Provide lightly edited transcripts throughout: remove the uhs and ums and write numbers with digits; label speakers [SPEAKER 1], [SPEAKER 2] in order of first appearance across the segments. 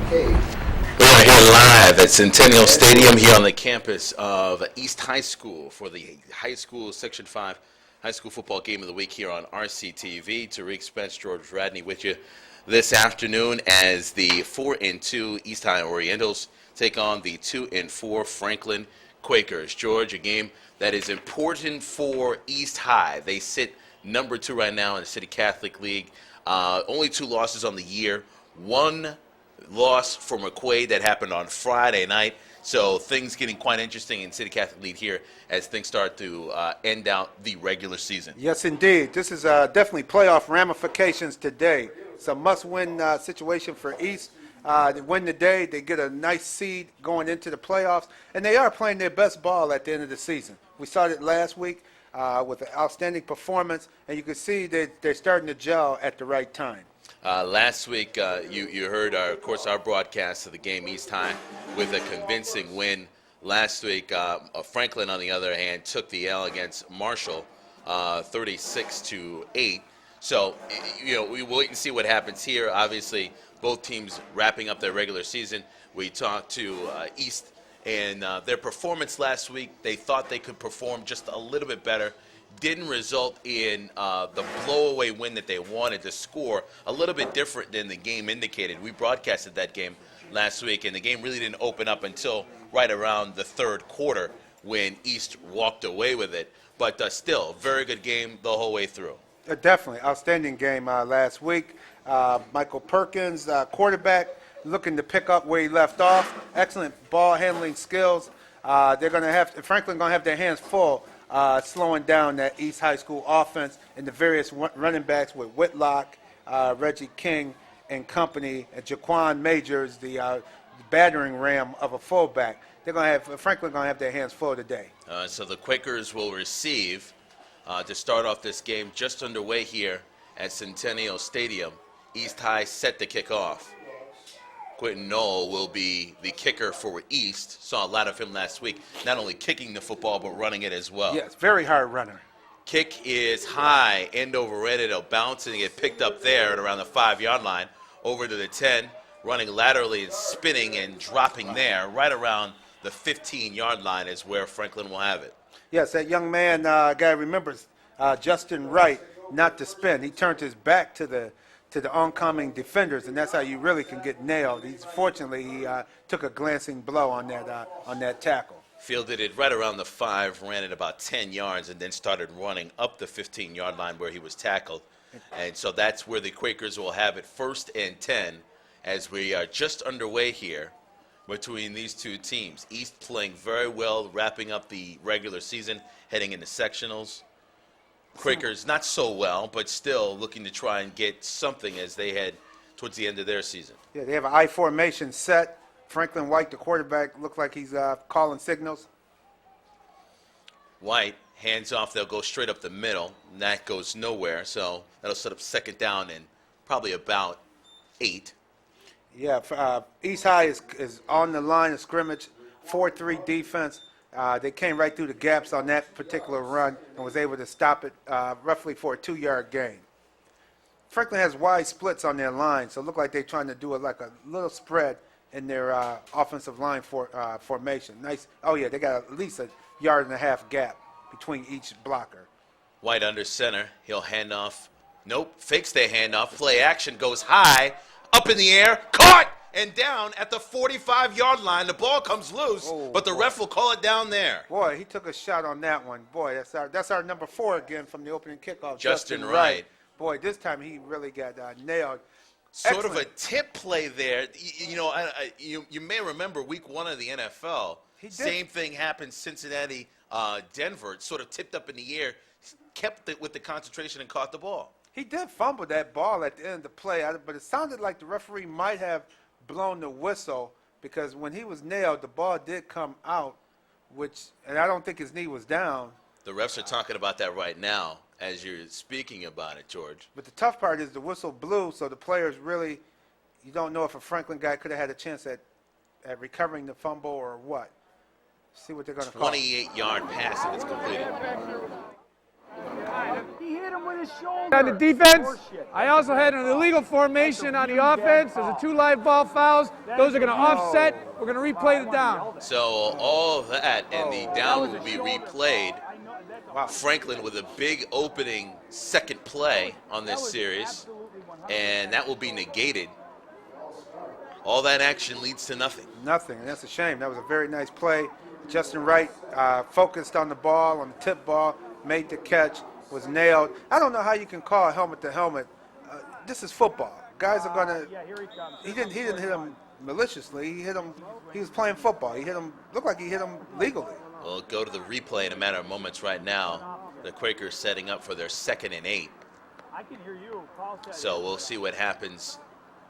[SPEAKER 1] We are here live at Centennial Stadium here on the campus of East High School for the High School Section 5 High School Football Game of the Week here on RCTV. Tariq Spence, George Radney with you this afternoon as the 4-2 East High Orientals take on the 2-4 Franklin Quakers. George, a game that is important for East High. They sit number 2 right now in the City Catholic League. Only 2 losses on the year. One loss for McQuaid that happened on Friday night. So things getting quite interesting in City Catholic League here as things start to end out the regular season.
[SPEAKER 2] Yes, indeed. This is definitely playoff ramifications today. It's a must-win situation for East. They win today, they get a nice seed going into the playoffs, and they are playing their best ball at the end of the season. We started last week with an outstanding performance, and you can see that they're starting to gel at the right time.
[SPEAKER 1] Last week, you heard, of course, our broadcast of the game East High with a convincing win. Last week, Franklin, on the other hand, took the L against Marshall, 36-8. So, we will wait and see what happens here. Obviously, both teams wrapping up their regular season. We talked to East and their performance last week. They thought they could perform just a little bit better. Didn't result in the blow-away win that they wanted to score, a little bit different than the game indicated. We broadcasted that game last week, and the game really didn't open up until right around the third quarter when East walked away with it. But still, very good game the whole way through.
[SPEAKER 2] Definitely. Outstanding game last week. Michael Perkins, quarterback, looking to pick up where he left off. Excellent ball handling skills. They're going to have Franklin going to have their hands full slowing down that East High School offense and the various running backs with Whitlock, Reggie King and company, and Jaquan Majors, the battering ram of a fullback. Franklin going to have their hands full today.
[SPEAKER 1] So the Quakers will receive to start off this game just underway here at Centennial Stadium. East High set to kick off. Quentin Knoll will be the kicker for East. Saw a lot of him last week, not only kicking the football but running it as well.
[SPEAKER 2] Yes, very hard runner.
[SPEAKER 1] Kick is high, end over end. It'll bounce and get picked up there at around the 5-yard line. Over to the 10, running laterally and spinning and dropping there. Right around the 15-yard line is where Franklin will have it.
[SPEAKER 2] Yes, that young man, guy remembers Justin Wright, not to spin. He turned his back to the oncoming defenders, and that's how you really can get nailed. Fortunately, he took a glancing blow on that tackle.
[SPEAKER 1] Fielded it right around the 5, ran it about 10 yards, and then started running up the 15-yard line where he was tackled. And so that's where the Quakers will have it, 1st and 10, as we are just underway here between these two teams. East playing very well, wrapping up the regular season, heading into sectionals. Quakers not so well, but still looking to try and get something as they head towards the end of their season.
[SPEAKER 2] Yeah, they have an I formation set. Franklin White, the quarterback, looks like he's calling signals.
[SPEAKER 1] White, hands off, they'll go straight up the middle, and that goes nowhere, so that'll set up 2nd down and probably about 8.
[SPEAKER 2] Yeah, East High is on the line of scrimmage, 4-3 defense. They came right through the gaps on that particular run and was able to stop it roughly for a 2-yard gain. Franklin has wide splits on their line, so it looked like they're trying to do it like a little spread in their offensive line formation. Nice. Oh, yeah, they got at least a 1.5 yard gap between each blocker.
[SPEAKER 1] White under center. He'll hand off. Nope. Fakes their handoff. Play action goes high, up in the air, caught, and down at the 45-yard line. The ball comes loose, but the ref will call it down there.
[SPEAKER 2] Boy, he took a shot on that one. Boy, that's our number 4 again from the opening kickoff.
[SPEAKER 1] Justin Wright.
[SPEAKER 2] Boy, this time he really got nailed.
[SPEAKER 1] Sort of a tip play there. You may remember week 1 of the NFL. Same thing happened, Cincinnati, Denver. It sort of tipped up in the air, kept it with the concentration and caught the ball.
[SPEAKER 2] He did fumble that ball at the end of the play, but it sounded like the referee might have blown the whistle because when he was nailed, the ball did come out, and I don't think his knee was down.
[SPEAKER 1] The refs are talking about that right now as you're speaking about it, George.
[SPEAKER 2] But the tough part is the whistle blew, so the players really, you don't know if a Franklin guy could have had a chance at recovering the fumble or what. See what they're going to call.
[SPEAKER 1] 28-yard pass if it's completed.
[SPEAKER 3] hit him with his shoulder.
[SPEAKER 4] On the defense,
[SPEAKER 3] Horseshit.
[SPEAKER 4] I also had an illegal formation on the offense. There's a 2 live ball fouls. Those are going to offset. We're going to replay the down.
[SPEAKER 1] So all of that and the down will be replayed. Franklin with a big opening second play on this series, and that will be negated. All that action leads to nothing.
[SPEAKER 2] Nothing, and that's a shame. That was a very nice play. Justin Wright focused on the ball, on the tip ball, made the catch, was nailed. I don't know how you can call helmet to helmet. This is football. Guys are gonna. He didn't hit him maliciously. He hit him. He was playing football. He hit him. Looked like he hit him legally.
[SPEAKER 1] We'll go to the replay in a matter of moments right now. The Quakers setting up for their 2nd and 8.
[SPEAKER 3] I can hear you.
[SPEAKER 1] So we'll see what happens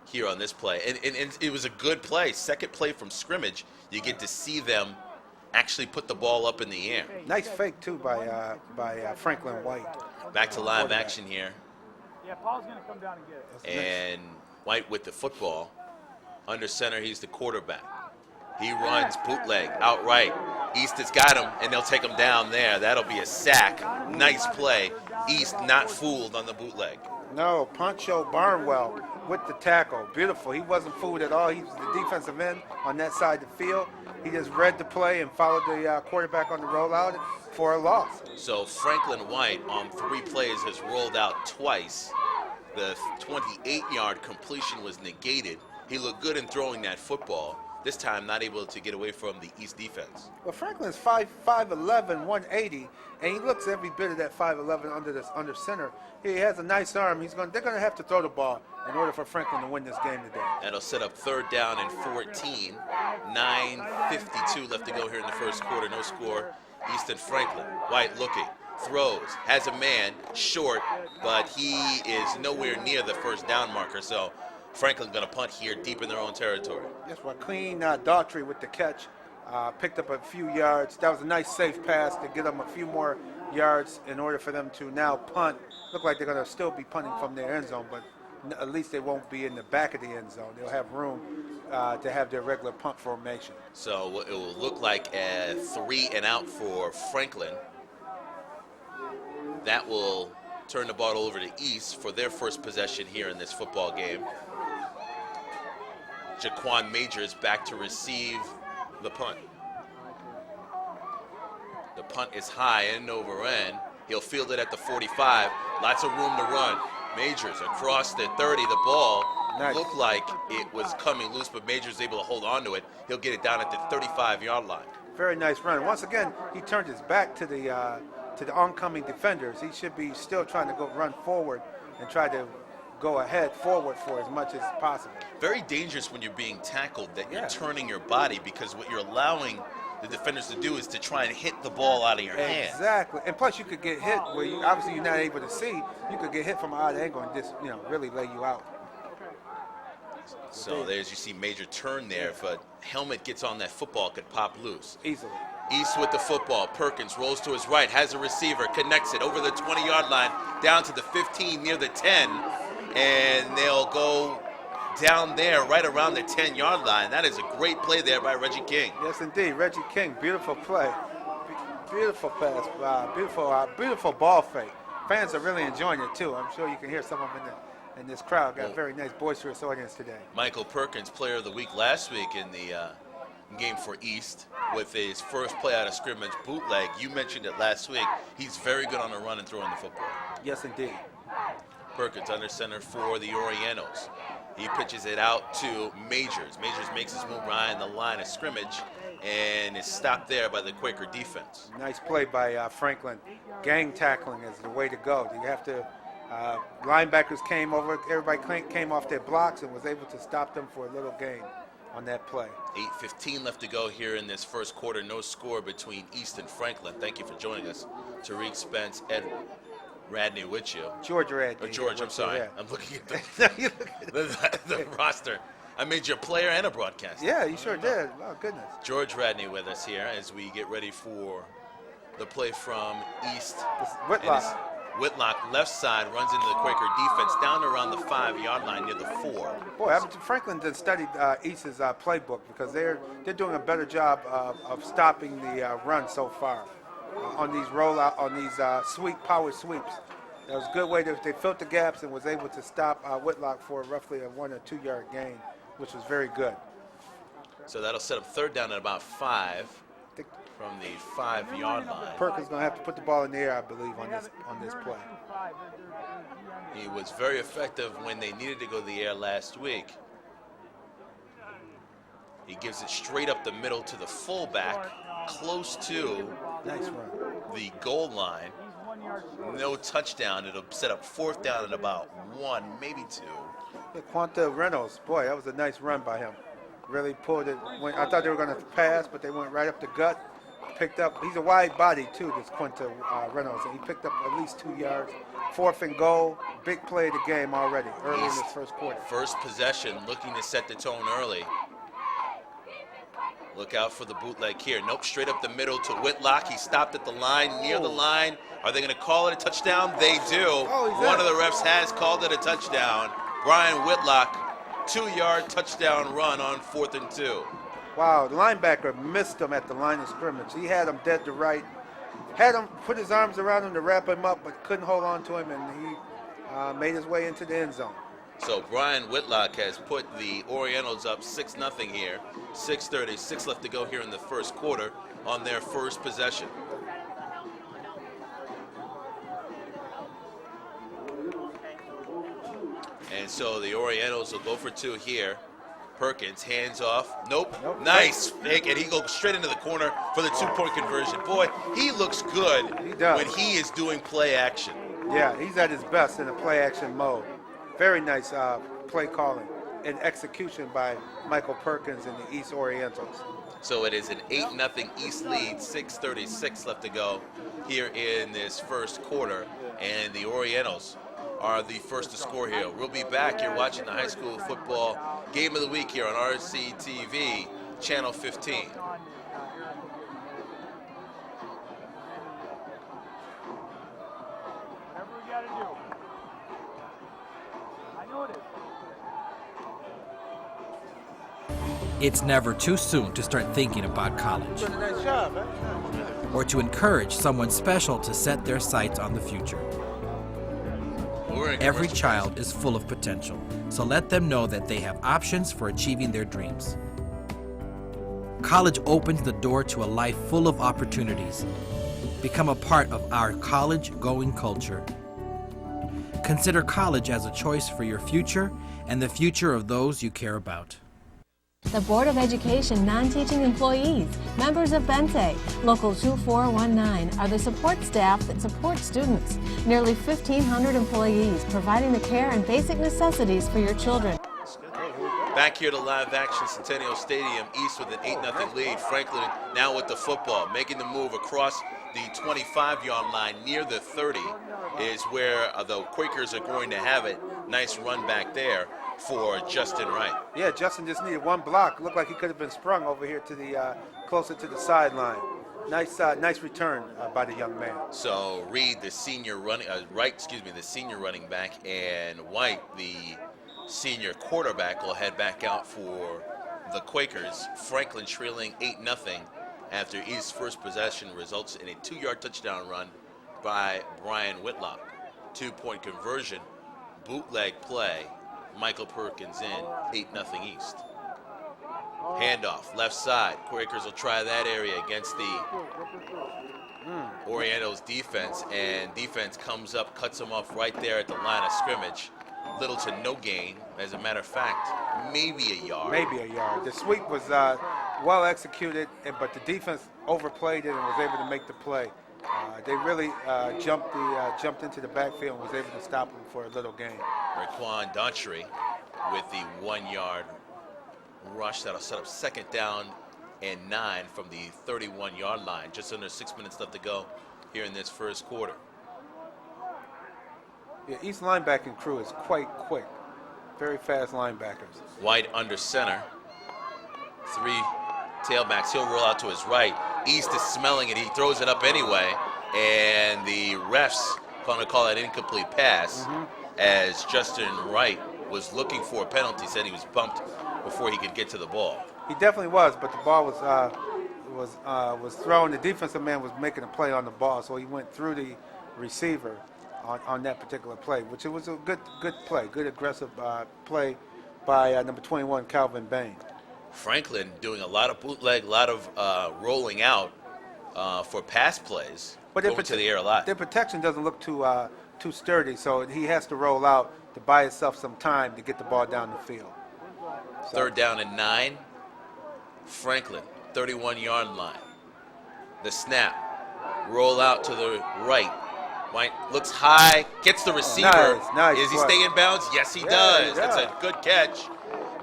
[SPEAKER 1] here on this play. And it was a good play. Second play from scrimmage. You get to see them actually put the ball up in the air.
[SPEAKER 2] Nice fake, too, by Franklin White.
[SPEAKER 1] Back to live action here.
[SPEAKER 3] Yeah, Paul's going to come down and get it.
[SPEAKER 1] And White with the football. Under center, he's the quarterback. He runs bootleg outright. East has got him, and they'll take him down there. That'll be a sack. Nice play. East not fooled on the bootleg.
[SPEAKER 2] No, Poncho Barnwell with the tackle. Beautiful. He wasn't fooled at all. He was the defensive end on that side of the field. He just read the play and followed the quarterback on the rollout for a loss.
[SPEAKER 1] So Franklin White on 3 plays has rolled out twice. The 28-yard completion was negated. He looked good in throwing that football. This time not able to get away from the East defense.
[SPEAKER 2] Well, Franklin's 5'11", 180, and he looks every bit of that 5'11" under center. He has a nice arm. They're going to have to throw the ball in order for Franklin to win this game today.
[SPEAKER 1] That'll set up 3rd down and 14. 9:52 left to go here in the first quarter. No score. East and Franklin. White looking. Throws. Has a man. Short. But he is nowhere near the first down marker. So Franklin going to punt here deep in their own territory.
[SPEAKER 2] Yes, Joaquin Daughtry with the catch. Picked up a few yards. That was a nice safe pass to get them a few more yards in order for them to now punt. Look like they're going to still be punting from their end zone, but at least they won't be in the back of the end zone. They'll have room to have their regular punt formation.
[SPEAKER 1] So it will look like a 3 and out for Franklin. That will turn the ball over to East for their first possession here in this football game. Jaquan Majors back to receive the punt. The punt is high, end over end. He'll field it at the 45. Lots of room to run. Majors across the 30. The ball looked like it was coming loose, but Majors is able to hold on to it. He'll get it down at the 35-yard line.
[SPEAKER 2] Very nice run. Once again, he turned his back to the oncoming defenders. He should be still trying to go run forward and try to go ahead forward for as much as possible.
[SPEAKER 1] Very dangerous when you're being tackled that you're turning your body, because what you're allowing the defenders to do is to try and hit the ball out of your hands.
[SPEAKER 2] Exactly. And plus you could get hit where you obviously you're not able to see. You could get hit from an odd angle and just, really lay you out.
[SPEAKER 1] So there's, you see Major turn there. If a helmet gets on that football, it could pop loose.
[SPEAKER 2] Easily.
[SPEAKER 1] East with the football. Perkins rolls to his right, has a receiver, connects it over the 20-yard line, down to the 15, near the 10. And they'll go down there right around the 10-yard line. That is a great play there by Reggie King.
[SPEAKER 2] Yes, indeed. Reggie King, beautiful play. Beautiful pass. Beautiful ball fake. Fans are really enjoying it, too. I'm sure you can hear some of them in this crowd. Got a very nice, boisterous audience today.
[SPEAKER 1] Michael Perkins, player of the week last week in the game for East, with his first play out of scrimmage, bootleg. You mentioned it last week. He's very good on the run and throwing the football.
[SPEAKER 2] Yes, indeed.
[SPEAKER 1] Perkins under center for the Orientals. He pitches it out to Majors. Majors makes his move behind the line of scrimmage and is stopped there by the Quaker defense.
[SPEAKER 2] Nice play by Franklin. Gang tackling is the way to go. You have to, linebackers came over, everybody came off their blocks and was able to stop them for a little gain on that play.
[SPEAKER 1] 8:15 left to go here in this first quarter. No score between East and Franklin. Thank you for joining us. Tariq Spence, Ed Radney with you.
[SPEAKER 2] George Radney.
[SPEAKER 1] Oh, George, I'm sorry.
[SPEAKER 2] Yeah.
[SPEAKER 1] I'm looking at the roster. I made you a player and a broadcaster.
[SPEAKER 2] Yeah, you sure did. Oh, goodness.
[SPEAKER 1] George Radney with us here as we get ready for the play from East.
[SPEAKER 2] Whitlock.
[SPEAKER 1] Whitlock, left side, runs into the Quaker defense down around the 5-yard line near the 4.
[SPEAKER 2] Boy, Franklin did studied East's playbook because they're doing a better job of stopping the run so far on these power sweeps. That was a good way that they filled the gaps and was able to stop Whitlock for roughly a 1 or 2 yard gain, which was very good.
[SPEAKER 1] So that'll set up third down at about 5
[SPEAKER 2] I think
[SPEAKER 1] from the 5-yard line.
[SPEAKER 2] Perkins going to have to put the ball in the air, I believe, on this play.
[SPEAKER 1] He was very effective when they needed to go to the air last week. He gives it straight up the middle to the fullback, close to
[SPEAKER 2] Nice run.
[SPEAKER 1] the goal line. No touchdown. It'll set up fourth down at about 1, maybe 2.
[SPEAKER 2] Yeah, Quanta Reynolds, boy, that was a nice run by him. Really pulled it. I thought they were going to pass, but they went right up the gut. Picked up. He's a wide body too, this Quanta Reynolds, and he picked up at least 2 yards. 4th and goal. Big play of the game already, early in this first quarter.
[SPEAKER 1] First possession, looking to set the tone early. Look out for the bootleg here. Nope, straight up the middle to Whitlock. He stopped at the line, near the line. Are they going to call it a touchdown? They do. One of the refs has called it a touchdown. Brian Whitlock, 2-yard touchdown run on 4th and 2.
[SPEAKER 2] Wow, the linebacker missed him at the line of scrimmage. He had him dead to right. Had him put his arms around him to wrap him up, but couldn't hold on to him, and he made his way into the end zone.
[SPEAKER 1] So Brian Whitlock has put the Orientals up 6-0 here. 6:36 left to go here in the first quarter on their first possession. And so the Orientals will go for 2 here. Perkins, hands off. Nope. Nice fake, and he goes straight into the corner for the 2-point conversion. Boy, he looks good when he is doing play action.
[SPEAKER 2] Yeah, he's at his best in the play action mode. Very nice play calling and execution by Michael Perkins and the East Orientals.
[SPEAKER 1] So it is an 8-0 East lead, 6:36 left to go here in this first quarter, and the Orientals are the first to score here. We'll be back. You're watching the high school football game of the week here on RCTV, channel 15.
[SPEAKER 3] Whatever we got to do. I know it is.
[SPEAKER 5] It's never too soon to start thinking about college,
[SPEAKER 2] Doing a nice job, man.
[SPEAKER 5] or to encourage someone special to set their sights on the future. Every child is full of potential, so let them know that they have options for achieving their dreams. College opens the door to a life full of opportunities. Become a part of our college-going culture. Consider college as a choice for your future and the future of those you care about.
[SPEAKER 6] The Board of Education non-teaching employees, members of Bente, Local 2419, are the support staff that support students. Nearly 1,500 employees providing the care and basic necessities for your children.
[SPEAKER 1] Back here to live action Centennial Stadium, East with an 8-0 lead. Franklin now with the football, making the move across the 25-yard line near the 30 is where the Quakers are going to have it. Nice run back there for Justin Wright.
[SPEAKER 2] Yeah, Justin just needed one block. Looked like he could have been sprung over here to the closer to the sideline. Nice return by the young man.
[SPEAKER 1] So Reed, the senior running, the senior running back, and White, the senior quarterback, will head back out for the Quakers. Franklin trailing 8-0 after East's first possession results in a 2-yard touchdown run by Brian Whitlock. 2-point conversion, bootleg play. Michael Perkins in, 8-0 East. Handoff, left side. Quakers will try that area against the Orientals defense, and defense comes up, cuts them off right there at the line of scrimmage. Little to no gain. As a matter of fact, maybe a yard.
[SPEAKER 2] Maybe a yard. The sweep was well executed, but the defense overplayed it and was able to make the play. They really jumped into the backfield and was able to stop them for a little gain.
[SPEAKER 1] Raquan Daughtry with the 1-yard rush that'll set up second down and 9 from the 31-yard line. Just under 6 minutes left to go here in this first quarter.
[SPEAKER 2] Yeah, East linebacking crew is quite quick. Very fast linebackers.
[SPEAKER 1] White under center. 3 tailbacks. He'll roll out to his right. East is smelling it. He throws it up anyway. And the refs going to call that incomplete pass as Justin Wright was looking for a penalty. Said he was bumped before he could get to the ball.
[SPEAKER 2] He definitely was, but the ball was thrown. The defensive man was making a play on the ball, so he went through the receiver on that particular play, which it was a good play, good aggressive play by number 21, Calvin Bain.
[SPEAKER 1] Franklin doing a lot of bootleg, a lot of rolling out for pass plays, over to the air a lot.
[SPEAKER 2] Their protection doesn't look too sturdy, so he has to roll out to buy himself some time to get the ball down the field. So,
[SPEAKER 1] 3rd down and 9. Franklin, 31-yard line. The snap, roll out to the right. White looks high, gets the receiver.
[SPEAKER 2] Nice
[SPEAKER 1] Is he
[SPEAKER 2] play.
[SPEAKER 1] staying in bounds? Yes, he
[SPEAKER 2] Yeah,
[SPEAKER 1] does.
[SPEAKER 2] he
[SPEAKER 1] That's
[SPEAKER 2] does.
[SPEAKER 1] a good catch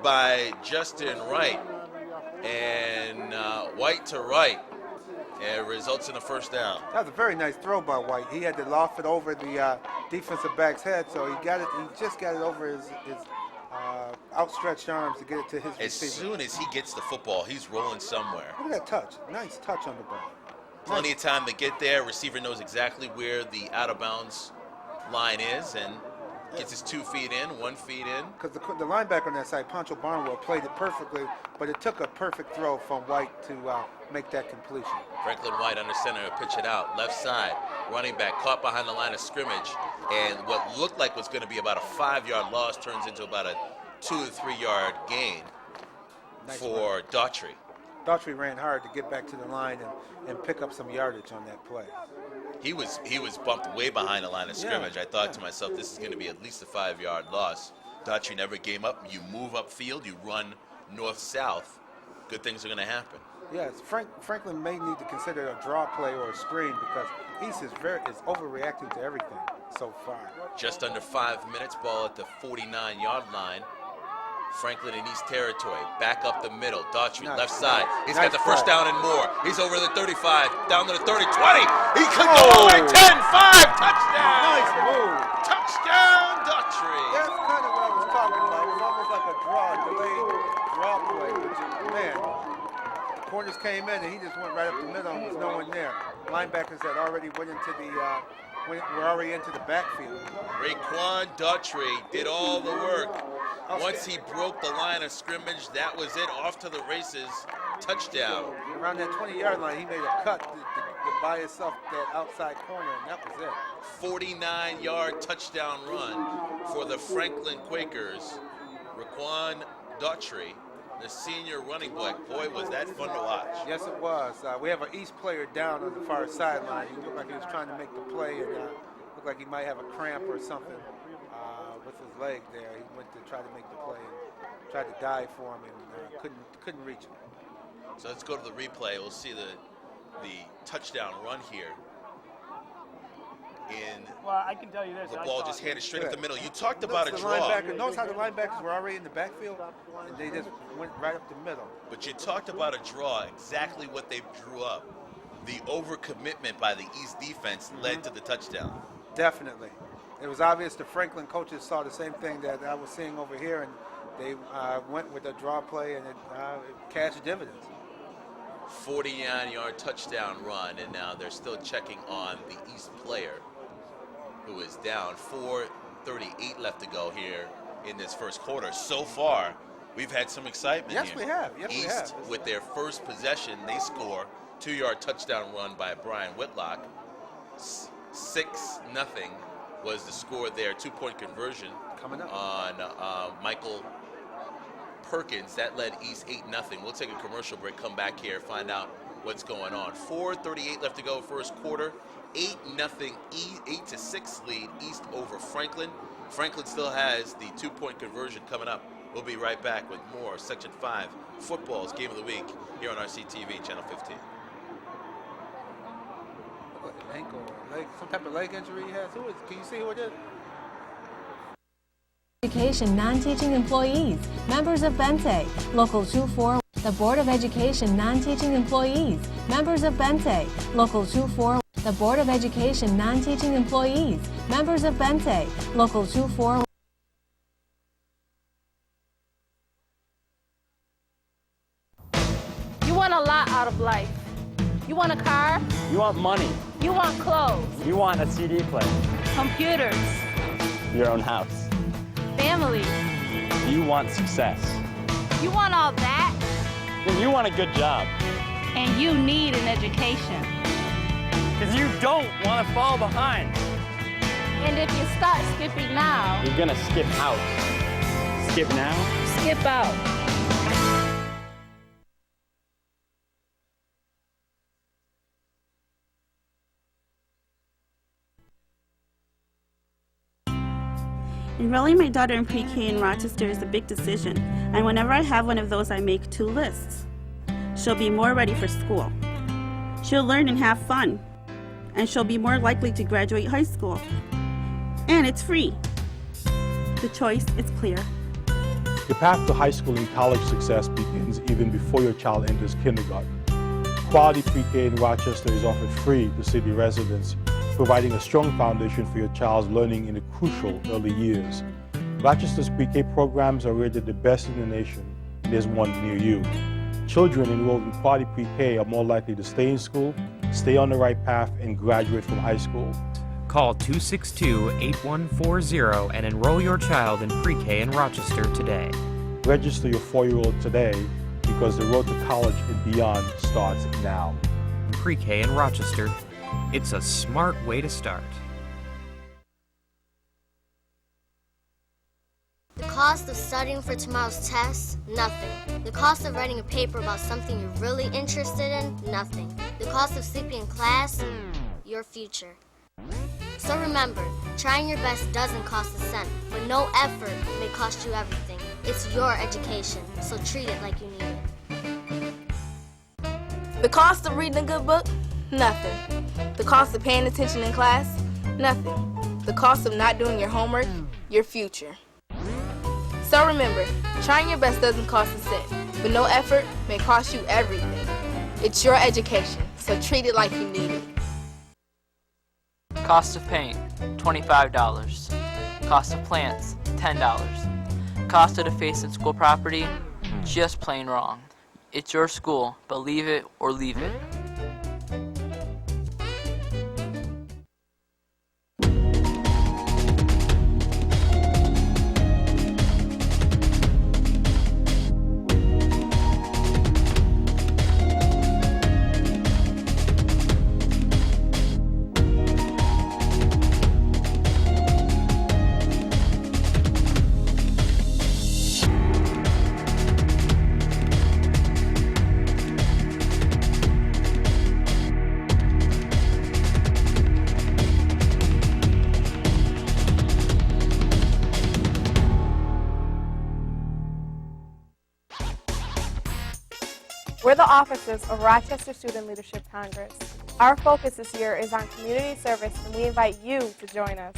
[SPEAKER 1] by Justin Wright. And White to right. And it results in a 1st down.
[SPEAKER 2] that was a very nice throw by White. He had to loft it over the defensive back's head, so he just got it over his outstretched arms to get it to his
[SPEAKER 1] As
[SPEAKER 2] receiver.
[SPEAKER 1] soon as he gets the football, he's rolling somewhere.
[SPEAKER 2] Look at that touch. Nice touch on the ball.
[SPEAKER 1] Plenty of time to get there. Receiver knows exactly where the out-of-bounds line is and gets his 2 feet in, 1 feet in.
[SPEAKER 2] Because the linebacker on that side, Pancho Barnwell, played it perfectly, but it took a perfect throw from White to make that completion.
[SPEAKER 1] Franklin White under center to pitch it out. Left side, running back caught behind the line of scrimmage. And what looked like was going to be about a 5-yard loss turns into about a 2 to 3 yard gain
[SPEAKER 2] Nice
[SPEAKER 1] for Daughtry.
[SPEAKER 2] Daughtry ran hard to get back to the line and pick up some yardage on that play.
[SPEAKER 1] He was bumped way behind the line of scrimmage. I thought to myself, this is going to be at least a 5-yard loss. Daughtry never came up. You move upfield, you run north-south. Good things are going to happen.
[SPEAKER 2] Yes, Franklin may need to consider a draw play or a screen because East is overreacting to everything so far.
[SPEAKER 1] Just under 5 minutes, ball at the 49-yard line. Franklin in East territory, back up the middle. Daughtry left side. He's got the 1st down and more. He's over the 35, down to the 30, 20. He could go all the way 10, 5, touchdown.
[SPEAKER 2] Nice move.
[SPEAKER 1] Touchdown, Daughtry.
[SPEAKER 2] That's kind of what I was talking about. It was almost like a delayed draw play. Which, man, the corners came in and he just went right up the middle and was no one there. Linebackers had already were already into the backfield.
[SPEAKER 1] Raekwon Daughtry did all the work. Once he broke the line of scrimmage, that was it. Off to the races. Touchdown.
[SPEAKER 2] Around that 20-yard line, he made a cut to buy himself that outside corner, and that was it.
[SPEAKER 1] 49-yard touchdown run for the Franklin Quakers. Raekwon Daughtry, the senior running back. Boy, was that fun to watch.
[SPEAKER 2] Yes, it was. We have an East player down on the far sideline. He looked like he was trying to make the play, and looked like he might have a cramp or something with his leg there. He went to try to make the play and tried to dive for him and couldn't reach him.
[SPEAKER 1] So let's go to the replay. We'll see the touchdown run here.
[SPEAKER 3] Well, I can tell you this.
[SPEAKER 1] The
[SPEAKER 3] I
[SPEAKER 1] ball
[SPEAKER 3] saw
[SPEAKER 1] just
[SPEAKER 3] it.
[SPEAKER 1] handed straight up the middle. You talked about a draw,
[SPEAKER 2] Notice how the linebackers were already in the backfield, and they just went right up the middle.
[SPEAKER 1] but you talked about a draw. Exactly what they drew up. The overcommitment by the East defense led to the touchdown.
[SPEAKER 2] Definitely. It was obvious the Franklin coaches saw the same thing that I was seeing over here, and they went with a draw play, and it cashed dividends.
[SPEAKER 1] 49-yard touchdown run, and now they're still checking on the East player, who is down. 4:38 left to go here in this first quarter. So far, we've had some excitement
[SPEAKER 2] Yes,
[SPEAKER 1] here.
[SPEAKER 2] we have. Yes, we have.
[SPEAKER 1] East, with their first possession, they score. 2-yard touchdown run by Brian Whitlock. 6-0 was the score there. 2-point conversion
[SPEAKER 2] Coming up.
[SPEAKER 1] on Michael Perkins. That led East 8-0. We'll take a commercial break, come back here, find out what's going on. 4:38 left to go, first quarter. 8-0, 8-6 lead East over Franklin. Franklin still has the 2-point conversion coming up. We'll be right back with more Section 5 Football's Game of the Week here on RCTV, Channel 15.
[SPEAKER 2] What, ankle, leg, some type of leg injury he has? Who is? Can you see who it is?
[SPEAKER 6] Education non-teaching employees, members of Bente, Local 24, the Board of Education non-teaching employees, members of Bente, Local 24, the Board of Education non-teaching employees, members of Bente, Local 24.
[SPEAKER 7] You want a lot out of life. You want a car,
[SPEAKER 8] You want money.
[SPEAKER 7] you want clothes,
[SPEAKER 8] You want a CD player.
[SPEAKER 7] computers,
[SPEAKER 8] Your own house.
[SPEAKER 7] family.
[SPEAKER 8] You want success.
[SPEAKER 7] You want all that,
[SPEAKER 8] Then you want a good job.
[SPEAKER 7] and you need an education.
[SPEAKER 8] Because you don't want to fall behind.
[SPEAKER 7] And if you start skipping now,
[SPEAKER 8] You're gonna skip out. Skip now?
[SPEAKER 7] skip out.
[SPEAKER 9] Enrolling my daughter in pre-K in Rochester is a big decision, and whenever I have one of those, I make two lists. She'll be more ready for school. She'll learn and have fun, and she'll be more likely to graduate high school. And it's free. The choice is clear.
[SPEAKER 10] The path to high school and college success begins even before your child enters kindergarten. Quality pre-K in Rochester is offered free to city residents, providing a strong foundation for your child's learning in the crucial early years. Rochester's pre-K programs are rated the best in the nation, and there's one near you. Children enrolled in quality pre-K are more likely to stay in school, stay on the right path, and graduate from high school.
[SPEAKER 11] Call 262-8140 and enroll your child in pre-K in Rochester today.
[SPEAKER 10] Register your 4-year-old today because the road to college and beyond starts now.
[SPEAKER 11] Pre-K in Rochester. It's a smart way to start.
[SPEAKER 12] The cost of studying for tomorrow's test? Nothing. The cost of writing a paper about something you're really interested in? Nothing. The cost of sleeping in class? Your future. So remember, trying your best doesn't cost a cent, but no effort may cost you everything. It's your education, so treat it like you need it.
[SPEAKER 13] The cost of reading a good book? Nothing. The cost of paying attention in class? Nothing. The cost of not doing your homework? Your future. So remember, trying your best doesn't cost a cent, but no effort may cost you everything. It's your education, so treat it like you need it.
[SPEAKER 14] Cost of paint, $25. Cost of plants, $10. Cost of the face and school property, just plain wrong. It's your school, believe it or leave it.
[SPEAKER 15] We're the officers of Rochester Student Leadership Congress. Our focus this year is on community service, and we invite you to join us.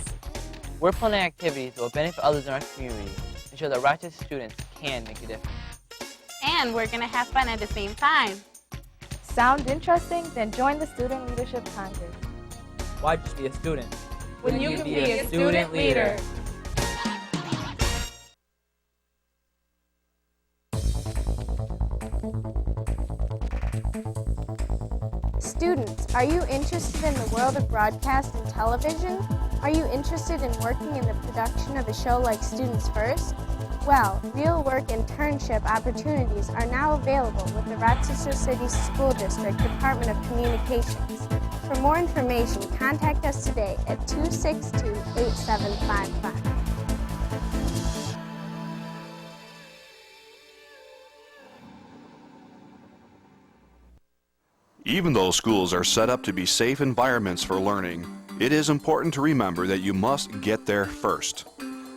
[SPEAKER 14] We're planning activities that will benefit others in our community and show that Rochester students can make a difference.
[SPEAKER 7] And we're going to have fun at the same time.
[SPEAKER 15] Sound interesting? Then join the Student Leadership Congress.
[SPEAKER 14] Why just be a student?
[SPEAKER 15] When you can be a student leader. Students, are you interested in the world of broadcast and television? Are you interested in working in the production of a show like Students First? Well, real work internship opportunities are now available with the Rochester City School District Department of Communications. For more information, contact us today at 262-8755.
[SPEAKER 16] Even though schools are set up to be safe environments for learning, it is important to remember that you must get there first.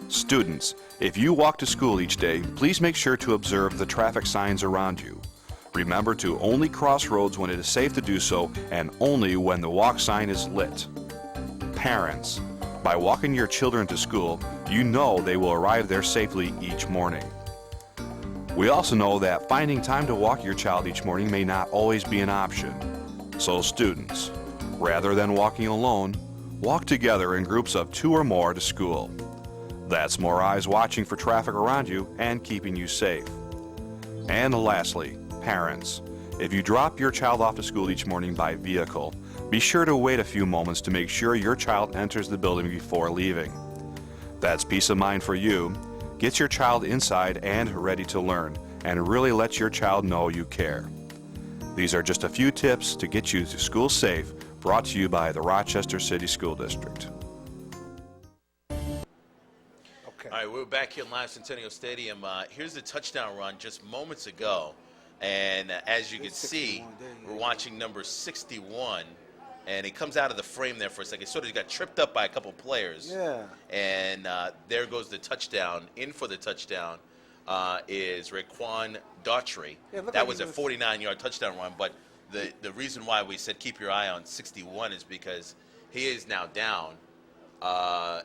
[SPEAKER 16] Students, if you walk to school each day, please make sure to observe the traffic signs around you. Remember to only cross roads when it is safe to do so and only when the walk sign is lit. Parents, by walking your children to school, you know they will arrive there safely each morning. We also know that finding time to walk your child each morning may not always be an option. So students, rather than walking alone, walk together in groups of 2 or more to school. That's more eyes watching for traffic around you and keeping you safe. And lastly, parents, if you drop your child off to school each morning by vehicle, be sure to wait a few moments to make sure your child enters the building before leaving. That's peace of mind for you. Get your child inside and ready to learn, and really let your child know you care. These are just a few tips to get you to school safe, brought to you by the Rochester City School District.
[SPEAKER 1] right, we're back here in live Centennial Stadium. Here's the touchdown run just moments ago. And as you can see, we're watching number 61. And he comes out of the frame there for a second. Sort of got tripped up by a couple players.
[SPEAKER 2] Yeah.
[SPEAKER 1] And there goes the touchdown. In for the touchdown is Raekwon Daughtry.
[SPEAKER 2] Yeah,
[SPEAKER 1] that was a 49-yard touchdown run. But the reason why we said keep your eye on 61 is because he is now down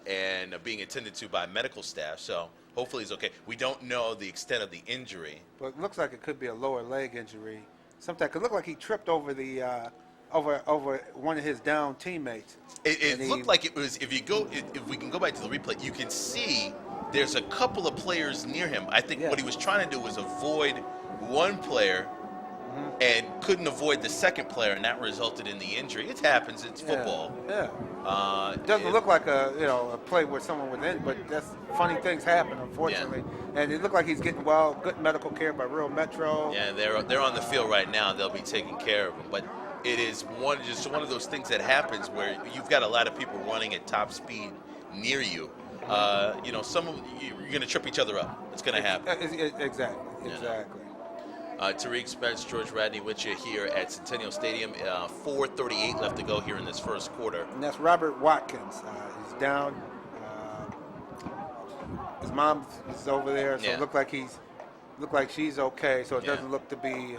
[SPEAKER 1] and being attended to by medical staff. So hopefully he's okay. We don't know the extent of the injury.
[SPEAKER 2] But it looks like it could be a lower leg injury. Sometimes it could look like he tripped over the over one of his down teammates.
[SPEAKER 1] It looked like it was. If we can go back to the replay, you can see there's a couple of players near him. I think what he was trying to do was avoid one player and couldn't avoid the second player, and that resulted in the injury. It happens. It's football.
[SPEAKER 2] Yeah. It doesn't look like a play where someone was in, but that's funny things happen, unfortunately. Yeah. And it looked like he's getting good medical care by Real Metro.
[SPEAKER 1] Yeah, they're on the field right now. They'll be taking care of him, but it is just one of those things that happens where you've got a lot of people running at top speed near you. You're going to trip each other up. It's going to happen.
[SPEAKER 2] Exactly.
[SPEAKER 1] Tariq Spence, George Radney with you here at Centennial Stadium. 4:38 left to go here in this first quarter.
[SPEAKER 2] And that's Robert Watkins. He's down. His mom is over there, so it looked like she's okay. So it doesn't look to be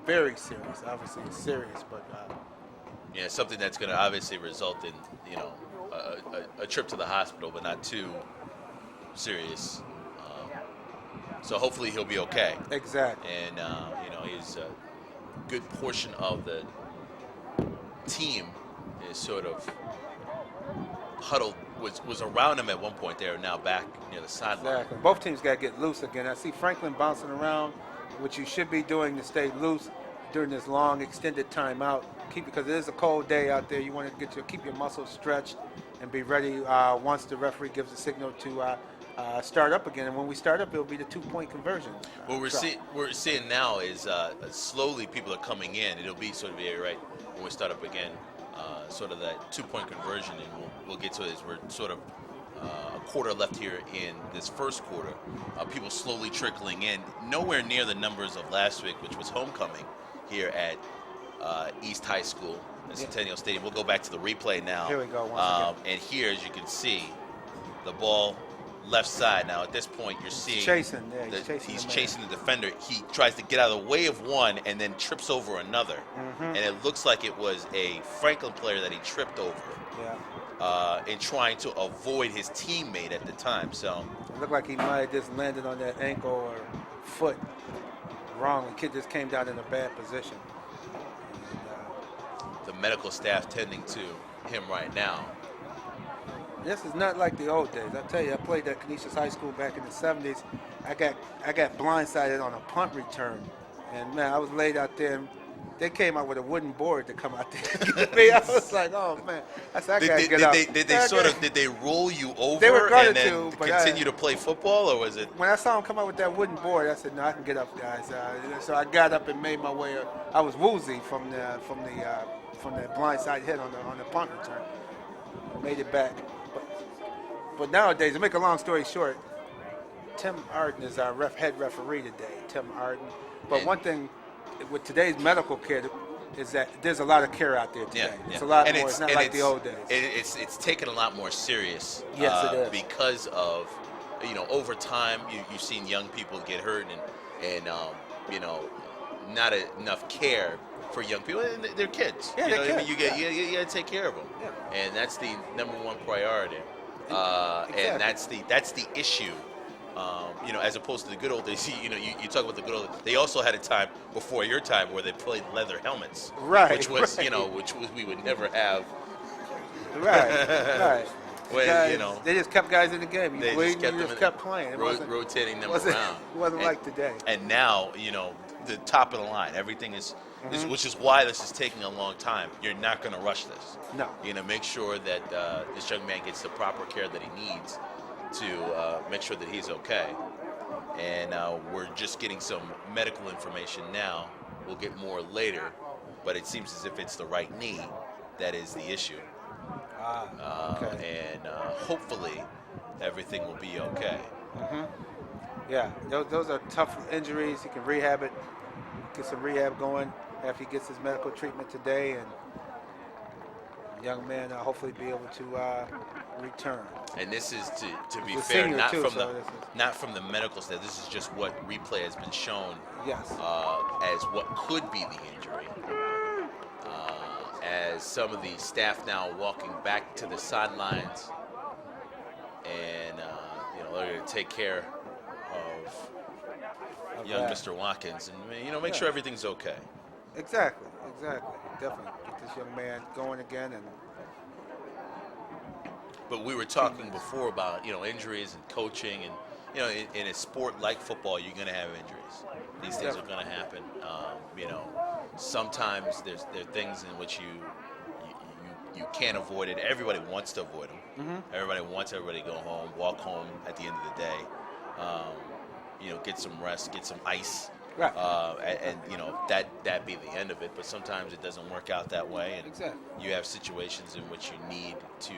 [SPEAKER 2] very serious. Obviously, it's serious, but
[SPEAKER 1] something that's going to obviously result in a trip to the hospital, but not too serious. So hopefully he'll be okay.
[SPEAKER 2] Exactly.
[SPEAKER 1] And he's a good portion of the team is sort of huddled, was around him at one point. They are now back near the sideline.
[SPEAKER 2] Exactly. Both teams got to get loose again. I see Franklin bouncing around, which you should be doing to stay loose during this long extended timeout. Because it is a cold day out there. You want to keep your muscles stretched and be ready once the referee gives a signal to start up again. And when we start up, it'll be the 2-point conversion.
[SPEAKER 1] What we're seeing now is slowly people are coming in. It'll be sort of right when we start up again, sort of that 2-point conversion, and we'll get to it as we're sort of a quarter left here in this first quarter. People slowly trickling in, nowhere near the numbers of last week, which was homecoming here at East High School at Centennial Stadium. We'll go back to the replay now.
[SPEAKER 2] Here we go once again.
[SPEAKER 1] And here, as you can see, the ball left side. Now, at this point, you're seeing he's chasing the defender. He tries to get out of the way of one and then trips over another. And it looks like it was a Franklin player that he tripped over in trying to avoid his teammate at the time. So
[SPEAKER 2] it looked like he might have just landed on that ankle or foot wrong. The kid just came down in a bad position.
[SPEAKER 1] The medical staff tending to him right now.
[SPEAKER 2] This is not like the old days. I tell you, I played at Canisius High School back in the 70s. I got blindsided on a punt return. And, man, I was laid out there. And they came out with a wooden board to come out there and get me. I was like, oh, man. I said, I got to get out.
[SPEAKER 1] Did they roll you over
[SPEAKER 2] they were
[SPEAKER 1] and then continue to play football, or was it?
[SPEAKER 2] When I saw them come out with that wooden board, I said, no, I can get up, guys. So I got up and made my way. I was woozy from the blindside hit on the punt return. Made it back. But nowadays, to make a long story short, Tim Arden is our head referee today, Tim Arden. But one thing with today's medical care is that there's a lot of care out there today. It's a lot more. It's not like the old days.
[SPEAKER 1] It's taken a lot more serious.
[SPEAKER 2] Yes, it is.
[SPEAKER 1] Because of, over time, you've seen young people get hurt and not enough care for young people. And they're kids.
[SPEAKER 2] Yeah, they're kids.
[SPEAKER 1] You got to take care of them. Yeah. And that's the number one priority.
[SPEAKER 2] Exactly.
[SPEAKER 1] And that's the issue, as opposed to the good old days. You talk about the good old days. They also had a time before your time where they played leather helmets,
[SPEAKER 2] right?
[SPEAKER 1] Which was we would never have.
[SPEAKER 2] Right.
[SPEAKER 1] When,
[SPEAKER 2] guys, they just kept guys in the game. You just kept playing.
[SPEAKER 1] Rotating them around.
[SPEAKER 2] It wasn't like today.
[SPEAKER 1] And now, the top of the line, everything is, which is why this is taking a long time. You're not going to rush this.
[SPEAKER 2] No.
[SPEAKER 1] Make sure that this young man gets the proper care that he needs to make sure that he's okay. And we're just getting some medical information now. We'll get more later, but it seems as if it's the right knee that is the issue.
[SPEAKER 2] Okay.
[SPEAKER 1] And hopefully everything will be okay.
[SPEAKER 2] Yeah, those are tough injuries. He can rehab it, get some rehab going after he gets his medical treatment today, and the young man hopefully be able to return.
[SPEAKER 1] And this is to be
[SPEAKER 2] He's a
[SPEAKER 1] fair,
[SPEAKER 2] senior
[SPEAKER 1] not
[SPEAKER 2] too,
[SPEAKER 1] from
[SPEAKER 2] so
[SPEAKER 1] the
[SPEAKER 2] this is-
[SPEAKER 1] not from the medical staff. This is just what replay has been shown
[SPEAKER 2] Yes.
[SPEAKER 1] as what could be the injury. As some of the staff now walking back to the sidelines, and they're going to take care of young
[SPEAKER 2] that.
[SPEAKER 1] Mr. Watkins, and make sure everything's okay.
[SPEAKER 2] Exactly. Definitely get this young man going again. And
[SPEAKER 1] But we were talking before about injuries and coaching, and in a sport like football, you're going to have injuries. These things are going to happen. Sometimes there are things in which you can't avoid it. Everybody wants to avoid them. Everybody wants everybody to go home, walk home at the end of the day. Get some rest, get some ice.
[SPEAKER 2] Right.
[SPEAKER 1] And that be the end of it. But sometimes it doesn't work out that way, and
[SPEAKER 2] Exactly.
[SPEAKER 1] you have situations in which you need to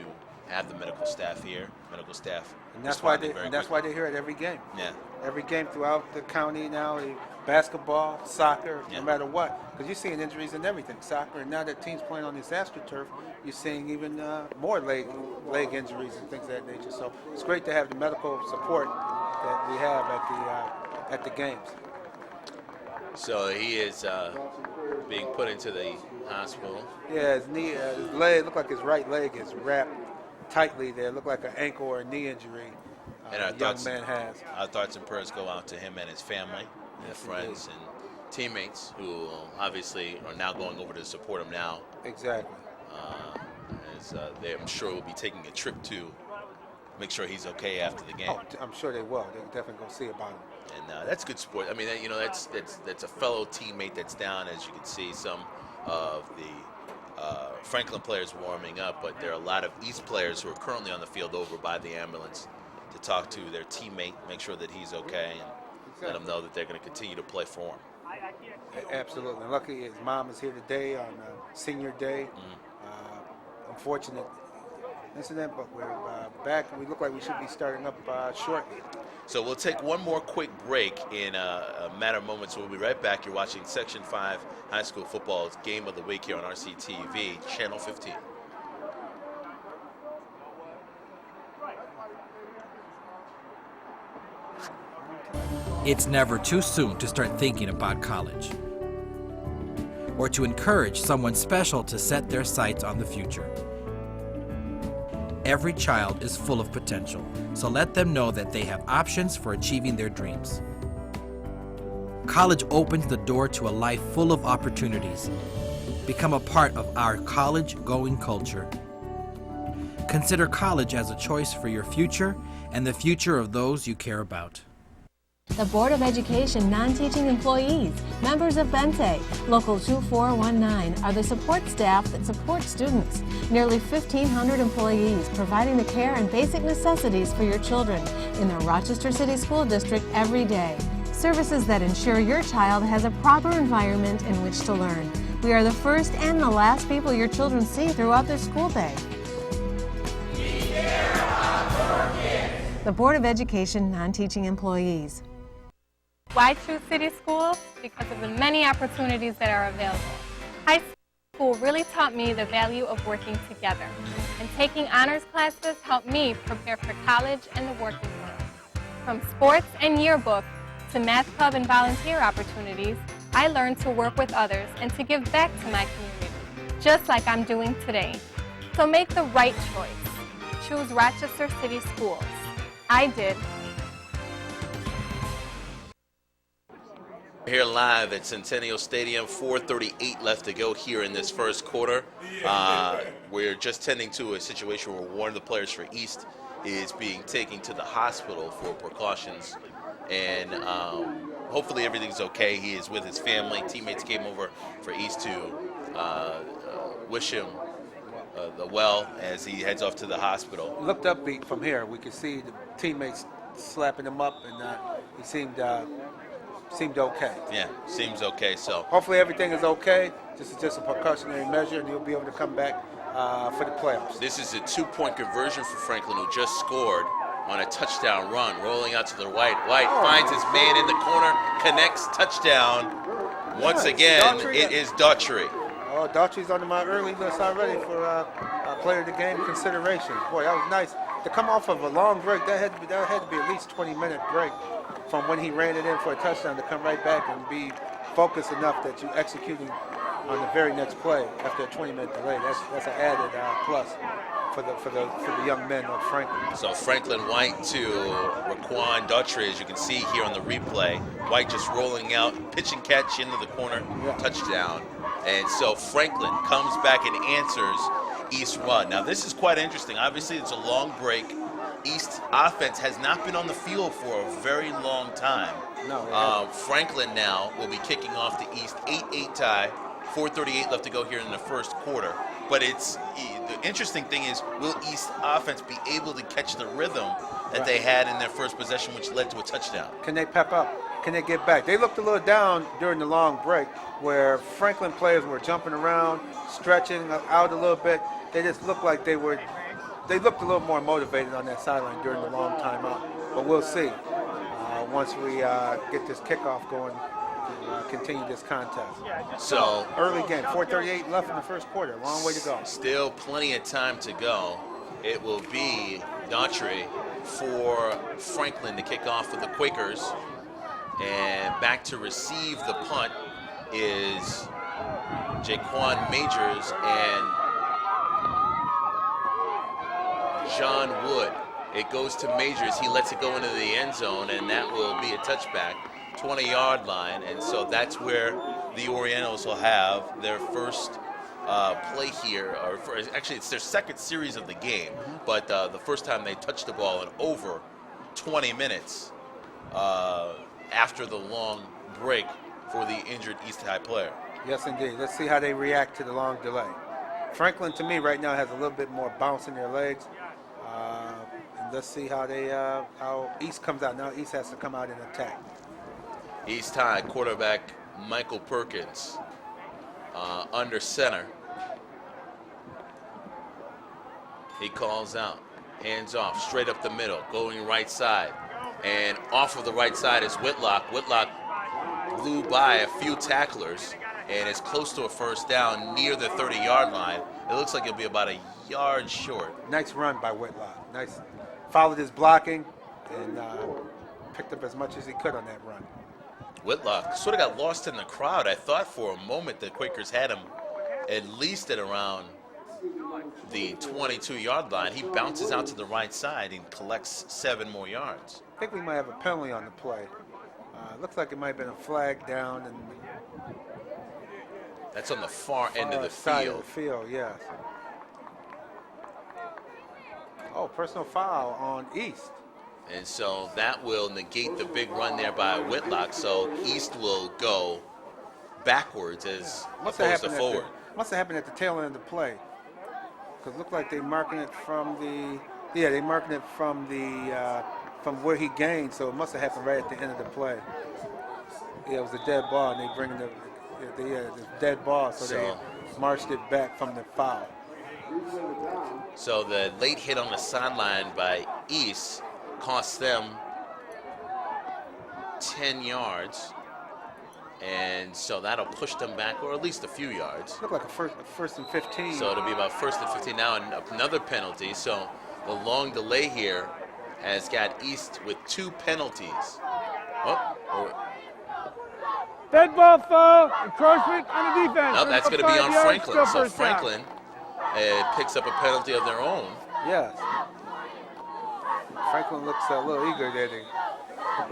[SPEAKER 1] have the medical staff here. Medical staff.
[SPEAKER 2] And that's why
[SPEAKER 1] responding
[SPEAKER 2] they're
[SPEAKER 1] very
[SPEAKER 2] here at every game.
[SPEAKER 1] Yeah.
[SPEAKER 2] Every game throughout the county now, basketball, soccer, no matter what. Because you're seeing injuries in everything. Soccer, and now that teams playing on this AstroTurf, you're seeing even more leg injuries and things of that nature. So it's great to have the medical support that we have at the games.
[SPEAKER 1] So he is being put into the hospital.
[SPEAKER 2] Yeah, his knee, his leg, looked like his right leg is wrapped tightly there. Looked like an ankle or a knee injury
[SPEAKER 1] And
[SPEAKER 2] the young man has.
[SPEAKER 1] Our thoughts and prayers go out to him and his family, and friends, and teammates who obviously are now going over to support him now.
[SPEAKER 2] Exactly.
[SPEAKER 1] I'm sure will be taking a trip to make sure he's okay after the game.
[SPEAKER 2] Oh, I'm sure they will. They'll definitely go see about him.
[SPEAKER 1] And that's good sport. I mean, that's a fellow teammate that's down, as you can see. Some of the Franklin players warming up, but there are a lot of East players who are currently on the field over by the ambulance to talk to their teammate, make sure that he's okay, and let them know that they're going to continue to play for him.
[SPEAKER 2] Absolutely. And luckily, his mom is here today on senior day. Unfortunate incident, but we're back. We look like we should be starting up shortly.
[SPEAKER 1] So we'll take one more quick break in a matter of moments. We'll be right back. You're watching Section 5 High School Football's Game of the Week here on RCTV, Channel 15.
[SPEAKER 5] It's never too soon to start thinking about college, or to encourage someone special to set their sights on the future. Every child is full of potential, so let them know that they have options for achieving their dreams. College opens the door to a life full of opportunities. Become a part of our college-going culture. Consider college as a choice for your future and the future of those you care about.
[SPEAKER 6] The Board of Education non-teaching employees, members of Bente, Local 2419, are the support staff that support students. Nearly 1,500 employees providing the care and basic necessities for your children in the Rochester City School District every day. Services that ensure your child has a proper environment in which to learn. We are the first and the last people your children see throughout their school day. The Board of Education non-teaching employees.
[SPEAKER 17] Why choose city schools? Because of the many opportunities that are available. High school really taught me the value of working together, and taking honors classes helped me prepare for college and the working world. From sports and yearbook to math club and volunteer opportunities, I learned to work with others and to give back to my community, just like I'm doing today. So make the right choice. Choose Rochester City Schools. I did.
[SPEAKER 1] Here live at Centennial Stadium, 4:38 left to go here in this first quarter. We're just tending to a situation where one of the players for East is being taken to the hospital for precautions, and hopefully everything's okay. He is with his family. Teammates came over for East to wish him the well as he heads off to the hospital.
[SPEAKER 2] Looked upbeat from here. We could see the teammates slapping him up, and he seemed okay.
[SPEAKER 1] Yeah, seems okay. So
[SPEAKER 2] hopefully everything is okay. This is just a precautionary measure, and he'll be able to come back for the playoffs.
[SPEAKER 1] This is a 2-point conversion for Franklin, who just scored on a touchdown run, rolling out to the right. White finds his man in the corner, connects, touchdown. Once again, it is Daughtry.
[SPEAKER 2] Oh, Daughtry's on my early list already for player of the game consideration. Boy, that was nice. To come off of a long break, that had to be at least 20-minute break from when he ran it in for a touchdown to come right back and be focused enough that you're executing on the very next play after a 20-minute delay. That's an added plus for the young men of Franklin.
[SPEAKER 1] So Franklin White to Raquan Daughtry, as you can see here on the replay. White just rolling out, pitch and catch into the corner, touchdown. And so Franklin comes back and answers East run. Now this is quite interesting. Obviously it's a long break. East offense has not been on the field for a very long time.
[SPEAKER 2] No.
[SPEAKER 1] Franklin now will be kicking off the East 8-8 tie. 4:38 left to go here in the first quarter. But the interesting thing is, will East offense be able to catch the rhythm that they had in their first possession, which led to a touchdown?
[SPEAKER 2] Can they pep up? Can they get back? They looked a little down during the long break where Franklin players were jumping around, stretching out a little bit. They just looked like they looked a little more motivated on that sideline during the long timeout. But we'll see once we get this kickoff going to continue this contest.
[SPEAKER 1] So
[SPEAKER 2] early game, 4:38 left in the first quarter. Long way to go.
[SPEAKER 1] Still plenty of time to go. It will be Daughtry for Franklin to kick off for the Quakers. And back to receive the punt is Jaquan Majors and John Wood. It goes to Majors. He lets it go into the end zone, and that will be a touchback, 20-yard line. And so that's where the Orientals will have their first play here. Actually, it's their second series of the game, but the first time they touched the ball in over 20 minutes after the long break for the injured East High player.
[SPEAKER 2] Yes, indeed. Let's see how they react to the long delay. Franklin, to me, right now has a little bit more bounce in their legs. And let's see how East comes out. Now East has to come out and attack.
[SPEAKER 1] East High quarterback Michael Perkins under center. He calls out, hands off, straight up the middle, going right side. And off of the right side is Whitlock. Whitlock blew by a few tacklers and is close to a first down near the 30-yard line. It looks like it'll be about a yard short.
[SPEAKER 2] Nice run by Whitlock. Nice. Followed his blocking and picked up as much as he could on that run.
[SPEAKER 1] Whitlock sort of got lost in the crowd. I thought for a moment the Quakers had him at least at around the 22-yard line. He bounces out to the right side and collects 7 more yards.
[SPEAKER 2] I think we might have a penalty on the play. Looks like it might have been a flag down. And
[SPEAKER 1] that's on the far end of the
[SPEAKER 2] side
[SPEAKER 1] field.
[SPEAKER 2] Of the field, yes. Oh, personal foul on East.
[SPEAKER 1] And so that will negate the big run there by Whitlock. So East will go backwards as opposed to forward.
[SPEAKER 2] Must have happened at the tail end of the play. Because it looked like they're marking it from they're marking it from where he gained. So it must have happened right at the end of the play. Yeah, it was a dead ball, and they bring the dead ball, so they marched it back from the foul.
[SPEAKER 1] So the late hit on the sideline by East cost them 10 yards. And so that'll push them back, or at least a few yards.
[SPEAKER 2] Look like a first and 15.
[SPEAKER 1] So it'll be about first and 15 now, and another penalty. So the long delay here has got East with 2 penalties.
[SPEAKER 4] Dead ball foul, encroachment on the defense.
[SPEAKER 1] No, that's going to be on Franklin. So Franklin picks up a penalty of their own.
[SPEAKER 2] Yes. Franklin looks a little eager there. They look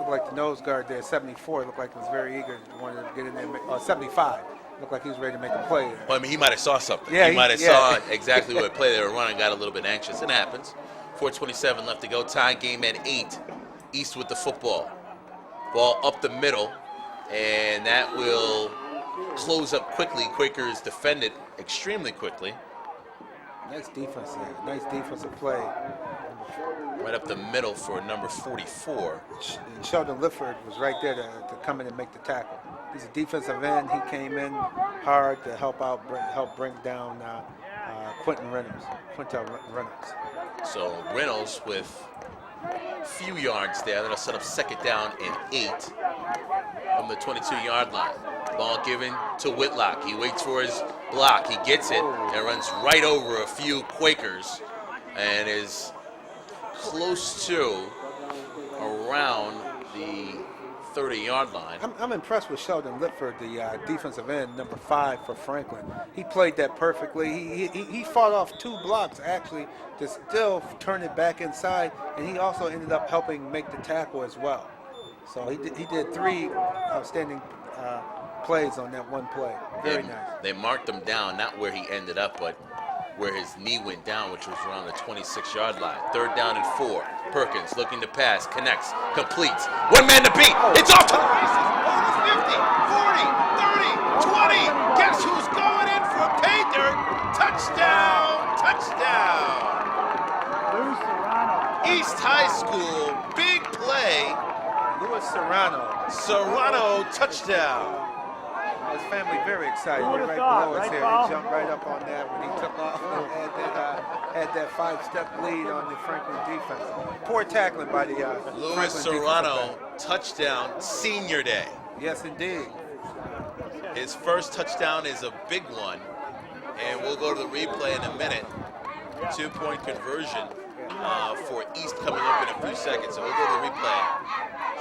[SPEAKER 2] like the nose guard there, 74. Looked like he was very eager, wanted to get in there. 75. Looked like he was ready to make a play there.
[SPEAKER 1] Well, I mean, he might have saw something.
[SPEAKER 2] Yeah,
[SPEAKER 1] he might have saw exactly what play they were running, got a little bit anxious. It happens. 4:27 left to go. Tie game at 8. East with the football. Ball up the middle, and that will close up quickly. Quakers defend it extremely quickly.
[SPEAKER 2] Nice defense there. Nice defensive play.
[SPEAKER 1] Right up the middle for number 44.
[SPEAKER 2] And Sheldon Lifford was right there to come in and make the tackle. He's a defensive end. He came in hard to help bring down Quintel Reynolds.
[SPEAKER 1] So Reynolds with a few yards there. That'll set up second down and 8 from the 22-yard line. Ball given to Whitlock. He waits for his block. He gets it and runs right over a few Quakers and is close to around the 30-yard line.
[SPEAKER 2] I'm impressed with Sheldon Litford, the defensive end, number 5 for Franklin. He played that perfectly. He fought off 2 blocks, actually, to still turn it back inside, and he also ended up helping make the tackle as well. So he did 3 outstanding plays on that one play. Very nice.
[SPEAKER 1] They marked him down, not where he ended up, but where his knee went down, which was around the 26-yard line. 3rd down and 4. Perkins looking to pass, connects, completes. One man to beat. It's off to the races. Over the 50, 40, 30, 20. Guess who's going in for pay dirt? Touchdown! Touchdown! East High School, big play.
[SPEAKER 2] Louis Serrano,
[SPEAKER 1] touchdown.
[SPEAKER 2] His family very excited. They're right below us here. He jumped right up on that when he took off and had that 5-step lead on the Franklin defense. Poor tackling by the
[SPEAKER 1] Louis Serrano, touchdown, senior day.
[SPEAKER 2] Yes, indeed.
[SPEAKER 1] His first touchdown is a big one, and we'll go to the replay in a minute. 2-point conversion for East coming up in a few seconds. So we'll go to the replay.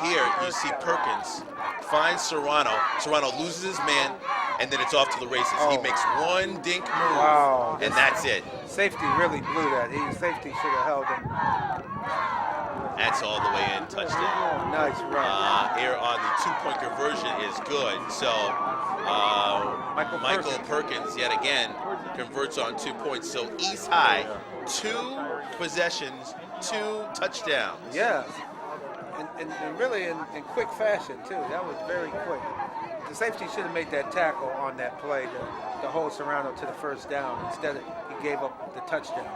[SPEAKER 1] Here you see Perkins finds Serrano. Serrano loses his man, and then it's off to the races. He makes one dink move, and that's it.
[SPEAKER 2] Safety really blew that. Safety should have held him.
[SPEAKER 1] That's all the way in, touchdown.
[SPEAKER 2] Nice run.
[SPEAKER 1] Here on the 2-point conversion is good. So Michael Perkins yet again converts on 2 points. So East High, 2 possessions, 2 touchdowns.
[SPEAKER 2] Yeah. And really in quick fashion, too. That was very quick. The safety should have made that tackle on that play to hold Serrano to the first down. Instead, he gave up the touchdown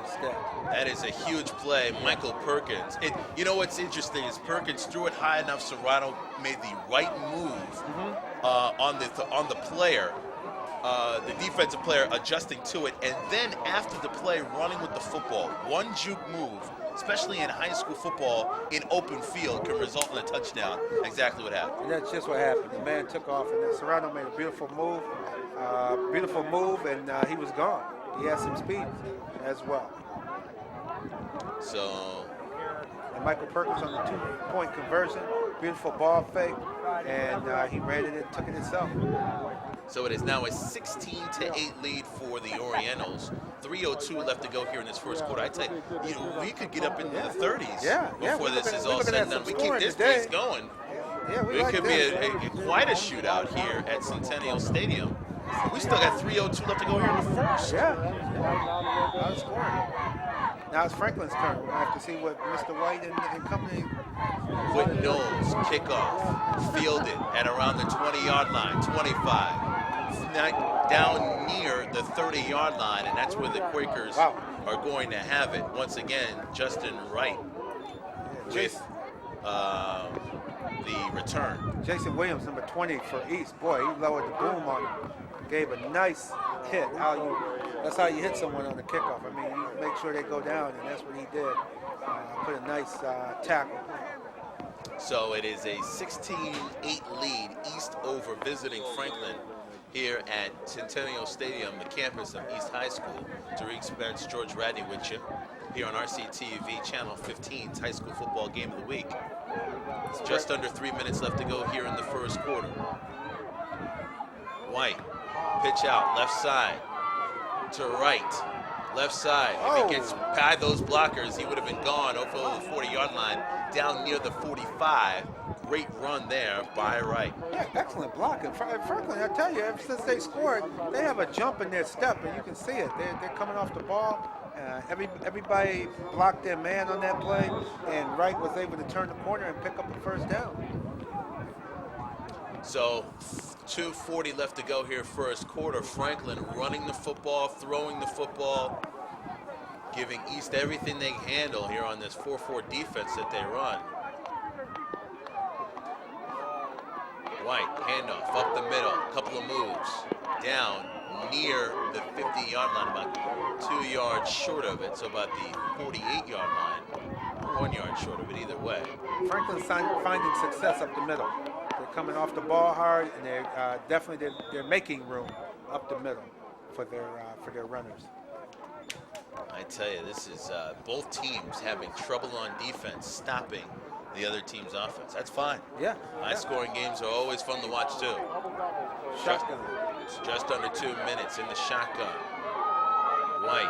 [SPEAKER 2] instead.
[SPEAKER 1] That is a huge play. Michael Perkins. You know what's interesting is Perkins threw it high enough. Serrano made the right move on the player. The defensive player adjusting to it. And then after the play, running with the football. One juke move, especially in high school football, in open field, can result in a touchdown. Exactly what happened.
[SPEAKER 2] And that's just what happened. The man took off, and then Serrano made a beautiful move, and he was gone. He had some speed as well.
[SPEAKER 1] So,
[SPEAKER 2] and Michael Perkins on the 2-point conversion, beautiful ball fake, and he ran it and took it himself.
[SPEAKER 1] So it is now a 16-8 lead for the Orientals. 3:02 left to go here in this first quarter. I tell you, we could get up into the 30s before this is all said and done. We keep this place going. It could be quite a shootout here at Centennial Stadium. We still got 3:02 left to go here in the first.
[SPEAKER 2] Now it's scoring. Now it's Franklin's turn. We're going to have to see what Mr. White and company.
[SPEAKER 1] Quentin Knowles, kickoff, fielded at around the 20-yard line, 25. Down near the 30-yard line, and that's where the Quakers are going to have it. Once again, Justin Wright with the return.
[SPEAKER 2] Jason Williams, number 20 for East. Boy, he lowered the boom on him. Gave a nice hit. That's how you hit someone on the kickoff. I mean, you make sure they go down, and that's what he did. Put a nice tackle.
[SPEAKER 1] So it is a 16-8 lead, East over visiting Franklin here at Centennial Stadium, the campus of East High School. Tariq Spence, George Radney with you here on RCTV, Channel 15's High School Football Game of the Week. It's just under 3 minutes left to go here in the first quarter. White, pitch out, left side to right. Left side. If he gets by those blockers, he would have been gone over the 40-yard line, down near the 45. Great run there by Wright.
[SPEAKER 2] Yeah, excellent blocking. Franklin, I tell you, ever since they scored, they have a jump in their step, and you can see it. They're coming off the ball. Everybody blocked their man on that play, and Wright was able to turn the corner and pick up the first down.
[SPEAKER 1] So 2:40 left to go here first quarter. Franklin running the football, throwing the football, giving East everything they can handle here on this 4-4 defense that they run. White, handoff, up the middle, couple of moves, down, near the 50-yard line, about 2 yards short of it, so about the 48-yard line, 1 yard short of it either way.
[SPEAKER 2] Franklin's finding success up the middle. They're coming off the ball hard, and they're definitely they're making room up the middle for their runners.
[SPEAKER 1] I tell you, this is both teams having trouble on defense stopping the other team's offense. That's fine.
[SPEAKER 2] Yeah.
[SPEAKER 1] High-scoring games are always fun to watch too.
[SPEAKER 2] Shotgun.
[SPEAKER 1] Just under 2 minutes in the shotgun. White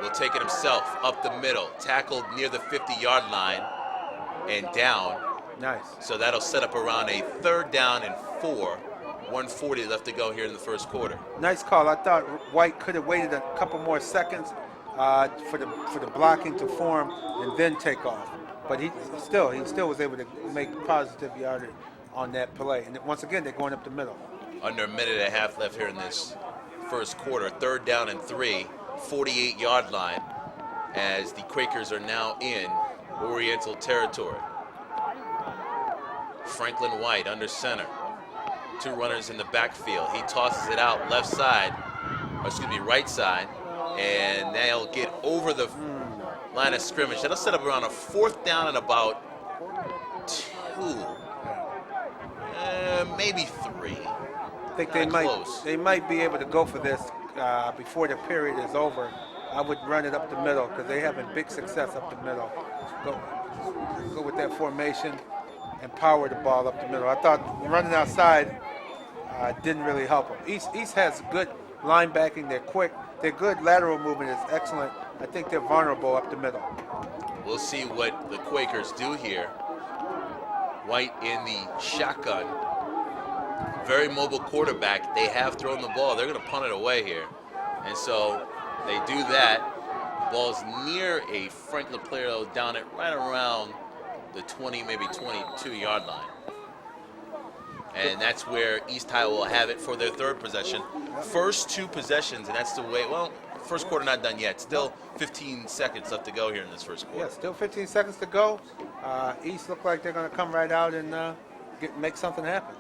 [SPEAKER 1] will take it himself up the middle, tackled near the 50-yard line and down.
[SPEAKER 2] Nice.
[SPEAKER 1] So that'll set up around a 3rd down and 4. 1:40 left to go here in the first quarter.
[SPEAKER 2] Nice call. I thought White could have waited a couple more seconds for the blocking to form and then take off. But he still was able to make positive yardage on that play. And once again, they're going up the middle.
[SPEAKER 1] Under a minute and a half left here in this first quarter. 3rd down and 3, 48-yard line, as the Quakers are now in Oriental territory. Franklin White under center. 2 runners in the backfield. He tosses it out left side, or excuse me, right side, and they'll get over the line of scrimmage. That'll set up around a 4th down and about 2, maybe 3.
[SPEAKER 2] I think they might be able to go for this before the period is over. I would run it up the middle because they're having big success up the middle. Go with that formation and power the ball up the middle. I thought running outside didn't really help them. East has good linebacking. They're quick. Their good lateral movement is excellent. I think they're vulnerable up the middle.
[SPEAKER 1] We'll see what the Quakers do here. White in the shotgun. Very mobile quarterback. They have thrown the ball. They're going to punt it away here. And so they do that. Ball's near a Franklin player down at right around the 20, maybe 22-yard line. And that's where East High will have it for their 3rd possession. First 2 possessions, and that's the way, well, first quarter not done yet. Still 15 seconds left to go here in this first quarter.
[SPEAKER 2] Yeah, still 15 seconds to go. East look like they're going to come right out and make something happen.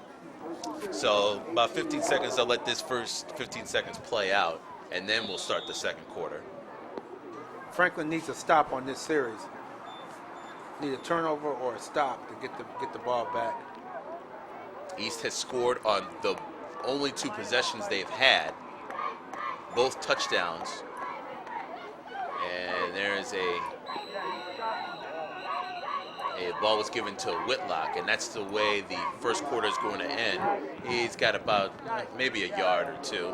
[SPEAKER 1] So about 15 seconds, I'll let this first 15 seconds play out, and then we'll start the second quarter.
[SPEAKER 2] Franklin needs a stop on this series. Need a turnover or a stop to get the ball back.
[SPEAKER 1] East has scored on the only 2 possessions they've had, both touchdowns. And there's a ball was given to Whitlock, and that's the way the first quarter is going to end. He's got about maybe a yard or 2.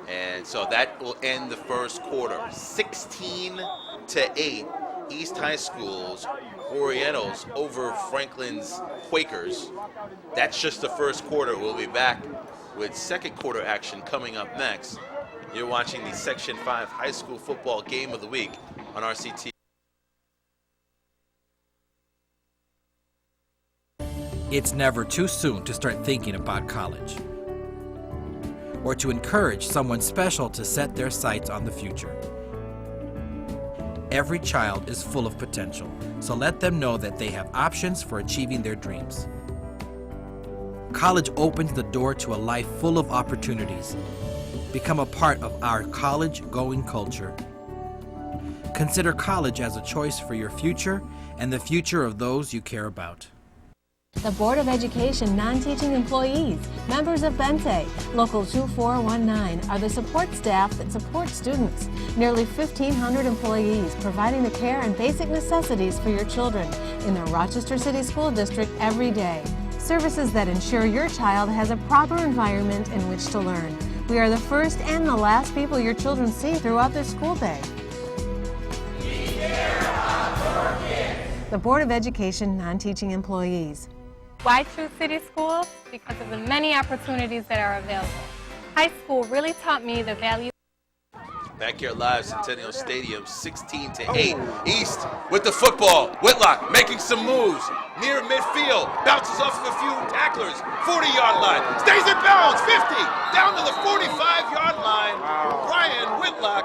[SPEAKER 1] And so that will end the first quarter. 16-8, East High School's Orientals over Franklin's Quakers. That's just the first quarter. We'll be back with second quarter action coming up next. You're watching the Section 5 High School Football Game of the Week on RCT.
[SPEAKER 5] It's never too soon to start thinking about college, or to encourage someone special to set their sights on the future. Every child is full of potential, so let them know that they have options for achieving their dreams. College opens the door to a life full of opportunities. Become a part of our college-going culture. Consider college as a choice for your future and the future of those you care about.
[SPEAKER 6] The Board of Education non-teaching employees, members of Bente, Local 2419, are the support staff that support students. Nearly 1,500 employees providing the care and basic necessities for your children in the Rochester City School District every day. Services that ensure your child has a proper environment in which to learn. We are the first and the last people your children see throughout their school day.
[SPEAKER 18] We care about your kids.
[SPEAKER 6] The Board of Education non-teaching employees.
[SPEAKER 17] Why choose city schools? Because of the many opportunities that are available. High school really taught me the value.
[SPEAKER 1] Back here live, Centennial Stadium, 16-8. East with the football. Whitlock making some moves. Near midfield. Bounces off of a few tacklers. 40-yard line. Stays in bounds. 50. Down to the 45-yard line. Brian Whitlock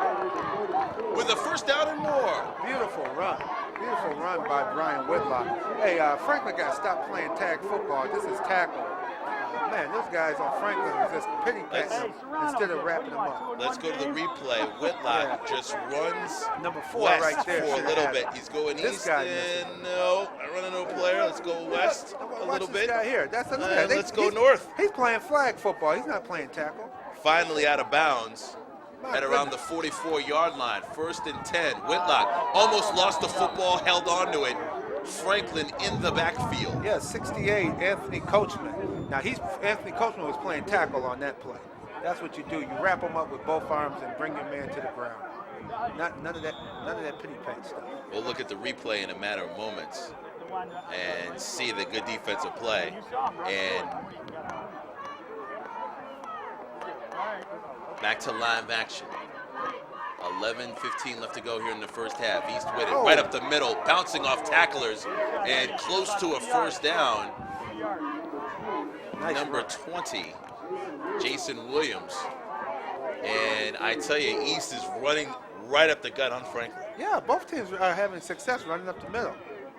[SPEAKER 1] with a first down and more.
[SPEAKER 2] Beautiful run. Beautiful run by Brian Whitlock. Hey, Franklin got to stop playing tag football. This is tackle. man, those guys on Franklin was just pity patting instead of wrapping them up.
[SPEAKER 1] Let's go to the replay. Whitlock just runs
[SPEAKER 2] Number 4
[SPEAKER 1] west
[SPEAKER 2] right there.
[SPEAKER 1] for a
[SPEAKER 2] should've
[SPEAKER 1] little
[SPEAKER 2] had
[SPEAKER 1] bit.
[SPEAKER 2] it.
[SPEAKER 1] He's going
[SPEAKER 2] This
[SPEAKER 1] east
[SPEAKER 2] guy
[SPEAKER 1] and no, I run into a player. Let's go west a little bit.
[SPEAKER 2] This guy here. That's
[SPEAKER 1] And
[SPEAKER 2] another.
[SPEAKER 1] let's go north.
[SPEAKER 2] He's playing flag football. He's not playing tackle.
[SPEAKER 1] Finally out of bounds at around the 44-yard line. 1st and 10. Whitlock almost lost the football, held on to it. Franklin in the backfield.
[SPEAKER 2] Yeah, 68, Anthony Coachman. Now, Anthony Coachman was playing tackle on that play. That's what you do. You wrap him up with both arms and bring your man to the ground. None of that pity pat stuff.
[SPEAKER 1] We'll look at the replay in a matter of moments and see the good defensive play. And back to live action. 11:15 left to go here in the first half. East with it, right up the middle, bouncing off tacklers and close to a first down. Number 20, Jason Williams. And I tell you, East is running right up the gut on Franklin.
[SPEAKER 2] Yeah, both teams are having success running up the middle.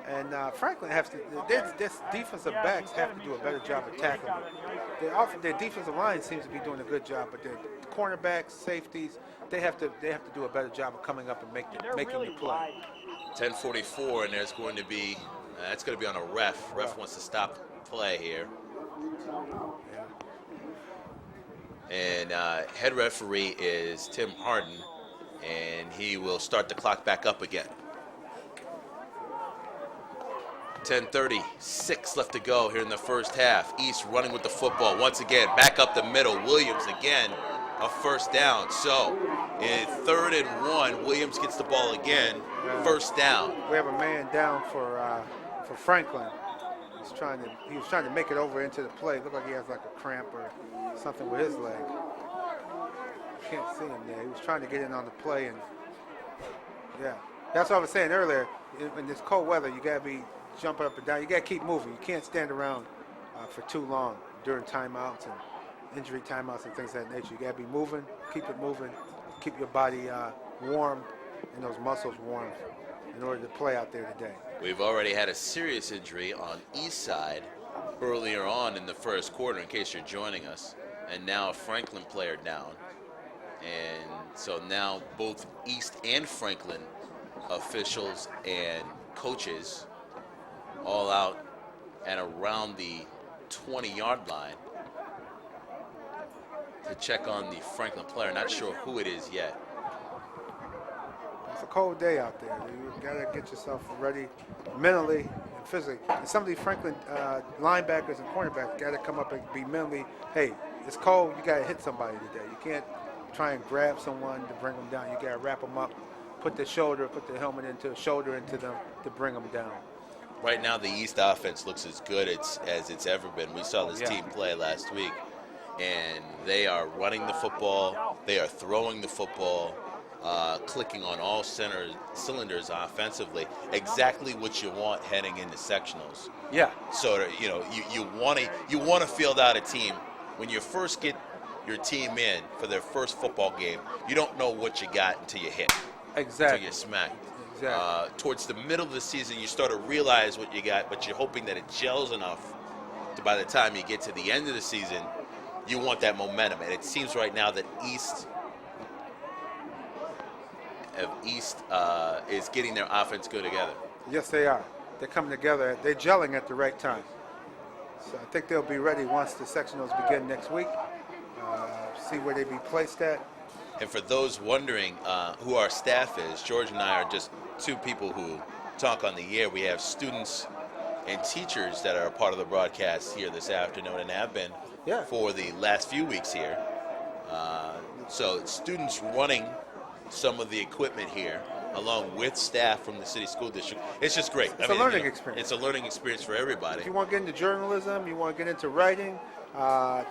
[SPEAKER 2] And Franklin has to, their defensive backs have to do a better job of tackling. Their defensive line seems to be doing a good job, but their cornerbacks, safeties, they have to do a better job of coming up and making the play.
[SPEAKER 1] 10:44, and there's going to be, that's going to be on a ref. Ref wants to stop the play here. And head referee is Tim Harden, and he will start the clock back up again. 10:36 left to go here in the first half. East running with the football once again, back up the middle. Williams again, a first down. So in 3rd and 1, Williams gets the ball again, first down.
[SPEAKER 2] We have a man down for Franklin. He was trying to make it over into the play. Looked like he has like a cramp or something with his leg. Can't see him there. He was trying to get in on the play, and yeah, that's what I was saying earlier. In this cold weather, you gotta be jumping up and down. You gotta keep moving. You can't stand around for too long during timeouts and injury timeouts and things of that nature. You gotta be moving, keep it moving, keep your body warm and those muscles warm in order to play out there today.
[SPEAKER 1] We've already had a serious injury on East side earlier on in the first quarter, in case you're joining us, and now a Franklin player down. And so now both East and Franklin officials and coaches all out and around the 20-yard line to check on the Franklin player. Not sure who it is yet.
[SPEAKER 2] It's a cold day out there. You gotta get yourself ready mentally and physically. And some of these Franklin linebackers and cornerbacks gotta come up and be mentally, hey, it's cold, you gotta hit somebody today. You can't try and grab someone to bring them down. You gotta wrap them up, put the helmet into the shoulder into them to bring them down.
[SPEAKER 1] Right now, the East offense looks as good as it's ever been. We saw this team play last week, and they are running the football, they are throwing the football, clicking on all cylinders offensively. Exactly what you want heading into sectionals.
[SPEAKER 2] Yeah.
[SPEAKER 1] So you want to field out a team when you first get your team in for their first football game. You don't know what you got until you hit.
[SPEAKER 2] Exactly.
[SPEAKER 1] Until you smack.
[SPEAKER 2] Exactly.
[SPEAKER 1] Towards the middle of the season, you start to realize what you got, but you're hoping that it gels enough to, by the time you get to the end of the season, you want that momentum. And it seems right now that East is getting their offense go together.
[SPEAKER 2] Yes, they are. They're coming together. They're gelling at the right time. So I think they'll be ready once the sectionals begin next week. See where they be placed at.
[SPEAKER 1] And for those wondering who our staff is, George and I are just two people who talk on the air. We have students and teachers that are a part of the broadcast here this afternoon and have been for the last few weeks here. So students running some of the equipment here along with staff from the city school district. It's just great.
[SPEAKER 2] It's a learning experience.
[SPEAKER 1] It's a learning experience for everybody.
[SPEAKER 2] If you want to get into journalism, you want to get into writing,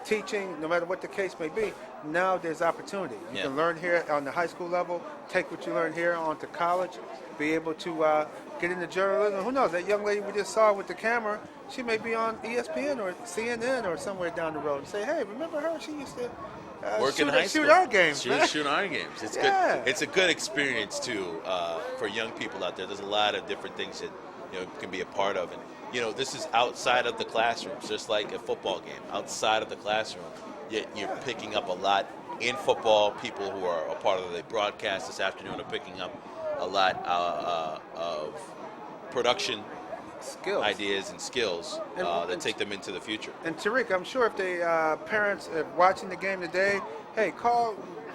[SPEAKER 2] teaching, no matter what the case may be, now there's opportunity. You can learn here on the high school level, take what you learn here on to college, be able to get into journalism. Who knows, that young lady we just saw with the camera, she may be on ESPN or CNN or somewhere down the road and say, hey, remember her? She used to
[SPEAKER 1] work in high school.
[SPEAKER 2] Shoot our games.
[SPEAKER 1] Shoot our games. It's good. It's a good experience too for young people out there. There's a lot of different things that can be a part of, and this is outside of the classrooms, just like a football game. Outside of the classroom, you're picking up a lot in football. People who are a part of the broadcast this afternoon are picking up a lot of production
[SPEAKER 2] skills,
[SPEAKER 1] ideas, and skills that take them into the future.
[SPEAKER 2] And Tariq, I'm sure if the parents are watching the game today, hey,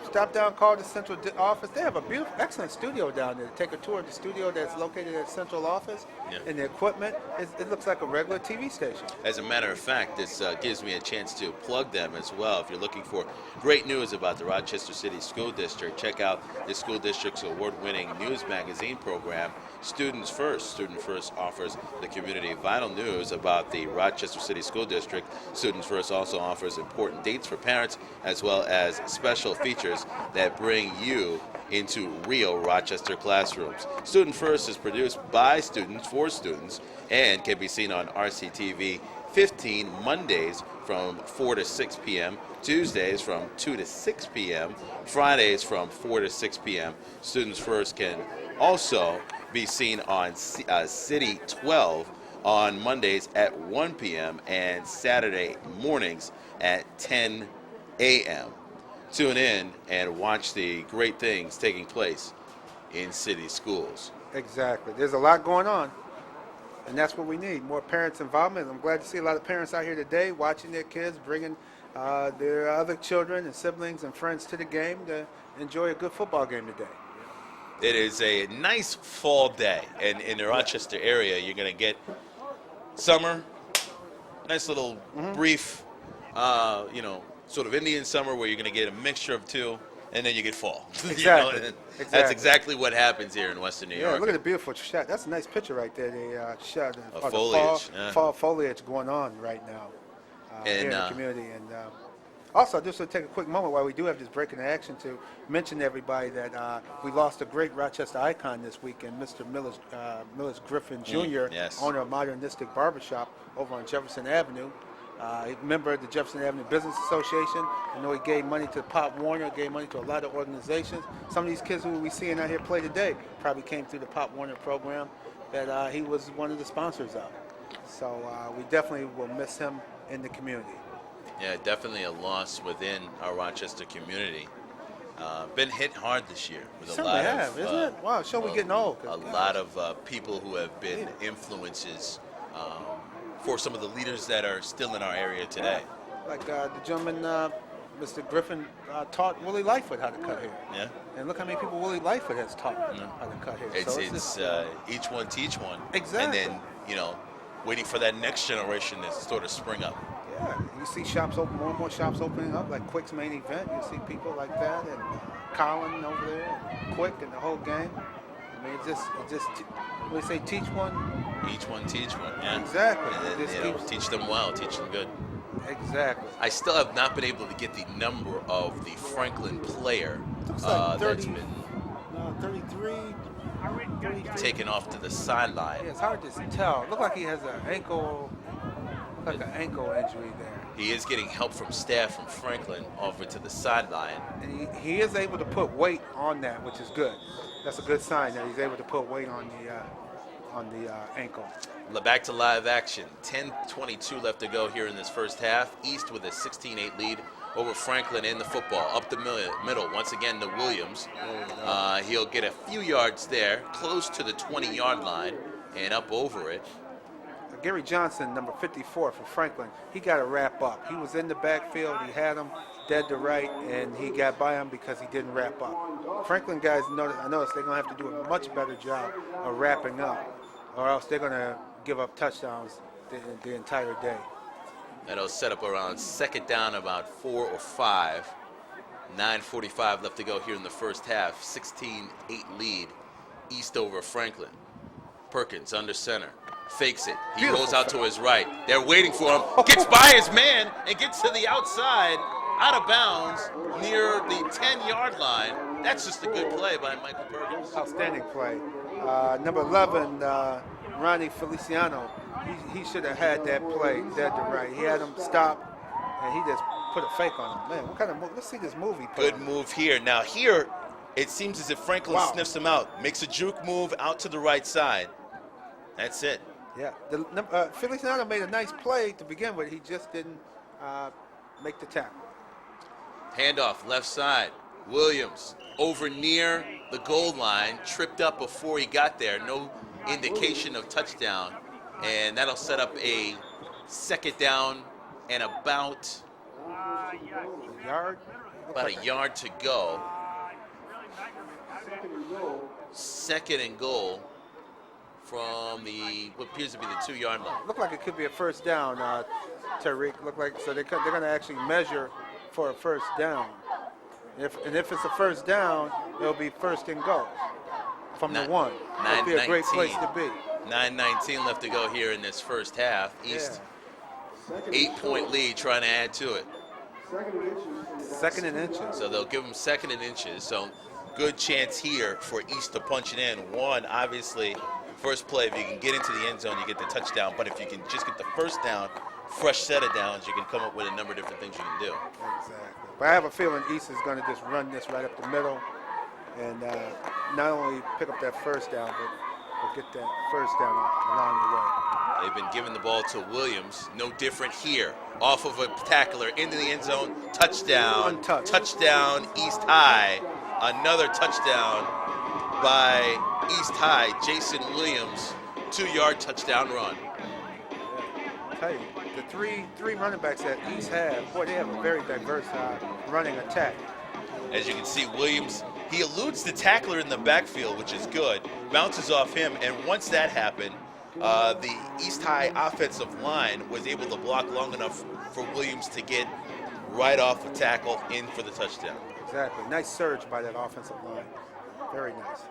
[SPEAKER 2] stop down, call the central office. They have a beautiful, excellent studio down there. Take a tour of the studio that's located at central office, and the equipment. It looks like a regular TV station.
[SPEAKER 1] As a matter of fact, this gives me a chance to plug them as well. If you're looking for great news about the Rochester City School District, check out the school district's award-winning news magazine program, Students First. Student First offers the community vital news about the Rochester City School District. Students First also offers important dates for parents, as well as special features that bring you into real Rochester classrooms. Student First is produced by students for students and can be seen on RCTV 15 Mondays from 4 to 6 p.m., Tuesdays from 2 to 6 p.m., Fridays from 4 to 6 p.m. Students First can also be seen on City 12 on Mondays at 1 p.m. and Saturday mornings at 10 a.m. Tune in and watch the great things taking place in city schools.
[SPEAKER 2] Exactly. There's a lot going on, and that's what we need, more parents' involvement. I'm glad to see a lot of parents out here today watching their kids, bringing their other children and siblings and friends to the game to enjoy a good football game today.
[SPEAKER 1] It is a nice fall day, and in the Rochester area, you're going to get summer, nice little brief, sort of Indian summer where you're going to get a mixture of two, and then you get fall.
[SPEAKER 2] Exactly.
[SPEAKER 1] That's exactly what happens here in Western New York.
[SPEAKER 2] Yeah, look at the beautiful shot. That's a nice picture right there. They shot
[SPEAKER 1] Of
[SPEAKER 2] the
[SPEAKER 1] foliage,
[SPEAKER 2] fall foliage going on right now here in the community. And also, just to take a quick moment while we do have this breaking action to mention to everybody that we lost a great Rochester icon this weekend, Mr. Millis Griffin Jr.,
[SPEAKER 1] yes.
[SPEAKER 2] owner of Modernistic Barbershop over on Jefferson Avenue. Member of the Jefferson Avenue Business Association. I know he gave money to Pop Warner, gave money to a lot of organizations. Some of these kids who we seeing out here play today probably came through the Pop Warner program that he was one of the sponsors of. So we definitely will miss him in the community.
[SPEAKER 1] Yeah, definitely a loss within our Rochester community. Been hit hard this year with a lot of,
[SPEAKER 2] isn't it? Wow, sure we're getting old.
[SPEAKER 1] A lot of people who have been influences for some of the leaders that are still in our area today.
[SPEAKER 2] Like the gentleman, Mr. Griffin, taught Willie Lightfoot how to cut hair.
[SPEAKER 1] Yeah.
[SPEAKER 2] And look how many people Willie Lightfoot has taught how to cut hair.
[SPEAKER 1] It's
[SPEAKER 2] So
[SPEAKER 1] each one teach one.
[SPEAKER 2] Exactly.
[SPEAKER 1] And then, waiting for that next generation to sort of spring up.
[SPEAKER 2] Yeah, you see shops open, more and more shops opening up, like Quick's Main Event. You see people like that, and Colin over there, and Quick, and the whole game. I mean, it just, we say teach one.
[SPEAKER 1] Each one teach one, yeah.
[SPEAKER 2] Exactly.
[SPEAKER 1] And then, teach them well, teach them good.
[SPEAKER 2] Exactly.
[SPEAKER 1] I still have not been able to get the number of the Franklin player
[SPEAKER 2] Looks like 30,
[SPEAKER 1] that's been
[SPEAKER 2] 33,
[SPEAKER 1] taken off to the sideline.
[SPEAKER 2] Yeah, it's hard to tell. Look like he has an ankle injury there.
[SPEAKER 1] He is getting help from staff from Franklin over to the sideline.
[SPEAKER 2] And he is able to put weight on that, which is good. That's a good sign that he's able to put weight on the ankle.
[SPEAKER 1] Back to live action. 10:22 left to go here in this first half. East with a 16-8 lead over Franklin in the football. Up the middle, once again to Williams. He'll get a few yards there, close to the 20-yard line, and up over it.
[SPEAKER 2] Gary Johnson, number 54 for Franklin, he got to wrap up. He was in the backfield, he had him dead to right, and he got by him because he didn't wrap up. Franklin guys, I noticed they're going to have to do a much better job of wrapping up, or else they're going to give up touchdowns the entire day.
[SPEAKER 1] That'll set up around second down, about 4 or 5. 9:45 left to go here in the first half. 16-8 lead, East over Franklin. Perkins under center. Fakes it. He rolls out to his right. They're waiting for him. Gets by his man and gets to the outside, out of bounds, near the 10-yard line. That's just a good play by Michael Perkins.
[SPEAKER 2] Outstanding play. Number 11, Ronnie Feliciano, he should have had that play dead to right. He had him stop, and he just put a fake on him. Man, what kind of move? Let's see this movie.
[SPEAKER 1] Good move here. Now here, it seems as if Franklin sniffs him out. Makes a juke move out to the right side. That's it.
[SPEAKER 2] Yeah, Feliciano made a nice play to begin with. He just didn't make the tackle.
[SPEAKER 1] Handoff, left side. Williams over near the goal line, tripped up before he got there. No indication of touchdown. And that'll set up a second down and about
[SPEAKER 2] a yard.
[SPEAKER 1] About a yard to go. Second and goal from what appears to be the 2-yard line.
[SPEAKER 2] Look like it could be a first down, Tariq. Look like so they're going to actually measure for a first down. If it's a first down, it'll be first and goal from the 1. That'd be a great place to be.
[SPEAKER 1] 9:19 left to go here in this first half. East 8-point lead, trying to add to it.
[SPEAKER 2] Second and inches.
[SPEAKER 1] So they'll give them second and inches. So good chance here for East to punch it in. One, obviously, first play, if you can get into the end zone, you get the touchdown. But if you can just get the first down, fresh set of downs, you can come up with a number of different things you can do.
[SPEAKER 2] Exactly. But I have a feeling East is going to just run this right up the middle and not only pick up that first down, but get that first down along the way.
[SPEAKER 1] They've been giving the ball to Williams. No different here. Off of a tackler into the end zone. Touchdown.
[SPEAKER 2] Untouched.
[SPEAKER 1] Touchdown, East High. Another touchdown by East High. Jason Williams, 2-yard touchdown run.
[SPEAKER 2] I tell you, the three running backs that East have, boy, they have a very diverse running attack.
[SPEAKER 1] As you can see, Williams, he eludes the tackler in the backfield, which is good. Bounces off him, and once that happened, the East High offensive line was able to block long enough for Williams to get right off the tackle in for the touchdown.
[SPEAKER 2] Exactly. Nice surge by that offensive line. Very nice.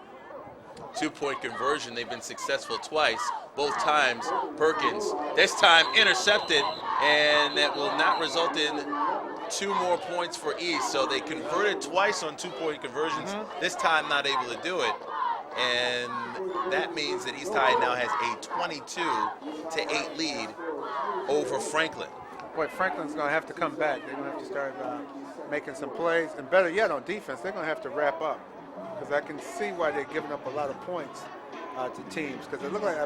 [SPEAKER 1] 2-point conversion. They've been successful twice. Both times, Perkins. This time intercepted, and that will not result in 2 more points for East. So they converted twice on 2-point conversions. This time not able to do it. And that means that East High now has a 22-8 lead over Franklin.
[SPEAKER 2] Boy, Franklin's going to have to come back. They're going to have to start making some plays. And better yet, on defense, they're going to have to wrap up. Because I can see why they're giving up a lot of points to teams. Because it looked like,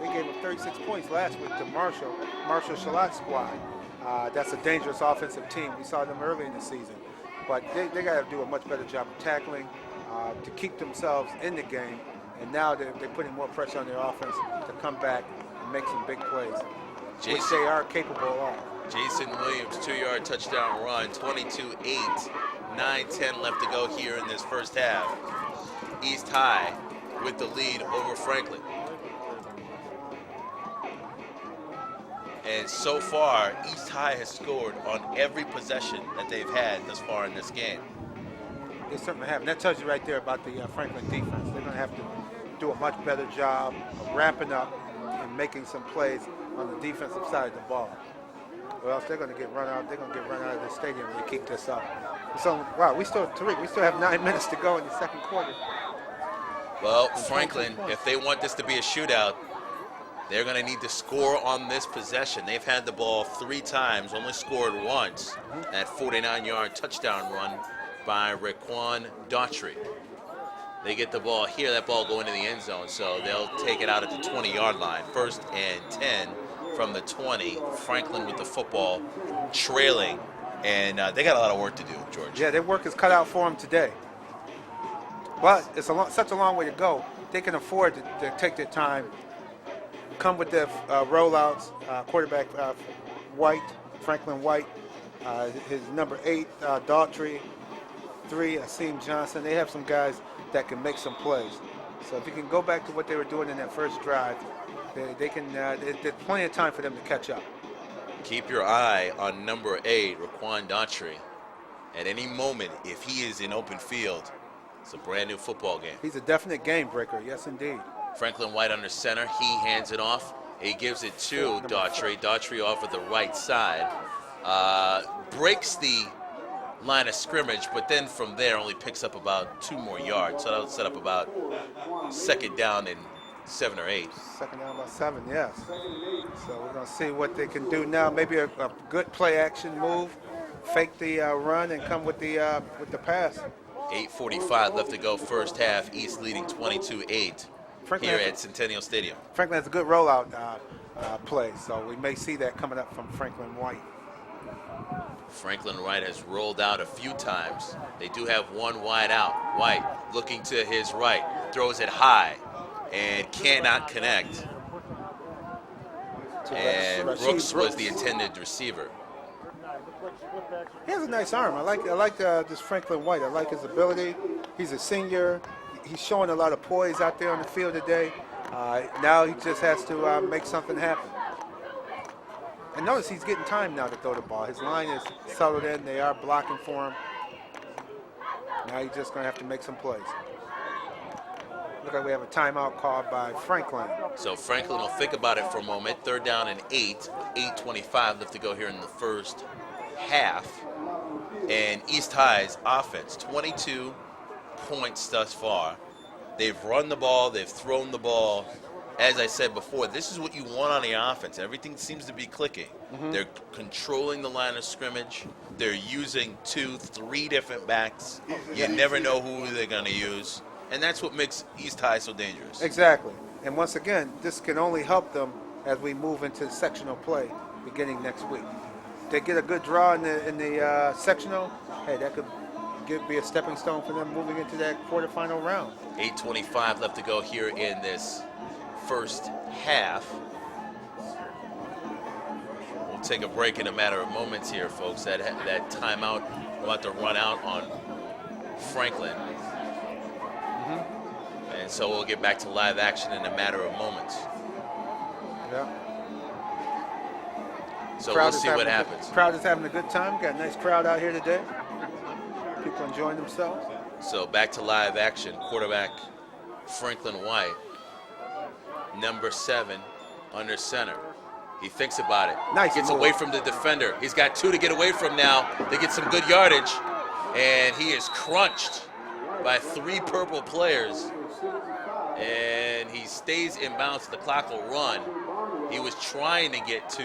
[SPEAKER 2] they gave up 36 points last week to Marshall Shalat's squad. That's a dangerous offensive team. We saw them early in the season. But they got to do a much better job of tackling to keep themselves in the game. And now they're putting more pressure on their offense to come back and make some big plays, which they are capable of.
[SPEAKER 1] Jason Williams, 2-yard touchdown run, 22-8, 9:10 left to go here in this first half. East High with the lead over Franklin. And so far, East High has scored on every possession that they've had thus far in this game.
[SPEAKER 2] They certainly have. And that tells you right there about the Franklin defense. They're going to have to do a much better job of wrapping up and making some plays on the defensive side of the ball. Or else they're going to get run out. They're going to get run out of the stadium if they keep this up. So, wow, we still have 9 minutes to go in the second quarter.
[SPEAKER 1] Well, Franklin, if they want this to be a shootout, they're going to need to score on this possession. They've had the ball 3 times, only scored once. That 49-yard touchdown run by Raquan Daughtry. They get the ball here, that ball going into the end zone, so they'll take it out at the 20-yard line. 1st and 10 from the 20. Franklin with the football trailing, and they got a lot of work to do, George.
[SPEAKER 2] Yeah, their work is cut out for them today. But it's such a long way to go. They can afford to take their time, come with their rollouts. Quarterback Franklin White, his number 8, Daughtry, 3, Asim Johnson. They have some guys that can make some plays. So if you can go back to what they were doing in that first drive, they can. There's plenty of time for them to catch up.
[SPEAKER 1] Keep your eye on number 8, Raquan Daughtry. At any moment, if he is in open field, it's a brand new football game.
[SPEAKER 2] He's a definite game breaker, yes indeed.
[SPEAKER 1] Franklin White under center. He hands it off. He gives it to Daughtry. Daughtry off of the right side. Breaks the line of scrimmage, but then from there only picks up about 2 more yards. So that'll set up about 2nd down and 7 or 8.
[SPEAKER 2] 2nd down about 7, yes. So we're going to see what they can do now. Maybe a good play action move, fake the run, and come with the pass.
[SPEAKER 1] 8:45 left to go first half. East leading 22-8.
[SPEAKER 2] Franklin
[SPEAKER 1] here
[SPEAKER 2] has
[SPEAKER 1] at Centennial Stadium.
[SPEAKER 2] Franklin has a good rollout play, so we may see that coming up from Franklin White.
[SPEAKER 1] Franklin White has rolled out a few times. They do have one wide out. White looking to his right, throws it high, and cannot connect. And Brooks was the intended receiver.
[SPEAKER 2] He has a nice arm. I like this Franklin White. I like his ability. He's a senior. He's showing a lot of poise out there on the field today. Now he just has to make something happen. And notice he's getting time now to throw the ball. His line is settled in. They are blocking for him. Now he's just going to have to make some plays. Look like we have a timeout called by Franklin.
[SPEAKER 1] So Franklin will think about it for a moment. 3rd down and 8. 8:25 left to go here in the first half. And East High's offense, 22 points thus far. They've run the ball. They've thrown the ball. As I said before, this is what you want on the offense. Everything seems to be clicking. They're controlling the line of scrimmage. They're using 2, 3 different backs. You never know who they're going to use. And that's what makes East High so dangerous.
[SPEAKER 2] Exactly. And once again, this can only help them as we move into sectional play beginning next week. If they get a good draw in the sectional, hey, that could be a stepping stone for them moving into that quarterfinal round.
[SPEAKER 1] 8:25 left to go here in this first half. We'll take a break in a matter of moments here, folks. That timeout will have to run out on Franklin. And so we'll get back to live action in a matter of moments.
[SPEAKER 2] Yeah.
[SPEAKER 1] So we'll see what happens.
[SPEAKER 2] Crowd is having a good time. Got a nice crowd out here today. People enjoying themselves.
[SPEAKER 1] So back to live action. Quarterback Franklin White, number 7, under center. He thinks about it.
[SPEAKER 2] Nice.
[SPEAKER 1] Gets away from the defender. He's got 2 to get away from now. They get some good yardage. And he is crunched by 3 purple players. And he stays in bounds. The clock will run. He was trying to get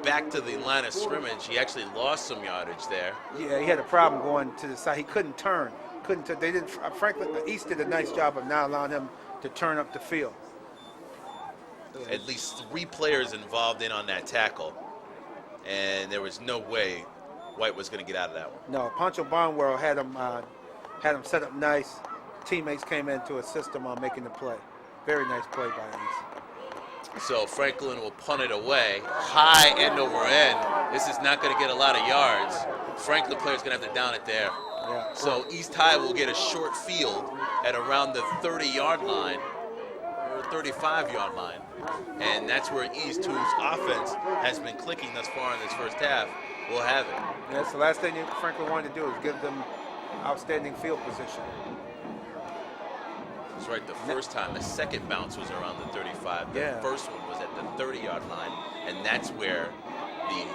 [SPEAKER 1] back to the line of scrimmage. He actually lost some yardage there.
[SPEAKER 2] Yeah, he had a problem going to the side. He couldn't turn. They didn't. Franklin East did a nice job of not allowing him to turn up the field.
[SPEAKER 1] At least 3 players involved in on that tackle, and there was no way White was going to get out of that one.
[SPEAKER 2] No, Pancho Barnwell had him set up nice. Teammates came in to assist him on making the play. Very nice play by East.
[SPEAKER 1] So Franklin will punt it away, high end over end. This is not going to get a lot of yards. Franklin player's going to have to down it there.
[SPEAKER 2] Yeah.
[SPEAKER 1] So East High will get a short field at around the 30-yard line or 35-yard line. And that's where East, whose offense has been clicking thus far in this first half, will have it.
[SPEAKER 2] Yeah, that's the last thing Franklin wanted to do is give them outstanding field position.
[SPEAKER 1] That's right, the first time. The second bounce was around the 35. The first one was at the 30-yard line. And that's where the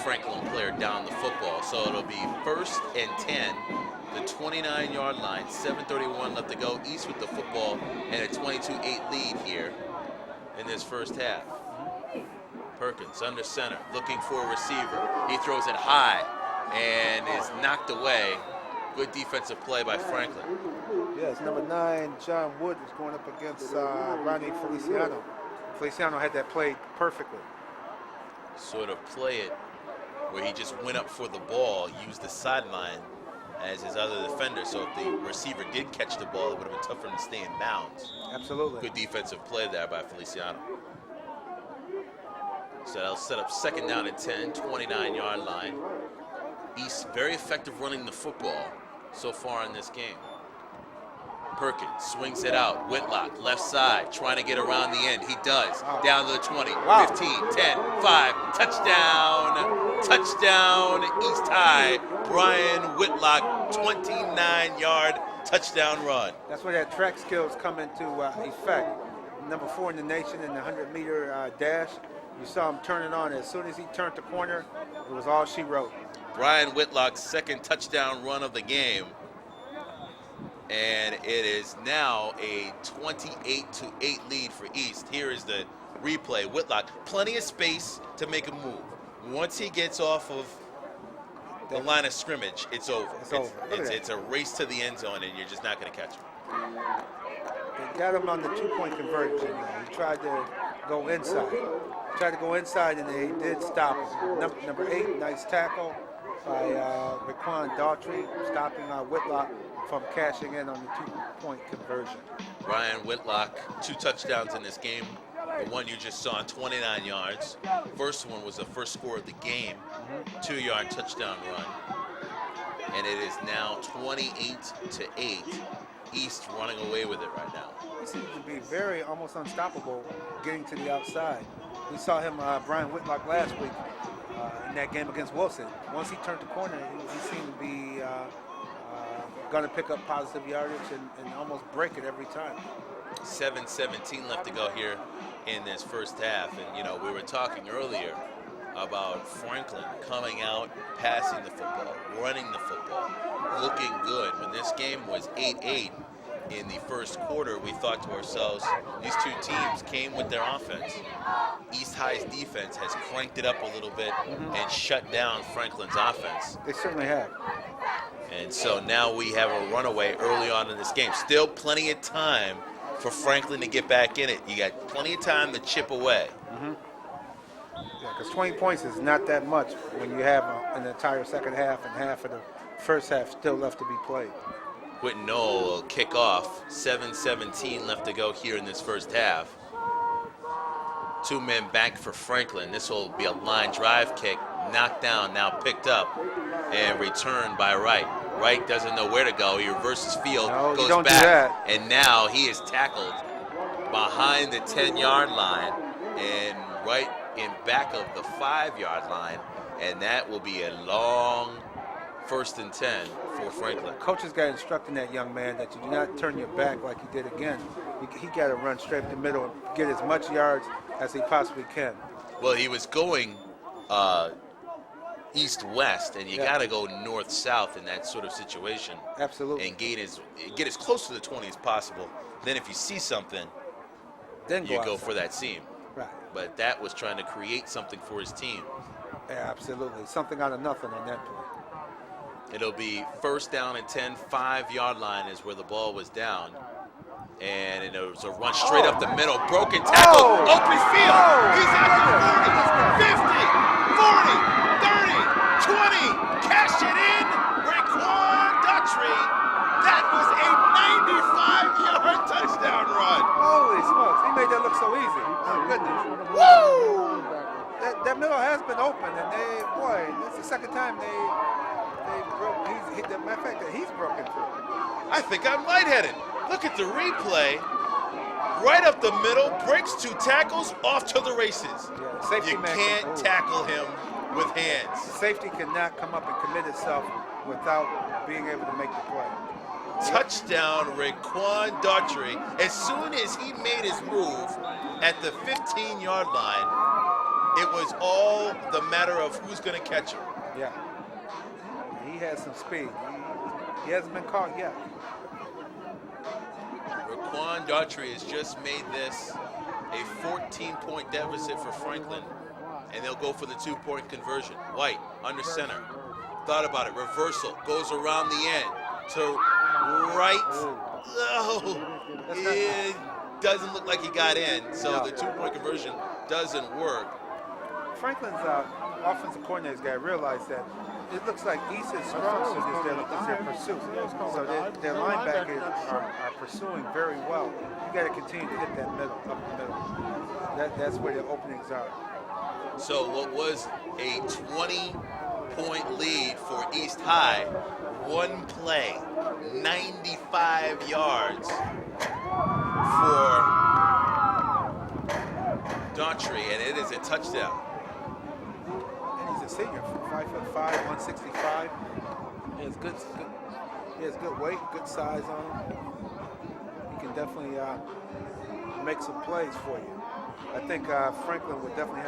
[SPEAKER 1] Franklin player downed the football. So it'll be 1st and 10, the 29-yard line, 7:31 left to go. East with the football and a 22-8 lead here in this first half. Perkins under center, looking for a receiver. He throws it high and is knocked away. Good defensive play by Franklin.
[SPEAKER 2] Yes, number 9, John Wood is going up against Ronnie Feliciano. Feliciano had that played perfectly.
[SPEAKER 1] Sort of play it where he just went up for the ball, used the sideline as his other defender. So if the receiver did catch the ball, it would have been tough for him to stay in bounds.
[SPEAKER 2] Absolutely.
[SPEAKER 1] Good defensive play there by Feliciano. So that'll set up 2nd down and 10, 29-yard line. East very effective running the football so far in this game. Perkins swings it out. Whitlock, left side, trying to get around the end. He does. Down to the 20, 15, 10, 5. Touchdown. Touchdown, East High. Brian Whitlock, 29-yard touchdown run.
[SPEAKER 2] That's where that track skills come into effect. Number 4 in the nation in the 100-meter dash. You saw him turn it on. As soon as he turned the corner, it was all she wrote.
[SPEAKER 1] Brian Whitlock's 2nd touchdown run of the game. And it is now a 28-8 lead for East. Here is the replay. Whitlock, plenty of space to make a move. Once he gets off of the line of scrimmage, it's over. It's a race to the end zone, and you're just not going to catch him.
[SPEAKER 2] They got him on the two-point conversion. He tried to go inside. And they did stop him. Number 8, nice tackle by Raquan Daughtry, stopping Whitlock from cashing in on the two-point conversion.
[SPEAKER 1] Ryan Whitlock, 2 touchdowns in this game. The one you just saw, 29 yards. First one was the first score of the game, 2-yard touchdown run. And it is now 28-8. East running away with it right now.
[SPEAKER 2] He seems to be very almost unstoppable getting to the outside. We saw him, Brian Whitlock, last week in that game against Wilson. Once he turned the corner, he seemed to be going to pick up positive yardage and almost break it every time.
[SPEAKER 1] 7:17 left to go here in this first half. And, you know, we were talking earlier about Franklin coming out, passing the football, running the football, looking good. When this game was 8-8 in the first quarter, we thought to ourselves, these two teams came with their offense. East High's defense has cranked it up a little bit and shut down Franklin's offense.
[SPEAKER 2] They certainly have.
[SPEAKER 1] And so now we have a runaway early on in this game. Still plenty of time for Franklin to get back in it. You got plenty of time to chip away.
[SPEAKER 2] Yeah, because 20 points is not that much when you have an entire second half and half of the first half still left to be played.
[SPEAKER 1] Whitten Knoll will kick off. 7:17 left to go here in this first half. 2 men back for Franklin. This will be a line drive kick, knocked down, now picked up, and returned by Wright. Wright doesn't know where to go. He reverses field, goes
[SPEAKER 2] don't
[SPEAKER 1] back,
[SPEAKER 2] do that.
[SPEAKER 1] and now he is tackled behind the 10-yard line and right in back of the 5-yard line, and that will be a long 1st and 10 for Franklin.
[SPEAKER 2] Coaches got instructing that young man that you do not turn your back like he did again. He got to run straight up the middle and get as much yards as he possibly can.
[SPEAKER 1] Well, he was going east-west, and you got to go north-south in that sort of situation.
[SPEAKER 2] Absolutely.
[SPEAKER 1] And get as close to the 20 as possible. Then if you see something,
[SPEAKER 2] then
[SPEAKER 1] you go for that seam.
[SPEAKER 2] Right.
[SPEAKER 1] But that was trying to create something for his team.
[SPEAKER 2] Yeah, absolutely. Something out of nothing on that play.
[SPEAKER 1] It'll be 1st down and 10, 5-yard line is where the ball was down. And it was a run straight up the middle, broken tackle, open field. He's at the 40, 50, 40, 30, 20, cash it in. Raquan Daughtry. That was a 95-yard touchdown run.
[SPEAKER 2] Holy smokes, he made that look so easy. Oh, goodness. Woo! That middle has been open, and this is the second time they broke. The matter of fact that he's broken through.
[SPEAKER 1] I think I'm lightheaded. Look at the replay. Right up the middle, breaks 2 tackles, off to the races.
[SPEAKER 2] Yeah,
[SPEAKER 1] you can't tackle him with hands.
[SPEAKER 2] Safety cannot come up and commit itself without being able to make the play.
[SPEAKER 1] Touchdown, Raquan Daughtry. As soon as he made his move at the 15-yard line, it was all the matter of who's going to catch him.
[SPEAKER 2] Yeah. He has some speed. He hasn't been caught yet.
[SPEAKER 1] Raquan Daughtry has just made this a 14-point deficit for Franklin, and they'll go for the 2-point conversion. White, under center. Thought about it. Reversal. Goes around the end to right. Oh, it doesn't look like he got in, so the 2-point conversion doesn't work.
[SPEAKER 2] Franklin's offensive coordinator's got to realize that it looks like East's strong suit is their pursuit. So their linebackers are pursuing very well. You got to continue to hit that middle, up the middle. That's where the openings are.
[SPEAKER 1] So what was a 20-point lead for East High, one play, 95 yards for Daughtry, and it is a touchdown.
[SPEAKER 2] He's a senior, 5'5", 165. He has good weight, good size on him. He can definitely make some plays for you. I think Franklin would definitely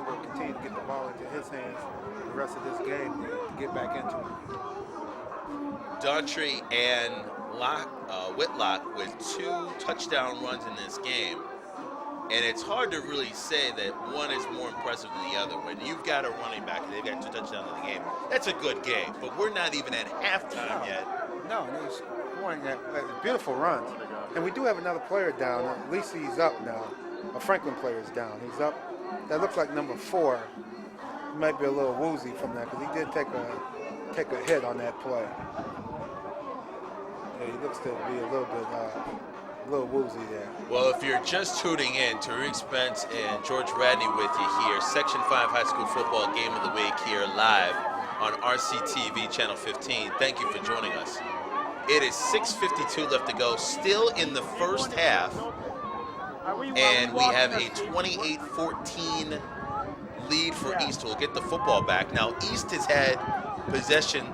[SPEAKER 2] will continue to get the ball into his hands the rest of this game to get back into it.
[SPEAKER 1] Daughtry and Whitlock with 2 touchdown runs in this game. And it's hard to really say that one is more impressive than the other. When you've got a running back and they've got 2 touchdowns in the game, that's a good game. But we're not even at halftime yet.
[SPEAKER 2] No, and they pointing at beautiful runs. And we do have another player down. At least he's up now. A Franklin player is down. He's up. That looks like number 4. He might be a little woozy from that because he did take a hit on that play. Yeah, he looks to be a little woozy there.
[SPEAKER 1] Well, if you're just tuning in, Tariq Spence and George Radney with you here, Section 5 High School Football Game of the Week here live on RCTV Channel 15. Thank you for joining us. It is 6:52 left to go, still in the first half, and we have a 28-14 lead for East, who will get the football back. Now, East has had possession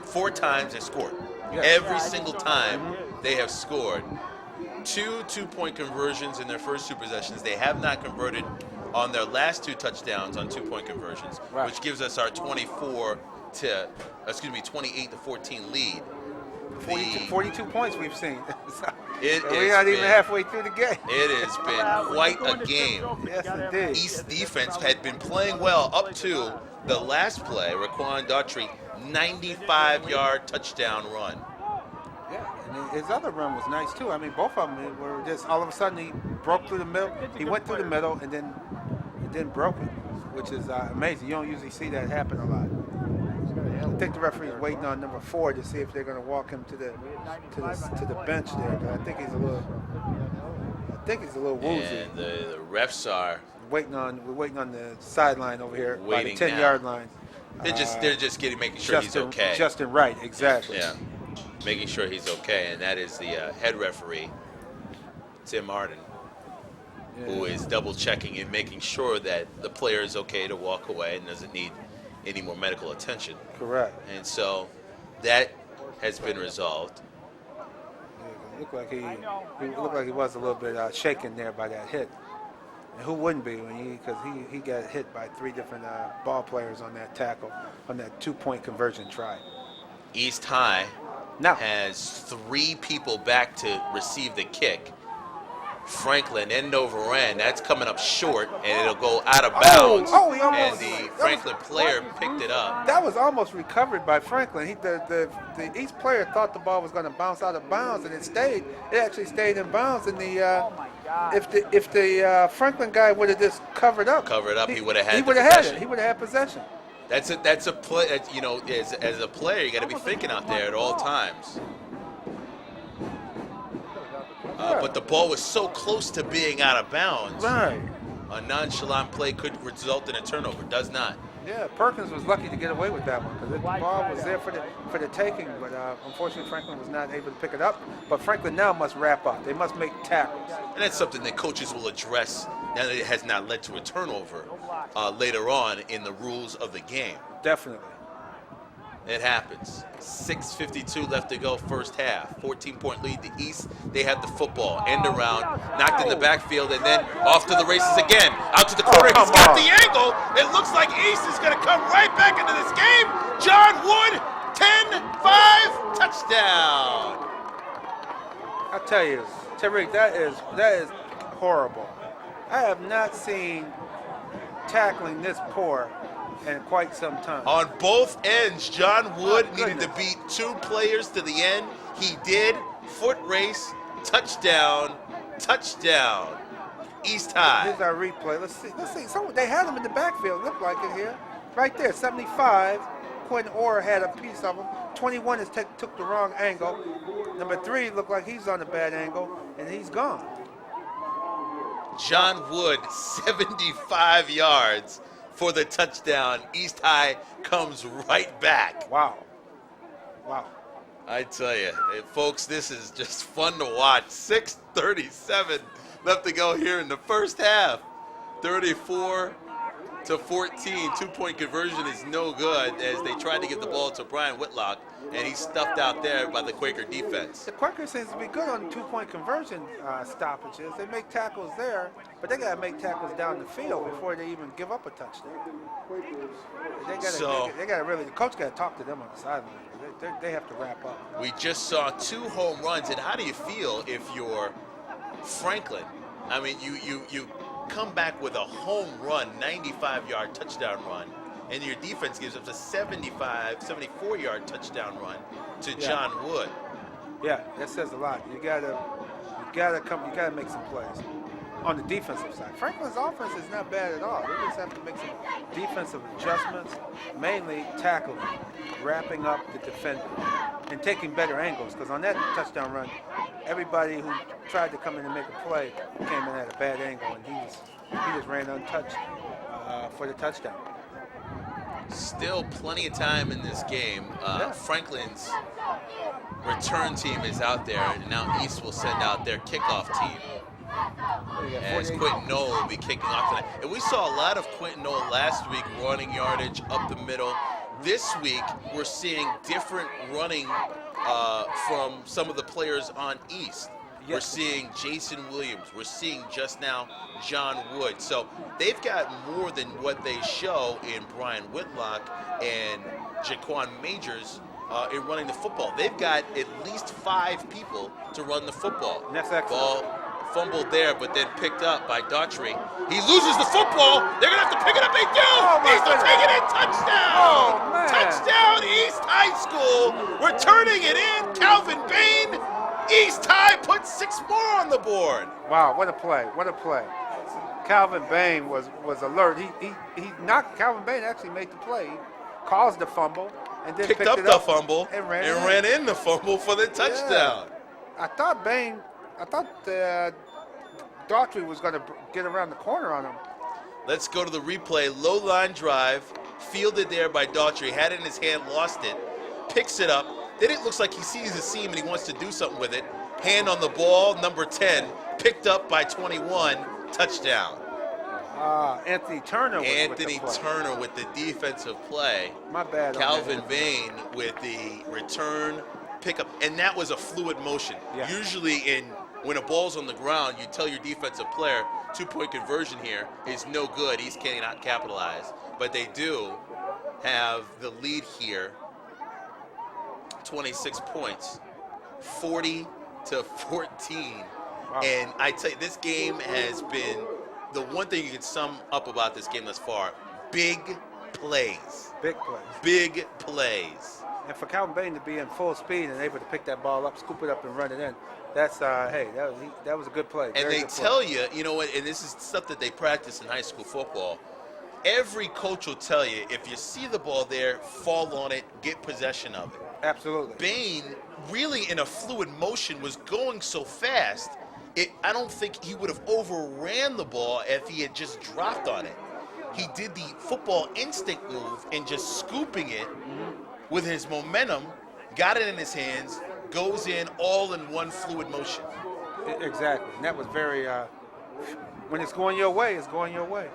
[SPEAKER 1] 4 times and scored. Every single time they have scored. 2 2-point conversions in their first 2 possessions. They have not converted on their last 2 touchdowns on 2-point conversions, which gives us our 28-14 lead.
[SPEAKER 2] 42 points we've seen.
[SPEAKER 1] We're
[SPEAKER 2] not even halfway through the game.
[SPEAKER 1] It has been quite a game.
[SPEAKER 2] Yes, indeed.
[SPEAKER 1] East defense had been playing well up to the last play. Raquan Daughtry, 95-yard touchdown run.
[SPEAKER 2] Yeah, and his other run was nice too. I mean, both of them were just all of a sudden he broke through the middle. He went through the middle and then broke it, which is amazing. You don't usually see that happen a lot. I think the referee's waiting on number 4 to see if they're going to walk him to the bench there. But I think he's a little woozy.
[SPEAKER 1] And the refs are
[SPEAKER 2] we're waiting on the sideline over here by the 10-yard line.
[SPEAKER 1] They're just making sure he's okay.
[SPEAKER 2] Justin Wright, exactly.
[SPEAKER 1] Yeah, making sure he's okay, and that is the head referee, Tim Harden, who is double checking and making sure that the player is okay to walk away and doesn't need any more medical attention.
[SPEAKER 2] Correct.
[SPEAKER 1] And so that has been resolved.
[SPEAKER 2] It looked like he was a little bit shaken there by that hit. And who wouldn't be because he got hit by 3 different ball players on that tackle, on that 2-point conversion try.
[SPEAKER 1] East High has 3 people back to receive the kick. Franklin end over end. That's coming up short, and it'll go out of bounds. And the Franklin player picked it up.
[SPEAKER 2] That was almost recovered by Franklin. The East player thought the ball was going to bounce out of bounds, and it stayed. It actually stayed in bounds. And if the Franklin guy would have just covered up,
[SPEAKER 1] he would have had.
[SPEAKER 2] He would have had it. He would have had possession.
[SPEAKER 1] That's a play. You know, as a player, you got to be thinking out there at all times. But the ball was so close to being out of bounds.
[SPEAKER 2] Right.
[SPEAKER 1] A nonchalant play could result in a turnover. Does not.
[SPEAKER 2] Yeah, Perkins was lucky to get away with that one because the ball was there for the taking, but unfortunately Franklin was not able to pick it up. But Franklin now must wrap up. They must make tackles.
[SPEAKER 1] And that's something that coaches will address now that it has not led to a turnover later on in the rules of the game.
[SPEAKER 2] Definitely.
[SPEAKER 1] It happens. 6:52 left to go first half. 14-point lead to East. They have the football. End around. Knocked in the backfield and then off to the races again. Out to the corner. He's got the angle. It looks like East is going to come right back into this game. John Wood, 10-5, touchdown.
[SPEAKER 2] I tell you, Tariq, that is horrible. I have not seen tackling this poor in quite some time.
[SPEAKER 1] On both ends, John Wood needed to beat 2 players to the end. He did. Foot race, touchdown, touchdown. East High.
[SPEAKER 2] Here's our replay. Let's see. They had him in the backfield. Looked like it here. Right there, 75. Quentin Orr had a piece of him. 21 took the wrong angle. Number 3 looked like he's on a bad angle, and he's gone.
[SPEAKER 1] John Wood, 75 yards. For the touchdown. East High comes right back.
[SPEAKER 2] Wow.
[SPEAKER 1] I tell you, folks, this is just fun to watch. 6:37 left to go here in the first half. 34-14. 2-point conversion is no good as they tried to give the ball to Brian Whitlock, and he's stuffed out there by the Quaker defense.
[SPEAKER 2] The Quaker seems to be good on 2-point conversion stoppages. They make tackles there, but they got to make tackles down the field before they even give up a touchdown. The coach got to talk to them on the sideline. They have to wrap up.
[SPEAKER 1] We just saw 2 home runs, and how do you feel if you're Franklin? I mean, you come back with a home run, 95-yard touchdown run, and your defense gives up a 74-yard touchdown run to John Wood.
[SPEAKER 2] Yeah, that says a lot. You gotta make some plays on the defensive side. Franklin's offense is not bad at all. They just have to make some defensive adjustments, mainly tackling, wrapping up the defender, and taking better angles. Because on that touchdown run, everybody who tried to come in and make a play came in at a bad angle, and he just ran untouched for the touchdown.
[SPEAKER 1] Still plenty of time in this game. Franklin's return team is out there, and now East will send out their kickoff team. As Quentin Knoll will be kicking off tonight. And we saw a lot of Quentin Knoll last week, running yardage up the middle. This week, we're seeing different running from some of the players on East. We're seeing Jason Williams. We're seeing just now John Wood. So they've got more than what they show in Brian Whitlock and Jaquan Majors in running the football. They've got at least 5 people to run the football.
[SPEAKER 2] That's excellent.
[SPEAKER 1] Ball fumbled there, but then picked up by Daughtry. He loses the football. They're going to have to pick it up. They do. East will take it in. Touchdown.
[SPEAKER 2] Oh, man.
[SPEAKER 1] Touchdown, East High School. Returning it in, Calvin Bain. East High puts 6 more on the board.
[SPEAKER 2] Wow, what a play. What a play. Calvin Bain was alert. He knocked. Calvin Bain actually made the play. He caused the fumble and then
[SPEAKER 1] picked up the fumble
[SPEAKER 2] and ran
[SPEAKER 1] in the fumble for the touchdown.
[SPEAKER 2] Yeah. I thought Daughtry was going to get around the corner on him.
[SPEAKER 1] Let's go to the replay. Low line drive, fielded there by Daughtry. Had it in his hand, lost it, picks it up. Then it looks like he sees the seam and he wants to do something with it. Hand on the ball, number 10, picked up by 21, touchdown.
[SPEAKER 2] Anthony Turner
[SPEAKER 1] with the defensive play.
[SPEAKER 2] My bad.
[SPEAKER 1] Calvin Bain with the return pickup, and that was a fluid motion.
[SPEAKER 2] Yeah.
[SPEAKER 1] Usually when a ball's on the ground, you tell your defensive player 2-point conversion here is no good. East cannot capitalize, but they do have the lead here. 26 points, 40-14.
[SPEAKER 2] Wow.
[SPEAKER 1] And I tell you, this game has been the one thing you can sum up about this game thus far: big plays.
[SPEAKER 2] Big plays.
[SPEAKER 1] Big plays.
[SPEAKER 2] And for Calvin Bain to be in full speed and able to pick that ball up, scoop it up, and run it in, that's that was a good play.
[SPEAKER 1] And they tell you, you know what? And this is stuff that they practice in high school football. Every coach will tell you, if you see the ball there, fall on it, get possession of it.
[SPEAKER 2] Absolutely.
[SPEAKER 1] Bain, really in a fluid motion, was going so fast, I don't think he would have overran the ball if he had just dropped on it. He did the football instinct move and just scooping it with his momentum, got it in his hands, goes in all in one fluid motion.
[SPEAKER 2] Exactly. And that was very, when it's going your way, it's going your way.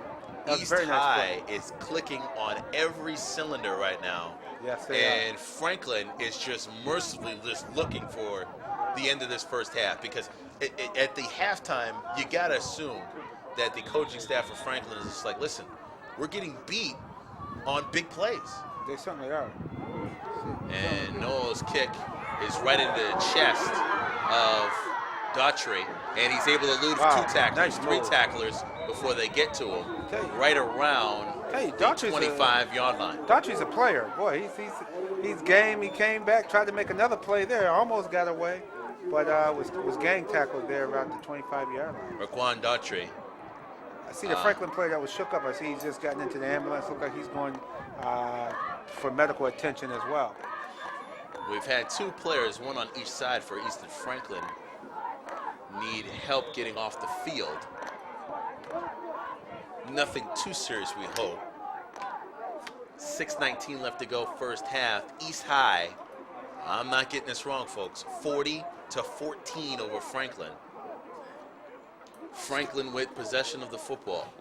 [SPEAKER 1] East High is clicking on every cylinder right now.
[SPEAKER 2] Yes, they are.
[SPEAKER 1] And Franklin is just mercifully just looking for the end of this first half, because at the halftime, you got to assume that the coaching staff for Franklin is just like, listen, we're getting beat on big plays.
[SPEAKER 2] They certainly are.
[SPEAKER 1] And Noel's kick is right into the chest of Daughtry, and he's able to elude 2 tacklers, 3 tacklers before they get to him, right around the 25-yard line.
[SPEAKER 2] Daughtry's a player. Boy, he's game. He came back, tried to make another play there, almost got away, but was gang tackled there around the 25-yard line.
[SPEAKER 1] Raquan Daughtry.
[SPEAKER 2] I see the Franklin player that was shook up. I see he's just gotten into the ambulance. Looks like he's going for medical attention as well.
[SPEAKER 1] We've had 2 players, one on each side for Easton Franklin, need help getting off the field. Nothing too serious, we hope. 6:19 left to go, first half. East High, I'm not getting this wrong, folks, 40-14 over Franklin. Franklin with possession of the football.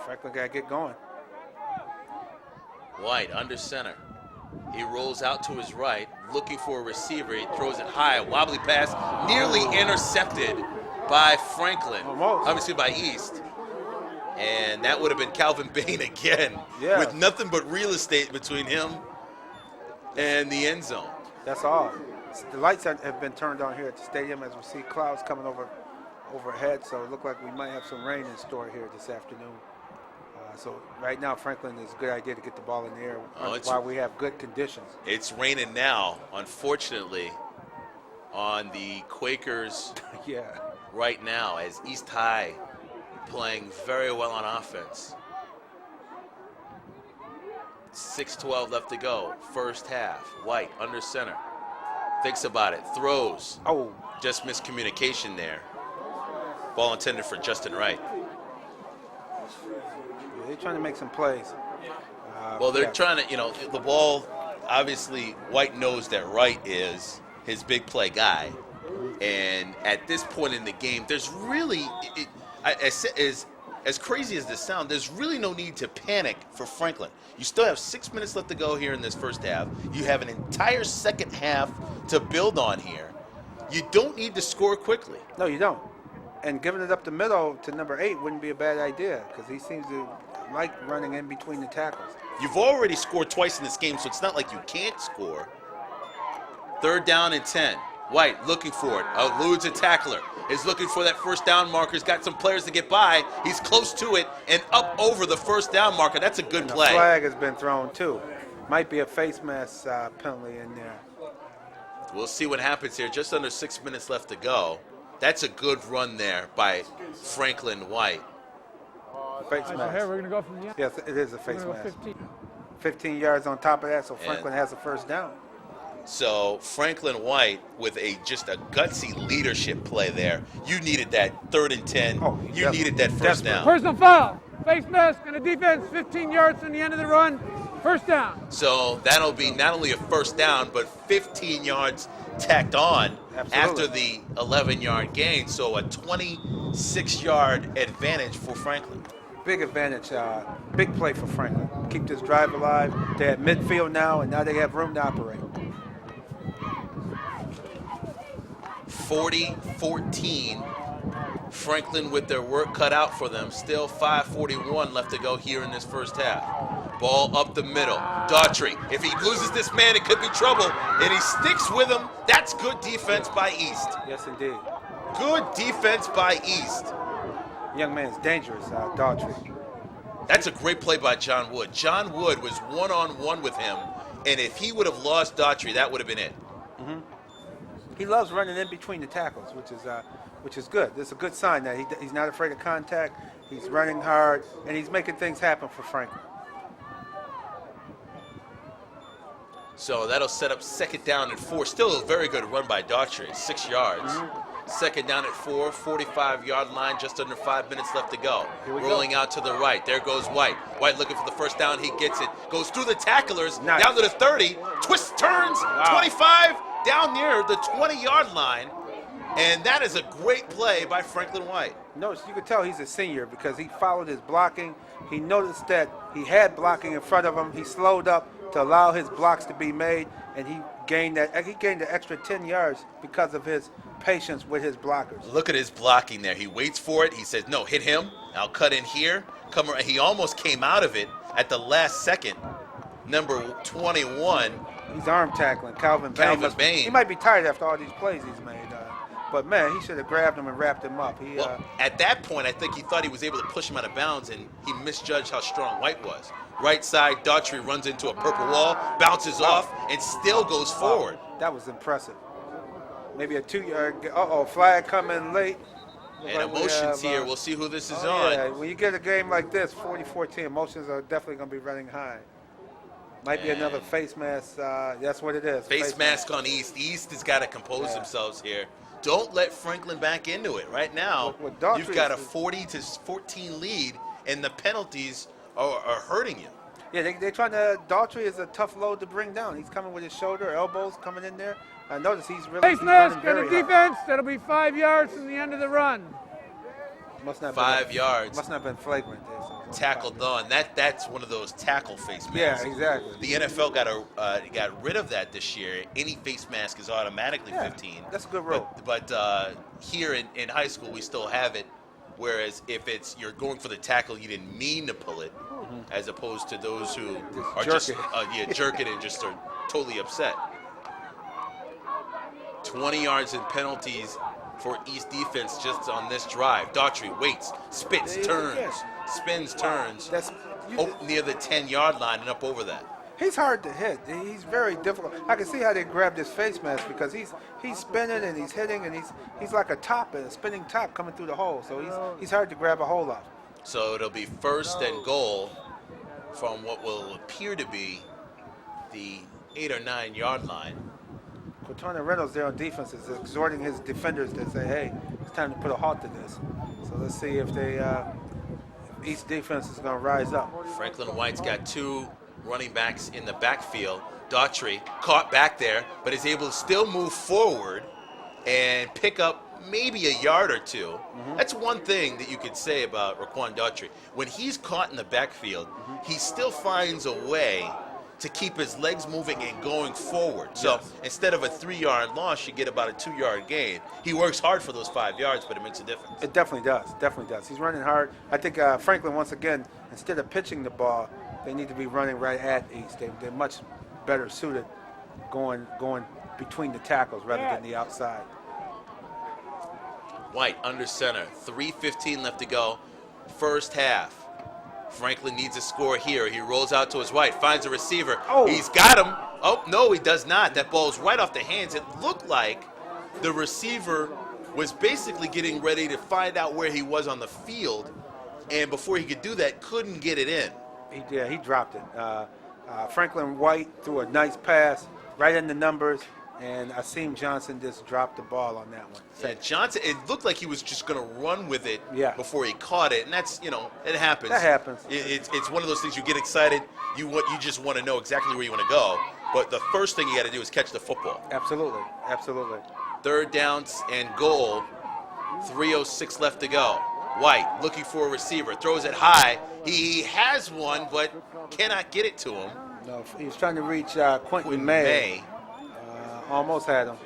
[SPEAKER 2] Franklin got to get going.
[SPEAKER 1] White under center. He rolls out to his right, looking for a receiver. He throws it high, a wobbly pass, nearly intercepted by Franklin. Obviously by East. And that would have been Calvin Bain again, with nothing but real estate between him and the end zone.
[SPEAKER 2] That's all. The lights have been turned on here at the stadium as we see clouds coming overhead, so it looks like we might have some rain in store here this afternoon. So right now, Franklin, is a good idea to get the ball in the air while we have good conditions.
[SPEAKER 1] It's raining now, unfortunately. on the Quakers
[SPEAKER 2] Yeah.
[SPEAKER 1] right now as East High playing very well on offense. 6:12 left to go. First half. White under center. Thinks about it. Throws.
[SPEAKER 2] Oh.
[SPEAKER 1] Just miscommunication there. Ball intended for Justin Wright.
[SPEAKER 2] Yeah, they're trying to make some plays.
[SPEAKER 1] Well, they're
[SPEAKER 2] yeah.
[SPEAKER 1] trying to, the ball, obviously, White knows that Wright is his big play guy. And at this point in the game, there's really, as crazy as this sounds, there's really no need to panic for Franklin. You still have 6 minutes left to go here in this first half. You have an entire second half to build on here. You don't need to score quickly.
[SPEAKER 2] No, you don't. And giving it up the middle to number 8 wouldn't be a bad idea because he seems to like running in between the tackles.
[SPEAKER 1] You've already scored twice in this game, so it's not like you can't score. 3rd down and 10. White looking for it. Eludes a tackler. Is looking for that first down marker. He's got some players to get by. He's close to it and up over the first down marker. That's a good
[SPEAKER 2] And
[SPEAKER 1] play.
[SPEAKER 2] The flag has been thrown too. Might be a face mask penalty in there.
[SPEAKER 1] We'll see what happens here. Just under 6 minutes left to go. That's a good run there by Franklin White.
[SPEAKER 2] Face
[SPEAKER 4] So
[SPEAKER 2] mask.
[SPEAKER 4] here we're going to go from the
[SPEAKER 2] Yes, it is a face
[SPEAKER 4] We're gonna go
[SPEAKER 2] mask.
[SPEAKER 4] 15.
[SPEAKER 2] 15 yards on top of that, so Franklin has a first down.
[SPEAKER 1] So Franklin White with just a gutsy leadership play there. You needed that 3rd and 10. You needed that first down.
[SPEAKER 4] Personal foul. Face mask and a defense. 15 yards from the end of the run. First down.
[SPEAKER 1] So that'll be not only a first down, but 15 yards tacked on after the 11-yard gain. So a 26-yard advantage for Franklin.
[SPEAKER 2] Big advantage, big play for Franklin. Keep this drive alive. They're at midfield now, and now they have room to operate.
[SPEAKER 1] 40-14. Franklin with their work cut out for them. Still 5:41 left to go here in this first half. Ball up the middle. Daughtry. If he loses this man, it could be trouble. And he sticks with him. That's good defense by East.
[SPEAKER 2] Yes, indeed.
[SPEAKER 1] Good defense by East.
[SPEAKER 2] Young man's dangerous, Daughtry.
[SPEAKER 1] That's a great play by John Wood. John Wood was one-on-one with him, and if he would have lost Daughtry, that would have been it.
[SPEAKER 2] Mm-hmm. He loves running in between the tackles, which is good. It's a good sign that he's not afraid of contact. He's running hard, and he's making things happen for Franklin.
[SPEAKER 1] So that'll set up 2nd down and 4. Still a very good run by Daughtry, 6 yards.
[SPEAKER 2] Mm-hmm.
[SPEAKER 1] 2nd down at 4, 45-yard line, just under 5 minutes left to go. Rolling out to the right. There goes White. White looking for the first down. He gets it. Goes through the tacklers, down to the 30. Twists, turns, 25, down near the 20-yard line. And that is a great play by Franklin White.
[SPEAKER 2] Notice, you could tell he's a senior because he followed his blocking. He noticed that he had blocking in front of him. He slowed up to allow his blocks to be made, and he gained the extra 10 yards because of his patience with his blockers.
[SPEAKER 1] Look at his blocking there. He waits for it. He says, no, hit him. I'll cut in here. Come around. He almost came out of it at the last second. Number 21.
[SPEAKER 2] He's arm tackling. Calvin Bain. He might be tired after all these plays he's made. But, man, he should have grabbed him and wrapped him up.
[SPEAKER 1] At that point, I think he thought he was able to push him out of bounds, and he misjudged how strong White was. Right side, Daughtry runs into a purple wall, bounces off, and still goes forward.
[SPEAKER 2] That was impressive. Maybe a 2-yard. Flag coming late.
[SPEAKER 1] And emotions here. We'll see who this is on.
[SPEAKER 2] Yeah, when you get a game like this, 40-14, emotions are definitely going to be running high. Might be another face mask. That's what it is.
[SPEAKER 1] Face mask on East. East has got to compose themselves here. Don't let Franklin back into it. Right now, you've got a 40-14 lead, and the penalties are hurting you.
[SPEAKER 2] Yeah, they're trying to. Daughtry is a tough load to bring down. He's coming with his shoulder, elbows coming in there. I notice he's really.
[SPEAKER 4] Face mask and a defense. That'll be 5 yards from the end of the run.
[SPEAKER 2] Must not
[SPEAKER 1] 5 yards.
[SPEAKER 2] Must not have been flagrant there. So
[SPEAKER 1] tackled on. That's one of those tackle face masks.
[SPEAKER 2] Yeah, exactly.
[SPEAKER 1] The NFL got rid of that this year. Any face mask is automatically 15.
[SPEAKER 2] That's a good rule.
[SPEAKER 1] But here in high school, we still have it. Whereas if you're going for the tackle, you didn't mean to pull it, as opposed to those who are just jerk it and just are totally upset. 20 yards in penalties for East defense just on this drive. Daughtry waits, spins, turns, spins, turns. Near the 10-yard line and up over that.
[SPEAKER 2] He's hard to hit. He's very difficult. I can see how they grabbed his face mask because he's spinning and he's hitting and he's like a top, a spinning top coming through the hole. So he's hard to grab a hold of.
[SPEAKER 1] So it'll be 1st and goal from what will appear to be the 8 or 9 yard line.
[SPEAKER 2] Cortona Reynolds there on defense is exhorting his defenders to say, hey, it's time to put a halt to this. So let's see if East defense is going to rise up.
[SPEAKER 1] Franklin White's got 2 running backs in the backfield. Daughtry caught back there, but is able to still move forward and pick up maybe a yard or 2. That's one thing that you could say about Raquan Daughtry. When he's caught in the backfield, he still finds a way to keep his legs moving and going forward. So instead of a 3-yard loss, you get about a 2-yard gain. He works hard for those 5 yards, but it makes a difference.
[SPEAKER 2] It definitely does. Definitely does. He's running hard. I think Franklin, once again, instead of pitching the ball, they need to be running right at East. They're much better suited going between the tackles rather than the outside.
[SPEAKER 1] White under center. 3:15 left to go. First half. Franklin needs a score here. He rolls out to his right, finds a receiver. He's got him. Oh, no, he does not. That ball's right off the hands. It looked like the receiver was basically getting ready to find out where he was on the field, and before he could do that, couldn't get it in.
[SPEAKER 2] He dropped it. Franklin White threw a nice pass right in the numbers, and Asim Johnson just dropped the ball on that one.
[SPEAKER 1] Yeah, Johnson, it looked like he was just going to run with it before he caught it, and that's, it happens.
[SPEAKER 2] That happens.
[SPEAKER 1] It's one of those things you get excited, you just want to know exactly where you want to go, but the first thing you got to do is catch the football.
[SPEAKER 2] Absolutely, absolutely.
[SPEAKER 1] 3rd down and goal, 3:06 left to go. White looking for a receiver, throws it high. He has one, but cannot get it to him.
[SPEAKER 2] No, he was trying to reach Quentin May. Almost had him.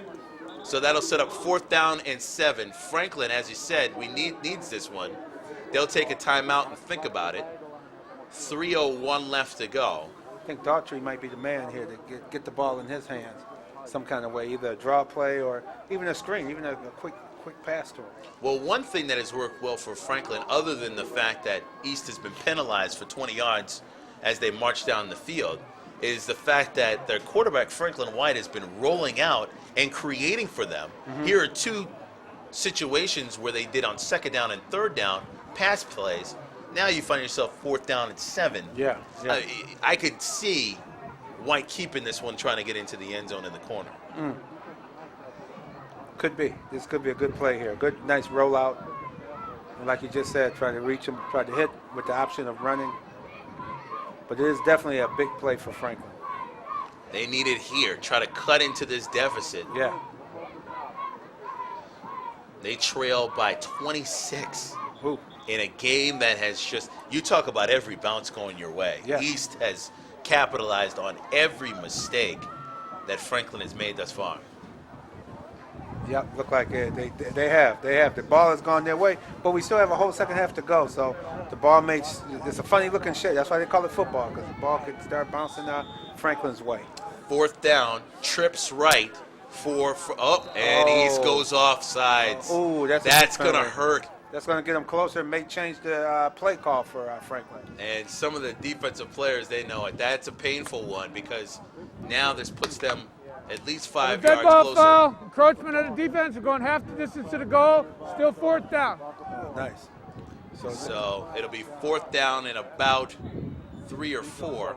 [SPEAKER 1] So that'll set up 4th down and 7. Franklin, as you said, needs this one. They'll take a timeout and think about it. 3:01 left to go.
[SPEAKER 2] I think Daughtry might be the man here to get the ball in his hands some kind of way, either a draw play or even a screen, even a quick pass to him.
[SPEAKER 1] Well, one thing that has worked well for Franklin, other than the fact that East has been penalized for 20 yards as they march down the field, is the fact that their quarterback, Franklin White, has been rolling out and creating for them. Here are 2 situations where they did on 2nd down and 3rd down pass plays. Now you find yourself 4th down and 7.
[SPEAKER 2] Yeah.
[SPEAKER 1] I could see White keeping this one, trying to get into the end zone in the corner.
[SPEAKER 2] Could be. This could be a good play here. Good, nice rollout. And like you just said, trying to reach him, try to hit with the option of running. But it is definitely a big play for Franklin.
[SPEAKER 1] They need it here. Try to cut into this deficit.
[SPEAKER 2] Yeah.
[SPEAKER 1] They trail by 26 in a game that has just, you talk about every bounce going your way.
[SPEAKER 2] Yeah.
[SPEAKER 1] East has capitalized on every mistake that Franklin has made thus far.
[SPEAKER 2] Yep, look like they have. The ball has gone their way, but we still have a whole second half to go. So the ball makes, it's a funny looking shape. That's why they call it football, because the ball could start bouncing Franklin's way.
[SPEAKER 1] 4th down, trips right, and East goes off sides.
[SPEAKER 2] Oh,
[SPEAKER 1] that's going to hurt.
[SPEAKER 2] That's going to get them closer and change the play call for Franklin.
[SPEAKER 1] And some of the defensive players, they know it. That's a painful one because now this puts them at least 5 yards
[SPEAKER 4] dead ball
[SPEAKER 1] closer.
[SPEAKER 4] Foul, encroachment of the defense. We're going half the distance to the goal. Still 4th down.
[SPEAKER 2] Nice.
[SPEAKER 1] So it'll be 4th down in about 3 or 4.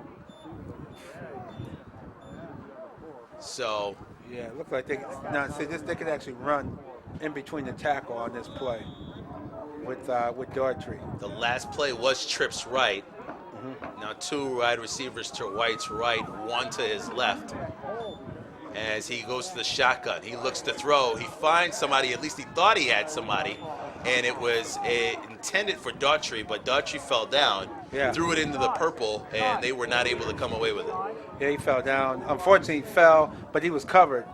[SPEAKER 1] So
[SPEAKER 2] yeah, it looks like they could actually run in between the tackle on this play with Daughtry.
[SPEAKER 1] The last play was trips right. Now 2 wide receivers to White's right, 1 to his left. As he goes to the shotgun, he looks to throw. He finds somebody, at least he thought he had somebody, and it was intended for Daughtry, but Daughtry fell down, threw it into the purple, and they were not able to come away with it.
[SPEAKER 2] Yeah, he fell down. Unfortunately, he fell, but he was covered.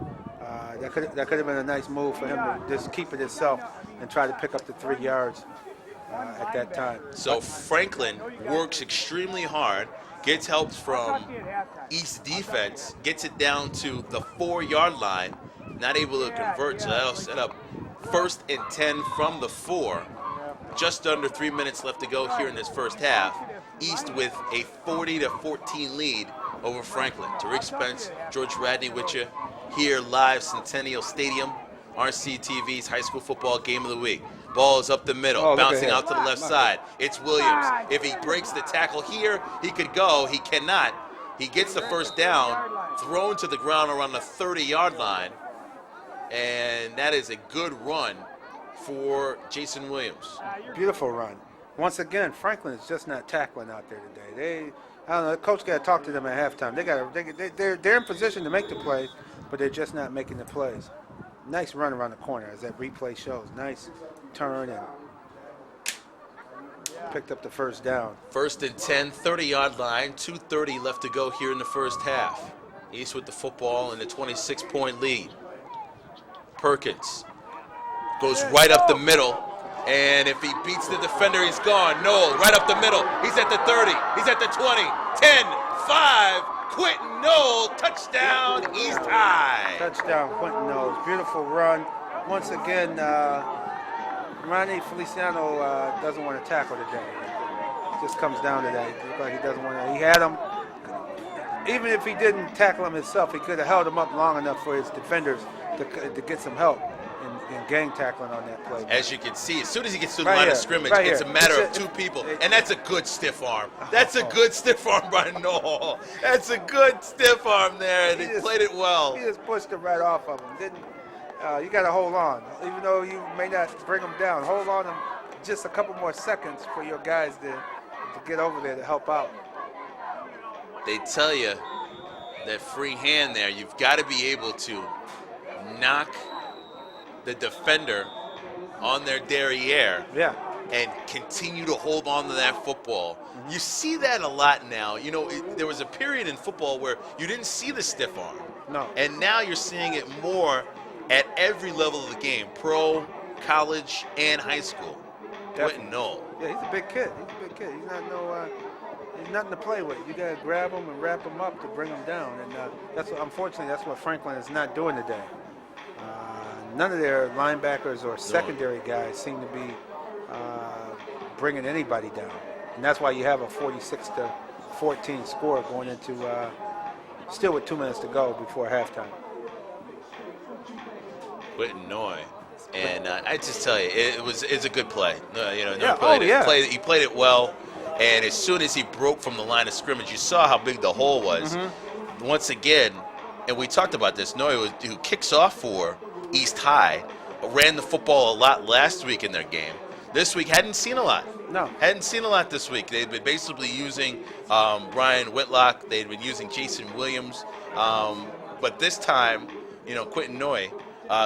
[SPEAKER 2] That could have been a nice move for him to just keep it himself and try to pick up the 3 yards at that time.
[SPEAKER 1] So Franklin works extremely hard, gets help from East defense, gets it down to the 4-yard line, not able to convert, so that'll set up 1st and 10 from the 4. Just under 3 minutes left to go here in this first half. East with a 40-14 lead over Franklin. Tariq Spence, George Radney with you here live, Centennial Stadium, RCTV's high school football game of the week. Ball is up the middle,
[SPEAKER 2] Oh, look at
[SPEAKER 1] bouncing
[SPEAKER 2] him.
[SPEAKER 1] out to the left side. It's Williams. If he breaks the tackle here, he could go. He cannot. He gets the first down, thrown to the ground around the 30-yard line, and that is a good run for Jason Williams.
[SPEAKER 2] Beautiful run. Once again, Franklin is just not tackling out there today. I don't know. The coach got to talk to them at halftime. They're in position to make the play, but they're just not making the plays. Nice run around the corner, as that replay shows. Nice turn and picked up the first down.
[SPEAKER 1] 1st and 10, 30-yard line, 2:30 left to go here in the first half. East with the football and a 26-point lead. Perkins goes right up the middle, and if he beats the defender, he's gone. Knoll, right up the middle. He's at the 30. He's at the 20. 10, 5. Quentin Knoll, touchdown, East High.
[SPEAKER 2] Touchdown, Quentin Knowles. Beautiful run. Once again, Ronnie Feliciano doesn't want to tackle today. Just comes down to that. He looks like he doesn't want to. He had him. Even if he didn't tackle him himself, he could have held him up long enough for his defenders to get some help in gang tackling on that play.
[SPEAKER 1] As you can see, as soon as he gets to the
[SPEAKER 2] Right
[SPEAKER 1] line
[SPEAKER 2] here,
[SPEAKER 1] of scrimmage,
[SPEAKER 2] right
[SPEAKER 1] it's
[SPEAKER 2] here.
[SPEAKER 1] a matter of two people. And that's a good stiff arm. That's a good stiff arm by Knoll. That's a good stiff arm there, and he played it well.
[SPEAKER 2] He just pushed it right off of him. You got to hold on. Even though you may not bring him down, hold on him just a couple more seconds for your guys to get over there to help out.
[SPEAKER 1] They tell you that free hand there, you've got to be able to knock the defender on their derriere and continue to hold on to that football. Mm-hmm. You see that a lot now. You know, there was a period in football where you didn't see the stiff arm.
[SPEAKER 2] No.
[SPEAKER 1] And now you're seeing it more at every level of the game, pro, college, and high school. Quentin Knoll.
[SPEAKER 2] Yeah, he's a big kid. He's not he's nothing to play with. You got to grab him and wrap him up to bring him down. And unfortunately, that's what Franklin is not doing today. None of their linebackers or secondary guys seem to be bringing anybody down. And that's why you have a 46-14 score going into still with 2 minutes to go before halftime.
[SPEAKER 1] Quentin Noy. And I just tell you, it's a good play. He played it well. And as soon as he broke from the line of scrimmage, you saw how big the hole was. Mm-hmm. Once again, and we talked about this, Noy, who kicks off for East High, ran the football a lot last week in their game. This week, hadn't seen a lot.
[SPEAKER 2] No.
[SPEAKER 1] Hadn't seen a lot this week. They've been basically using Brian Whitlock. They've been using Jason Williams. But this time, Quentin Noy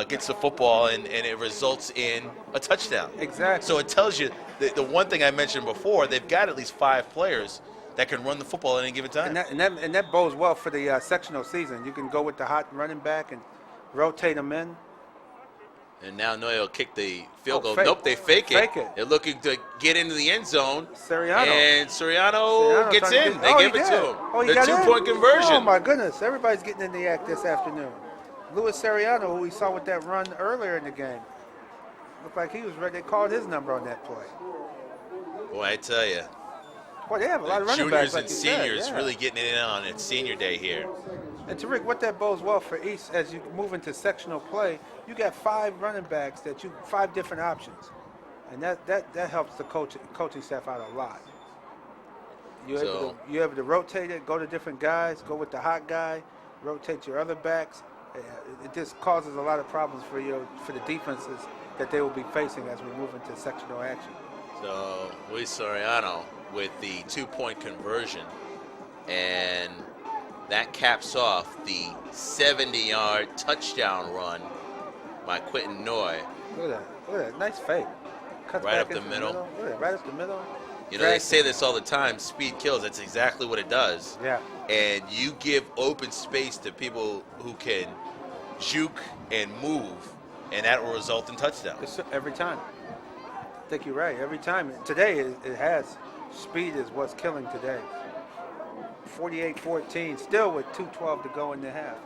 [SPEAKER 1] gets the football, and it results in a touchdown.
[SPEAKER 2] Exactly.
[SPEAKER 1] So it tells you the one thing I mentioned before, they've got at least 5 players that can run the football at any given time.
[SPEAKER 2] And that bodes well for the sectional season. You can go with the hot running back and rotate them in.
[SPEAKER 1] And now Noy will kick the field goal.
[SPEAKER 2] Fake.
[SPEAKER 1] Nope, they fake it.
[SPEAKER 2] Fake it.
[SPEAKER 1] They're looking to get into the end zone.
[SPEAKER 2] Soriano.
[SPEAKER 1] And Soriano gets in. They give it to him.
[SPEAKER 2] Oh,
[SPEAKER 1] the 2-point conversion.
[SPEAKER 2] Oh, my goodness. Everybody's getting in the act this afternoon. Luis Soriano, who we saw with that run earlier in the game, looked like he was ready. They called his number on that play.
[SPEAKER 1] Boy, I tell you.
[SPEAKER 2] Boy, they have a lot of running
[SPEAKER 1] juniors
[SPEAKER 2] backs, like
[SPEAKER 1] and
[SPEAKER 2] you
[SPEAKER 1] seniors
[SPEAKER 2] said,
[SPEAKER 1] really getting it in on its senior day here.
[SPEAKER 2] And Tariq, what that bodes well for East as you move into sectional play, you got 5 running backs 5 different options, and that helps the coaching staff out a lot. You're able to rotate it, go to different guys, go with the hot guy, rotate your other backs. It just causes a lot of problems for the defenses that they will be facing as we move into sectional action.
[SPEAKER 1] So Luis Soriano with the 2-point conversion, and that caps off the 70-yard touchdown run by Quentin Noy.
[SPEAKER 2] Look at that. Nice fake. Cuts
[SPEAKER 1] right
[SPEAKER 2] back
[SPEAKER 1] up the
[SPEAKER 2] into
[SPEAKER 1] middle.
[SPEAKER 2] Look at that, right up the middle.
[SPEAKER 1] They say this all the time, speed kills. That's exactly what it does.
[SPEAKER 2] Yeah.
[SPEAKER 1] And you give open space to people who can juke and move, and that will result in touchdowns.
[SPEAKER 2] Every time. I think you're right. Every time. Today it has. Speed is what's killing today. 48-14, still with 2:12 to go in the half.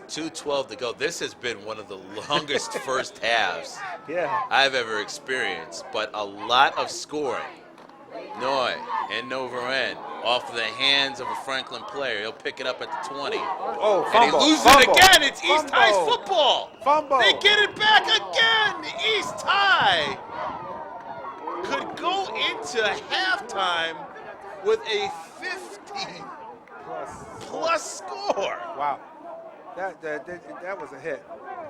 [SPEAKER 1] 2:12 to go. This has been one of the longest first halves I've ever experienced, but a lot of scoring. Noy and Novaren Off of the hands of a Franklin player. He'll pick it up at the 20.
[SPEAKER 2] Oh,
[SPEAKER 1] and he
[SPEAKER 2] fumble,
[SPEAKER 1] loses
[SPEAKER 2] fumble,
[SPEAKER 1] it again. It's East
[SPEAKER 2] fumble,
[SPEAKER 1] High's football.
[SPEAKER 2] Fumble.
[SPEAKER 1] They get it back again. East High could go into halftime with a 50-plus score.
[SPEAKER 2] Wow. That was a hit.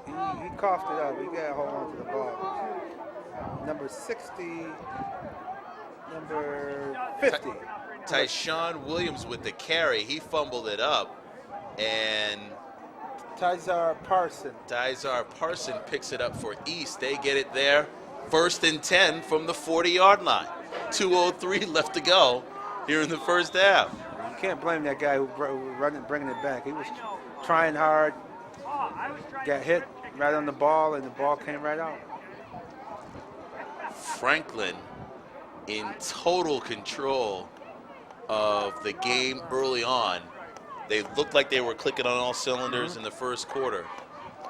[SPEAKER 2] He coughed it up. He got to hold on to the ball. Number 60, number 50.
[SPEAKER 1] Tyshawn Williams with the carry. He fumbled it up. And
[SPEAKER 2] Tyzar
[SPEAKER 1] Parson picks it up for East. They get it there. 1st and 10 from the 40-yard line. 2:03 left to go here in the first half.
[SPEAKER 2] You can't blame that guy who bringing it back. He was trying hard, got hit right on the ball, and the ball came right out.
[SPEAKER 1] Franklin in total control of the game early on. They looked like they were clicking on all cylinders in the first quarter,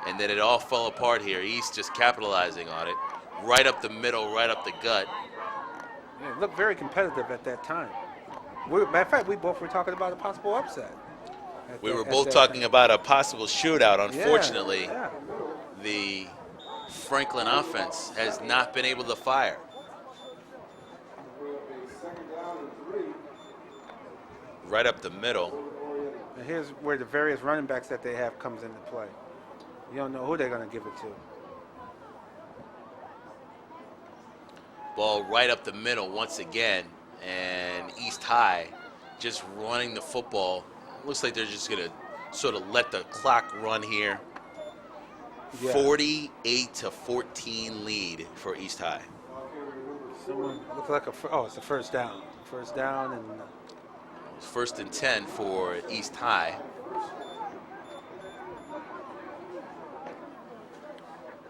[SPEAKER 1] and then it all fell apart here. East just capitalizing on it. Right up the middle, right up the gut.
[SPEAKER 2] Yeah, it looked very competitive at that time. Matter of fact, we both were talking about a possible upset.
[SPEAKER 1] We were both talking about a possible shootout. Unfortunately,
[SPEAKER 2] yeah.
[SPEAKER 1] The Franklin offense has not been able to fire. Right up the middle.
[SPEAKER 2] And here's where the various running backs that they have comes into play. You don't know who they're going to give it to.
[SPEAKER 1] Ball right up the middle once again, and East High just running the football. Looks like they're just going to sort of let the clock run here.
[SPEAKER 2] Yeah.
[SPEAKER 1] 48-14 lead for East High.
[SPEAKER 2] Someone looks like it's a first down. First down and
[SPEAKER 1] 1st and 10 for East High.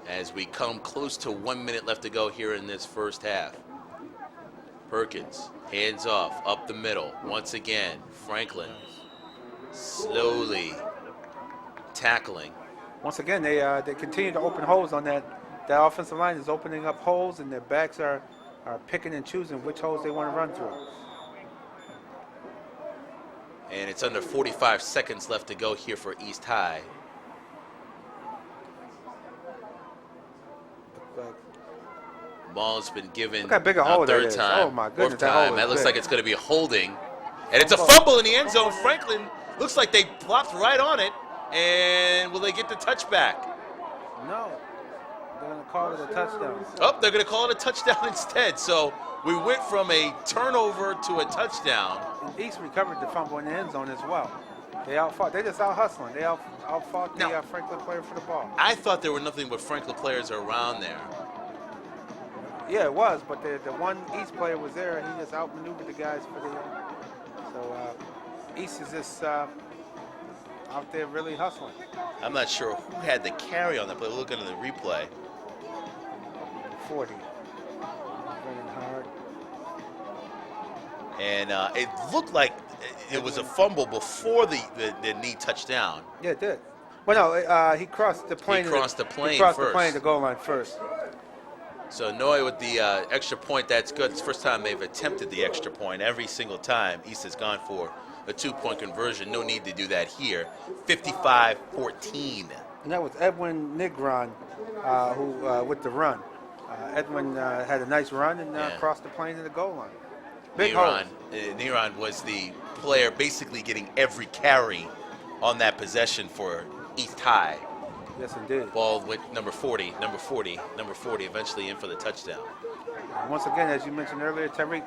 [SPEAKER 1] As we come close to 1 minute left to go here in this first half. Perkins, hands off, up the middle. Once again, Franklin slowly tackling.
[SPEAKER 2] once again, they continue to open holes on that. That offensive line is opening up holes, and their backs are picking and choosing which holes they want to run through.
[SPEAKER 1] And it's under 45 seconds left to go here for East High. Ball's been given
[SPEAKER 2] Look how big a hole that
[SPEAKER 1] third
[SPEAKER 2] is.
[SPEAKER 1] time,
[SPEAKER 2] Oh my goodness,
[SPEAKER 1] fourth
[SPEAKER 2] that hole
[SPEAKER 1] time.
[SPEAKER 2] is
[SPEAKER 1] That looks
[SPEAKER 2] big.
[SPEAKER 1] like it's going to be a holding. And it's a fumble in the end zone. Franklin looks like they blocked right on it. And will they get the touchback?
[SPEAKER 2] No. They're going to call it a touchdown.
[SPEAKER 1] Oh, they're going to call it a touchdown instead. So we went from a turnover to a touchdown.
[SPEAKER 2] And East recovered the fumble in the end zone as well. They just out hustling. They outfought the Franklin player for the ball.
[SPEAKER 1] I thought there were nothing but Franklin players around there.
[SPEAKER 2] Yeah, it was, but the one East player was there, and he just outmaneuvered the guys for the. So East is just out there really hustling.
[SPEAKER 1] I'm not sure who had the carry on that play. Looking at the replay.
[SPEAKER 2] 40. Running hard.
[SPEAKER 1] And it looked like it was a fumble before the knee touchdown.
[SPEAKER 2] Yeah, it did. Well, no, he crossed the plane.
[SPEAKER 1] He crossed the plane
[SPEAKER 2] He crossed
[SPEAKER 1] first.
[SPEAKER 2] the plane to goal line first.
[SPEAKER 1] So Noy with the extra point, that's good. It's the first time they've attempted the extra point. Every single time East has gone for a 2-point conversion. No need to do that here. 55-14.
[SPEAKER 2] And that was Edwin Negron who with the run. Edwin had a nice run and crossed the plane to the goal line. Big hole.
[SPEAKER 1] Neron was the player basically getting every carry on that possession for East High.
[SPEAKER 2] Yes, indeed.
[SPEAKER 1] Ball with number 40, eventually in for the touchdown.
[SPEAKER 2] Once again, as you mentioned earlier, Tariq,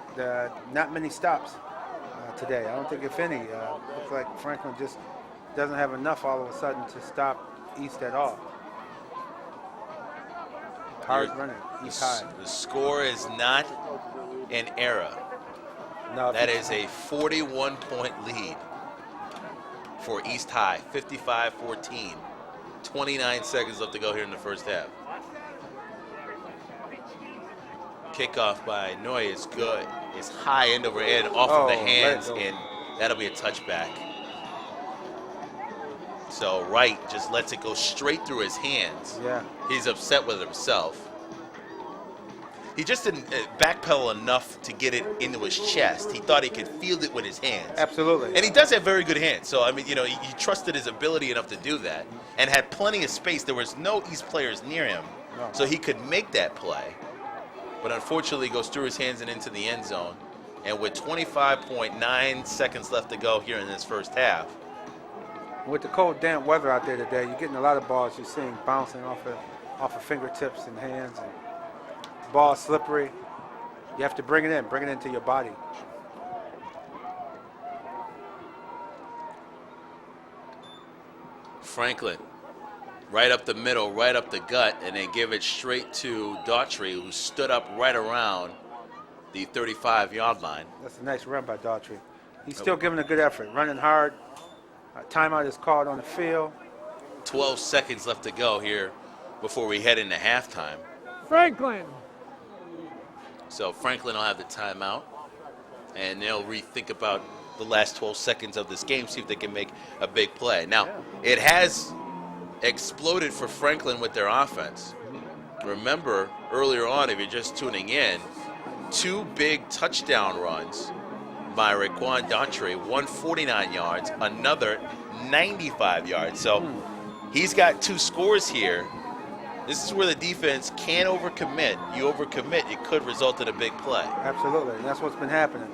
[SPEAKER 2] not many stops today. I don't think, if any. Looks like Franklin just doesn't have enough all of a sudden to stop East at all. Hard running, East High.
[SPEAKER 1] The score is not an error.
[SPEAKER 2] No,
[SPEAKER 1] that is a 41-point lead for East High, 55-14. 29 seconds left to go here in the first half. Kickoff by Noy is good. It's high end over end off of the hands, and that'll be a touchback. So Wright just lets it go straight through his hands.
[SPEAKER 2] Yeah.
[SPEAKER 1] He's upset with himself. he just didn't backpedal enough to get it into his chest. He thought he could field it with his hands.
[SPEAKER 2] Absolutely.
[SPEAKER 1] And he does have very good hands. So, I mean, you know, he trusted his ability enough to do that and had plenty of space. There was no East players near him, so he could make that play. But unfortunately, he goes through his hands and into the end zone. And with 25.9 seconds left to go here in this first half.
[SPEAKER 2] With the cold, damp weather out there today, you're getting a lot of balls you're seeing bouncing off of fingertips and hands. And the ball's slippery. You have to bring it into your body.
[SPEAKER 1] Franklin, right up the middle, right up the gut, and they give it straight to Daughtry, who stood up right around the 35-yard line.
[SPEAKER 2] That's a nice run by Daughtry. He's still giving a good effort, running hard. Timeout is called on the field.
[SPEAKER 1] 12 seconds left to go here before we head into halftime.
[SPEAKER 4] Franklin.
[SPEAKER 1] So Franklin will have the timeout, and they'll rethink about the last 12 seconds of this game, see if they can make a big play. Now, it has exploded for Franklin with their offense. Remember, earlier on, if you're just tuning in, 2 big touchdown runs by Raquan Daughtry, one 49 yards, another 95 yards. So he's got 2 scores here. This is where the defense can't overcommit. You overcommit, it could result in a big play.
[SPEAKER 2] Absolutely, and that's what's been happening.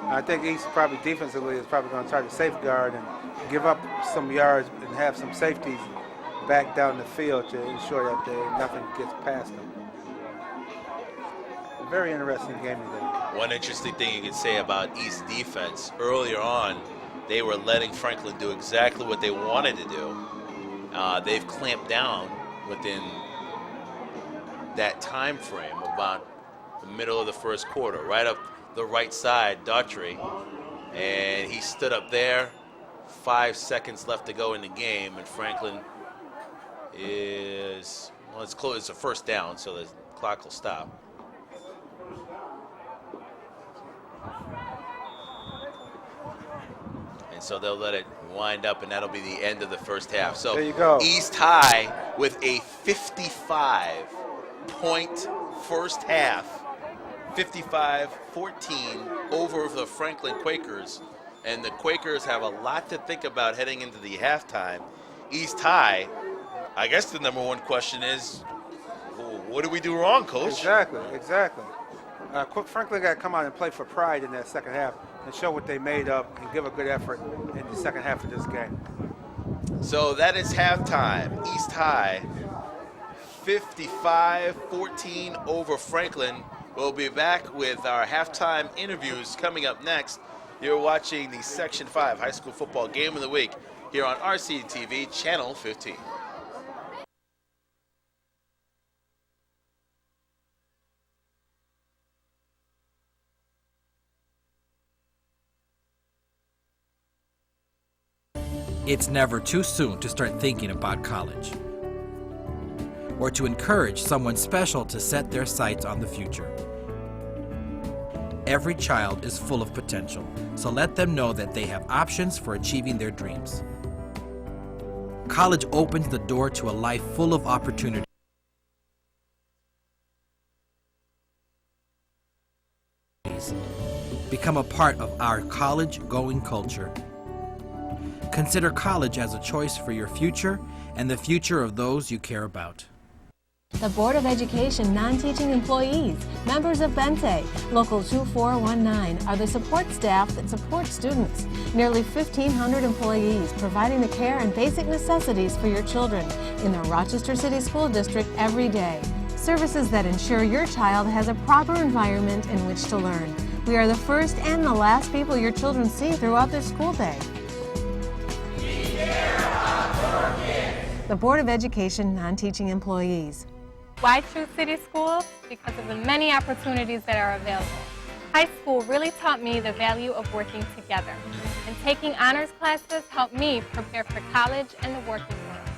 [SPEAKER 2] I think East probably defensively is probably going to try to safeguard and give up some yards and have some safeties back down the field to ensure that nothing gets past them. Very interesting game today.
[SPEAKER 1] One interesting thing you can say about East defense, earlier on, they were letting Franklin do exactly what they wanted to do. They've clamped down within that time frame, about the middle of the first quarter, right up the right side, Daughtry, and he stood up there. 5 seconds left to go in the game, and Franklin is, well, it's close. It's a first down, so the clock will stop. And so they'll let it wind up, and that'll be the end of the first half. So
[SPEAKER 2] there you go.
[SPEAKER 1] East High with a 55-point first half. 55-14 over the Franklin Quakers. And the Quakers have a lot to think about heading into the halftime. East High, I guess the number one question is, what did we do wrong, Coach?
[SPEAKER 2] Exactly. Franklin got to come out and play for pride in that second half and show what they made of and give a good effort in the second half of this game.
[SPEAKER 1] So that is halftime. East High, 55-14 over Franklin. We'll be back with our halftime interviews coming up next. You're watching the Section 5 High School Football Game of the Week here on RCTV Channel 15.
[SPEAKER 5] It's never too soon to start thinking about college, or to encourage someone special to set their sights on the future. Every child is full of potential, so let them know that they have options for achieving their dreams. College opens the door to a life full of opportunities. Become a part of our college-going culture. Consider college as a choice for your future and the future of those you care about.
[SPEAKER 6] The Board of Education non-teaching employees, members of Bente, Local 2419, are the support staff that support students. Nearly 1,500 employees providing the care and basic necessities for your children in the Rochester City School District every day. Services that ensure your child has a proper environment in which to learn. We are the first and the last people your children see throughout their school day. The Board of Education non-teaching employees.
[SPEAKER 17] Why choose city schools? Because of the many opportunities that are available. High school really taught me the value of working together, and taking honors classes helped me prepare for college and the working world.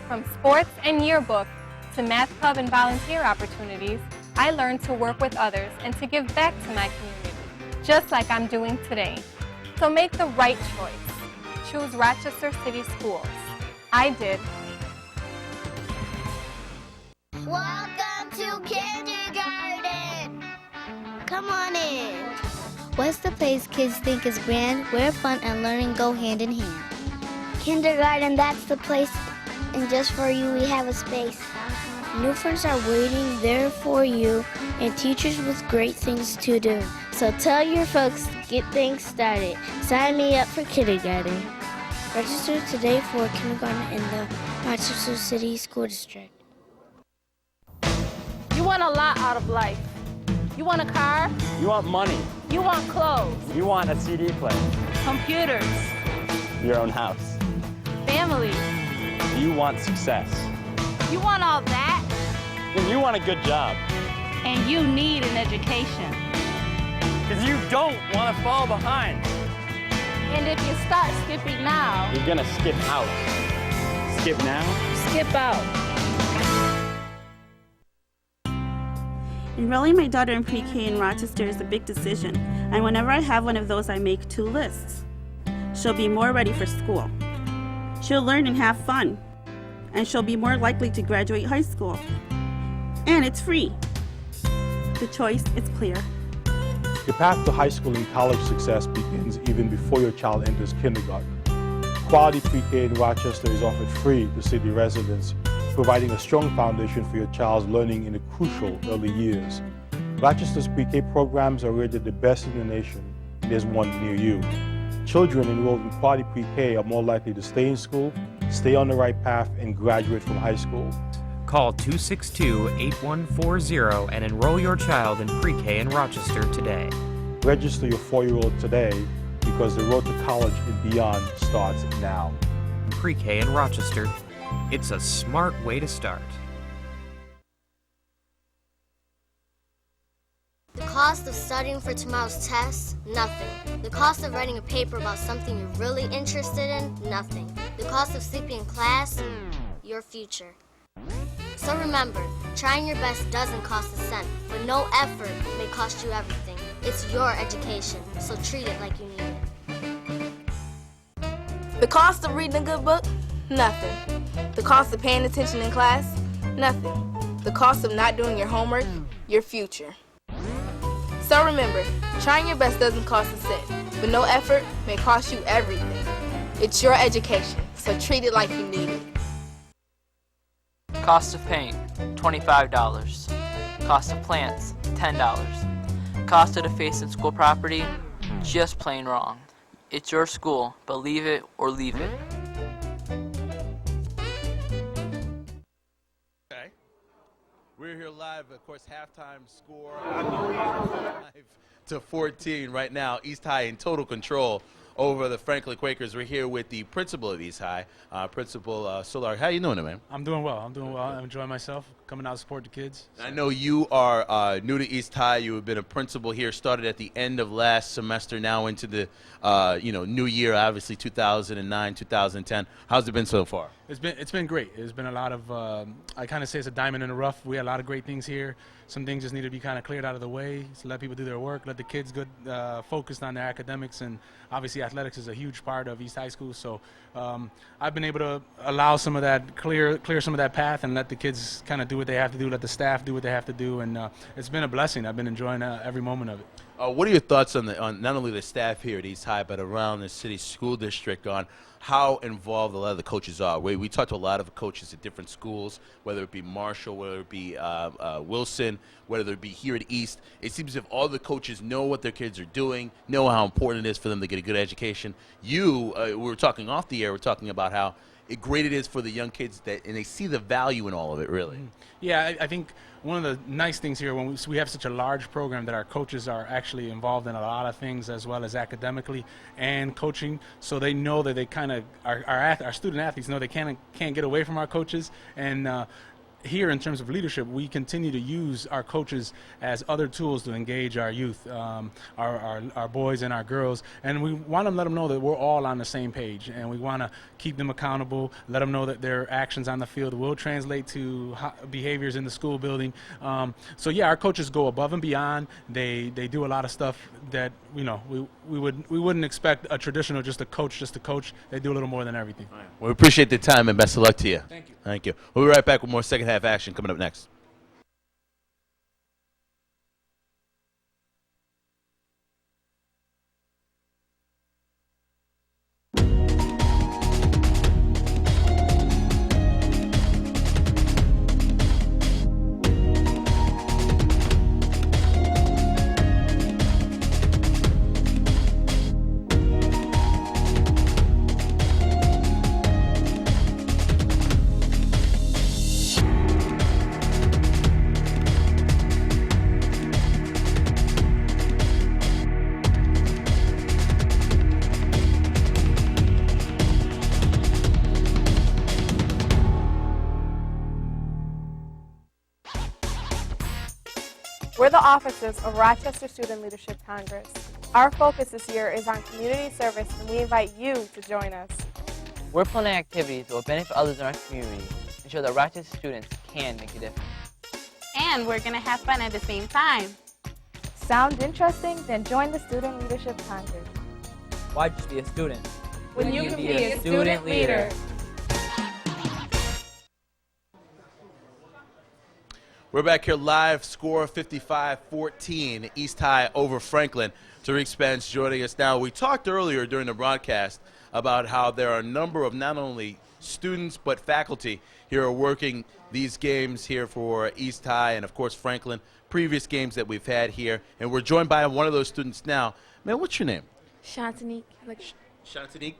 [SPEAKER 17] From sports and yearbook to math club and volunteer opportunities, I learned to work with others and to give back to my community, just like I'm doing today. So make the right choice. Choose Rochester City Schools. I did.
[SPEAKER 12] Welcome to kindergarten. What's the place kids think is grand, where fun and learning go hand in hand?
[SPEAKER 15] Kindergarten, that's the place, and just for you we have a space. New friends are waiting there for you, and teachers with great things to do. So tell your folks to get things started. Sign me up for kindergarten. Register today for kindergarten in the Rochester City School District.
[SPEAKER 7] You want a lot out of life. You want a car?
[SPEAKER 8] You want money.
[SPEAKER 7] You want clothes.
[SPEAKER 8] You want a CD player.
[SPEAKER 7] Computers.
[SPEAKER 8] Your own house.
[SPEAKER 7] Family.
[SPEAKER 8] You want success.
[SPEAKER 7] You want all that?
[SPEAKER 8] Then you want a good job.
[SPEAKER 7] And you need an education.
[SPEAKER 8] Because you don't want to fall behind.
[SPEAKER 7] And if you start skipping now,
[SPEAKER 8] you're going to skip out. Skip now?
[SPEAKER 7] Skip out.
[SPEAKER 9] Enrolling my daughter in pre-K in Rochester is a big decision, and whenever I have one of those, I make two lists. She'll be more ready for school. She'll learn and have fun, and she'll be more likely to graduate high school. And it's free. The choice is clear.
[SPEAKER 10] Your path to high school and college success begins even before your child enters kindergarten. Quality pre-K in Rochester is offered free to city residents, providing a strong foundation for your child's learning in the crucial early years. Rochester's pre-K programs are rated the best in the nation, and there's one near you. Children enrolled in quality pre-K are more likely to stay in school, stay on the right path, and graduate from high school.
[SPEAKER 11] Call 262-8140 and enroll your child in pre-K in Rochester today.
[SPEAKER 10] Register your 4-year-old today because the road to college and beyond starts now.
[SPEAKER 11] Pre-K in Rochester. It's a smart way to start.
[SPEAKER 12] The cost of studying for tomorrow's test? Nothing. The cost of writing a paper about something you're really interested in? Nothing. The cost of sleeping in class? Your future. So remember, trying your best doesn't cost a cent, but no effort may cost you everything. It's your education, so treat it like you need it.
[SPEAKER 13] The cost of reading a good book? Nothing. The cost of paying attention in class? Nothing. The cost of not doing your homework? Your future. So remember, trying your best doesn't cost a cent, but no effort may cost you everything. It's your education, so treat it like you need it.
[SPEAKER 14] Cost of paint, $25. Cost of plants, $10. Cost of defacing school property, just plain wrong. It's your school, believe it or leave it.
[SPEAKER 1] Okay. We're here live, of course, halftime score 5-14 right now. East High in total control over the Franklin Quakers. We're here with the principal of East High, Principal Solar. How you doing, man?
[SPEAKER 19] I'm doing well. I'm enjoying myself, coming out to support the kids.
[SPEAKER 1] I know you are new to East High. You have been a principal here, started at the end of last semester, now into the new year, obviously 2009, 2010. How's it been so far?
[SPEAKER 19] It's been great. It's been a lot of, I kind of say it's a diamond in the rough. We had a lot of great things here. Some things just need to be kind of cleared out of the way, so let people do their work, let the kids get focused on their academics, and obviously athletics is a huge part of East High School. So I've been able to allow some of that, clear some of that path and let the kids kind of do what they have to do, let the staff do what they have to do, and it's been a blessing. I've been enjoying every moment of it.
[SPEAKER 1] What are your thoughts on not only the staff here at East High, but around the city school district on how involved a lot of the coaches are? We talked to a lot of coaches at different schools, whether it be Marshall, whether it be Wilson, whether it be here at East. It seems as if all the coaches know what their kids are doing, know how important it is for them to get a good education. We were talking off the air, we're talking about how great it is for the young kids, and they see the value in all of it, really.
[SPEAKER 19] Yeah, I think one of the nice things here, when we have such a large program, that our coaches are actually involved in a lot of things, as well as academically and coaching, so they know that they kind of, our student athletes know they can't get away from our coaches. And here, in terms of leadership, we continue to use our coaches as other tools to engage our youth, our boys and our girls, and we want to let them know that we're all on the same page, and we want to keep them accountable, let them know that their actions on the field will translate to behaviors in the school building. So yeah, our coaches go above and beyond. They do a lot of stuff that we wouldn't expect a traditional just a coach to coach. They do a little more than everything.
[SPEAKER 1] Well, we appreciate the time and best of luck to you.
[SPEAKER 19] Thank you.
[SPEAKER 1] Thank you. We'll be right back with more second half action coming up next.
[SPEAKER 17] We're the officers of Rochester Student Leadership Congress. Our focus this year is on community service, and we invite you to join us.
[SPEAKER 14] We're planning activities that will benefit others in our community and show that Rochester students can make a difference.
[SPEAKER 15] And we're going to have fun at the same time.
[SPEAKER 17] Sound interesting? Then join the Student Leadership Congress.
[SPEAKER 14] Why just be a student?
[SPEAKER 17] When you can be a student leader.
[SPEAKER 1] We're back here live, score 55-14, East High over Franklin. Tariq Spence joining us now. We talked earlier during the broadcast about how there are a number of not only students but faculty here are working these games here for East High and, of course, Franklin, previous games that we've had here. And we're joined by one of those students now. Man, what's your name?
[SPEAKER 13] Shantanique
[SPEAKER 1] Shantanique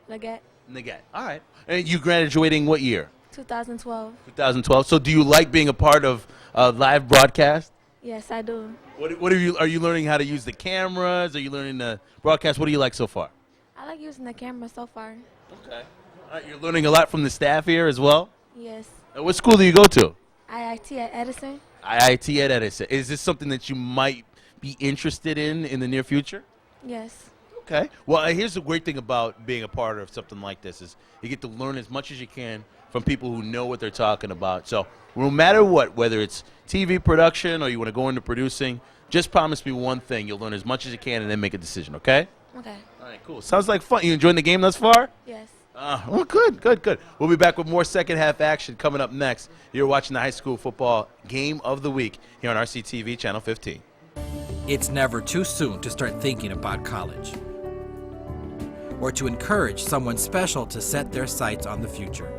[SPEAKER 13] Leggett,
[SPEAKER 1] Nagat. All right. And you graduating what year?
[SPEAKER 13] 2012.
[SPEAKER 1] 2012. So do you like being a part of live broadcast?
[SPEAKER 13] Yes, I do.
[SPEAKER 1] What are you learning how to use the cameras? Are you learning the broadcast? What do you like so far?
[SPEAKER 13] I like using the camera so far.
[SPEAKER 1] Okay. All right, you're learning a lot from the staff here as well?
[SPEAKER 13] Yes.
[SPEAKER 1] What school do you go to?
[SPEAKER 13] IIT at Edison.
[SPEAKER 1] IIT at Edison. Is this something that you might be interested in the near future?
[SPEAKER 13] Yes.
[SPEAKER 1] Okay. Well, here's the great thing about being a part of something like this is you get to learn as much as you can from people who know what they're talking about. So no matter what, whether it's TV production or you want to go into producing, just promise me one thing. You'll learn as much as you can and then make a decision, okay?
[SPEAKER 13] Okay.
[SPEAKER 1] All right, cool. Sounds like fun. You enjoying the game thus far?
[SPEAKER 13] Yes.
[SPEAKER 1] Well, good. We'll be back with more second half action coming up next. You're watching the high school football game of the week here on RCTV Channel 15.
[SPEAKER 5] It's never too soon to start thinking about college or to encourage someone special to set their sights on the future.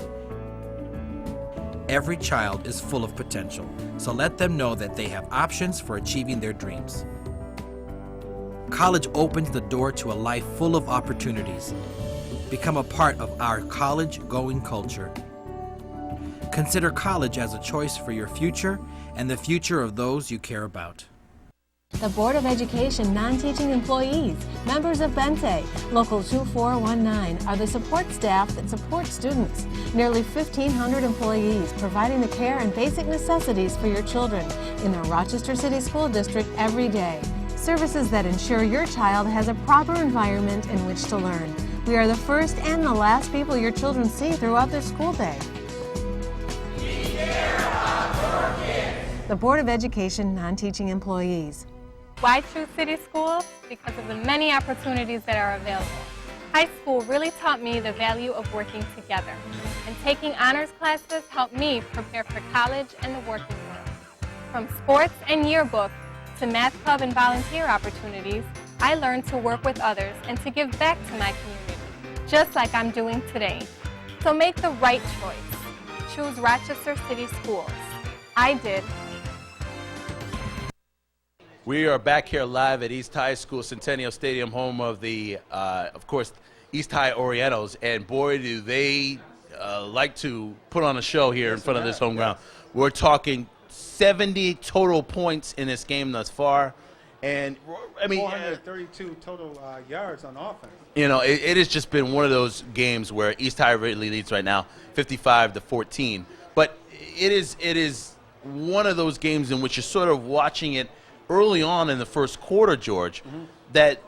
[SPEAKER 5] Every child is full of potential, so let them know that they have options for achieving their dreams. College opens the door to a life full of opportunities. Become a part of our college-going culture. Consider college as a choice for your future and the future of those you care about.
[SPEAKER 6] The Board of Education non-teaching employees, members of Bente, Local 2419, are the support staff that support students. Nearly 1,500 employees providing the care and basic necessities for your children in the Rochester City School District every day. Services that ensure your child has a proper environment in which to learn. We are the first and the last people your children see throughout their school day. The Board of Education non-teaching employees.
[SPEAKER 17] Why choose city schools? Because of the many opportunities that are available. High school really taught me the value of working together, and taking honors classes helped me prepare for college and the working world. From sports and yearbook to math club and volunteer opportunities, I learned to work with others and to give back to my community, just like I'm doing today. So make the right choice. Choose Rochester City Schools. I did.
[SPEAKER 1] We are back here live at East High School, Centennial Stadium, home of the, of course, East High Orientals. And boy, do they like to put on a show here in front of this home ground. We're talking 70 total points in this game thus far. And, I mean,
[SPEAKER 2] 432 total yards on offense.
[SPEAKER 1] You know, it has just been one of those games where East High really leads right now, 55-14. But it is one of those games in which you're sort of watching it early on in the first quarter, George, that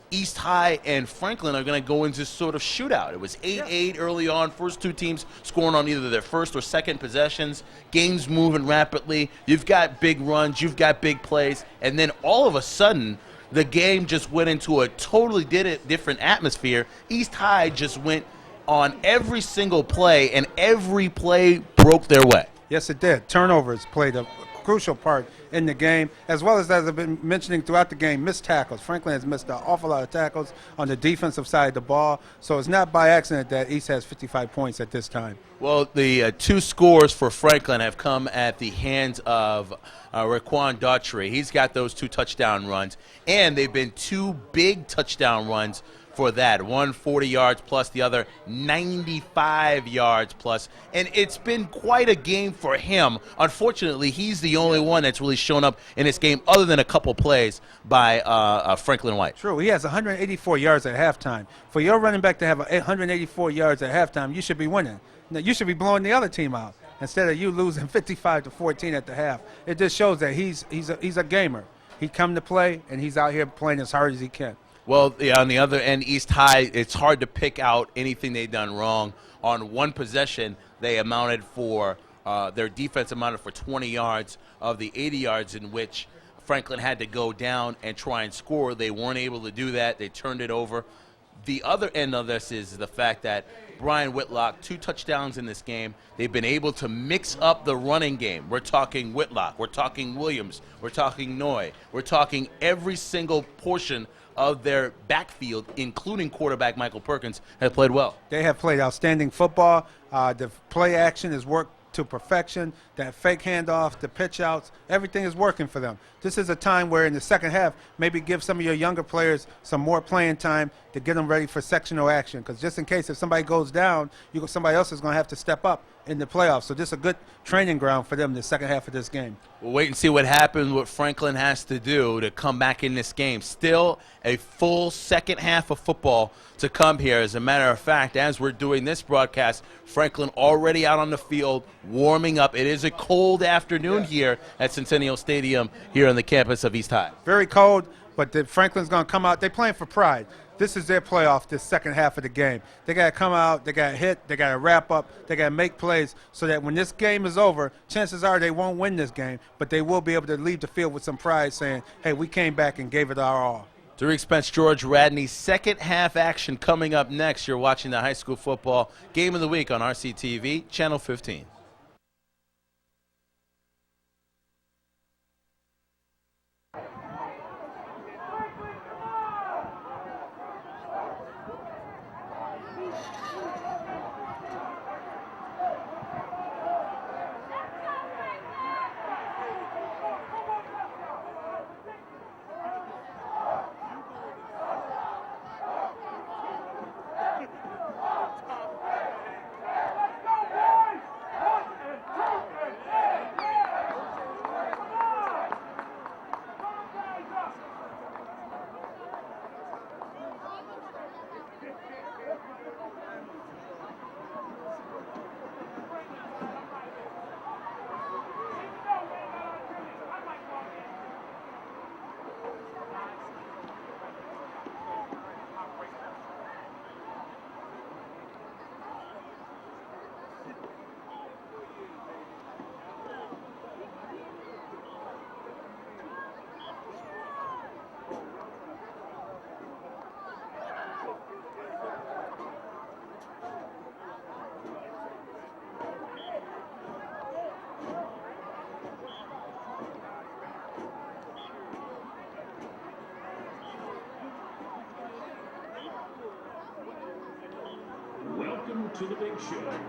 [SPEAKER 1] East High and Franklin are going to go into sort of shootout. It was 8-8 early on, first two teams scoring on either their first or second possessions, games moving rapidly. You've got big runs, you've got big plays, and then all of a sudden, the game just went into a totally different atmosphere. East High just went on every single play, and every play broke their way.
[SPEAKER 2] Yes, it did. Turnovers played a crucial part in the game, as well as I've been mentioning throughout the game, missed tackles. Franklin has missed an awful lot of tackles on the defensive side of the ball, so it's not by accident that East has 55 points at this time.
[SPEAKER 1] Well, the two scores for Franklin have come at the hands of Raquan Daughtry. He's got those two touchdown runs, and they've been two big touchdown runs for that. One 40 yards plus, the other 95 yards plus. And it's been quite a game for him. Unfortunately, he's the only one that's really shown up in this game other than a couple plays by Franklin White.
[SPEAKER 2] True. He has 184 yards at halftime. For your running back to have 184 yards at halftime, you should be winning. Now, you should be blowing the other team out. instead of you losing 55-14 at the half. It just shows that he's a gamer. He come to play, and he's out here playing as hard as he can.
[SPEAKER 1] Well, yeah, on the other end, East High, it's hard to pick out anything they've done wrong. On one possession, they amounted for their defense amounted for 20 yards of the 80 yards in which Franklin had to go down and try and score. They weren't able to do that. They turned it over. The other end of this is the fact that Brian Whitlock, 2 touchdowns in this game. They've been able to mix up the running game. We're talking Whitlock. We're talking Williams. We're talking Noy. We're talking every single portion of their backfield, including quarterback Michael Perkins, has played well.
[SPEAKER 2] They have played outstanding football. The play action has worked to perfection. That fake handoff, the pitch outs, everything is working for them. This is a time where in the second half, maybe give some of your younger players some more playing time to get them ready for sectional action. Because just in case if somebody goes down, somebody else is going to have to step up in the playoffs. So this is a good training ground for them in the second half of this game.
[SPEAKER 1] We'll wait and see what happens, what Franklin has to do to come back in this game. Still a full second half of football to come here. As a matter of fact, as we're doing this broadcast, Franklin already out on the field, warming up. It is a cold afternoon here at Centennial Stadium here on the campus of East High.
[SPEAKER 2] Very cold, but Franklin's going to come out. They're playing for pride. This is their playoff, this second half of the game. They got to come out, they got to hit, they got to wrap up, they got to make plays so that when this game is over, chances are they won't win this game, but they will be able to leave the field with some pride saying, hey, we came back and gave it our all.
[SPEAKER 1] Tariq Spence, George Radney, second half action coming up next. You're watching the high school football game of the week on RCTV, Channel 15.
[SPEAKER 18] Welcome to the big show.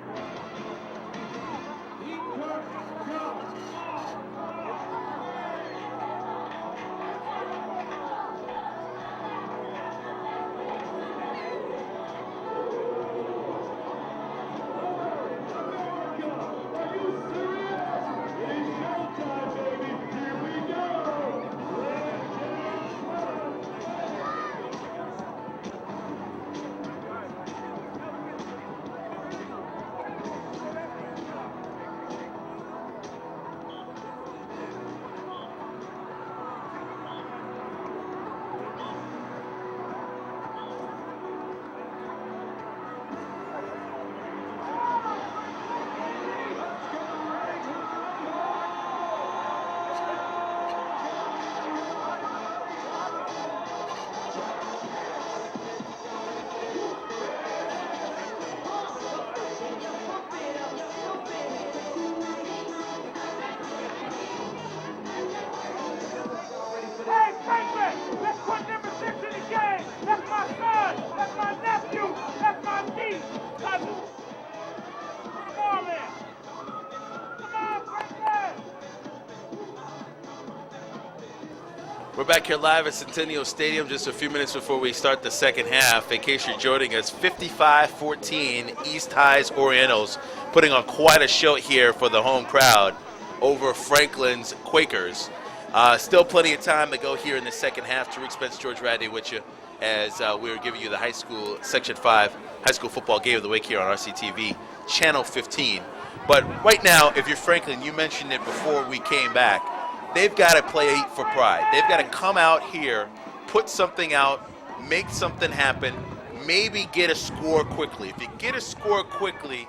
[SPEAKER 1] We're back here live at Centennial Stadium just a few minutes before we start the second half. In case you're joining us, 55-14 East High's Orientals putting on quite a show here for the home crowd over Franklin's Quakers. Still plenty of time to go here in the second half. Tariq Spence, George Radney with you as we're giving you the high school Section 5 high school football game of the week here on RCTV, Channel 15. But right now, if you're Franklin, you mentioned it before we came back, they've got to play for pride. They've got to come out here, put something out, make something happen, maybe get a score quickly. If you get a score quickly,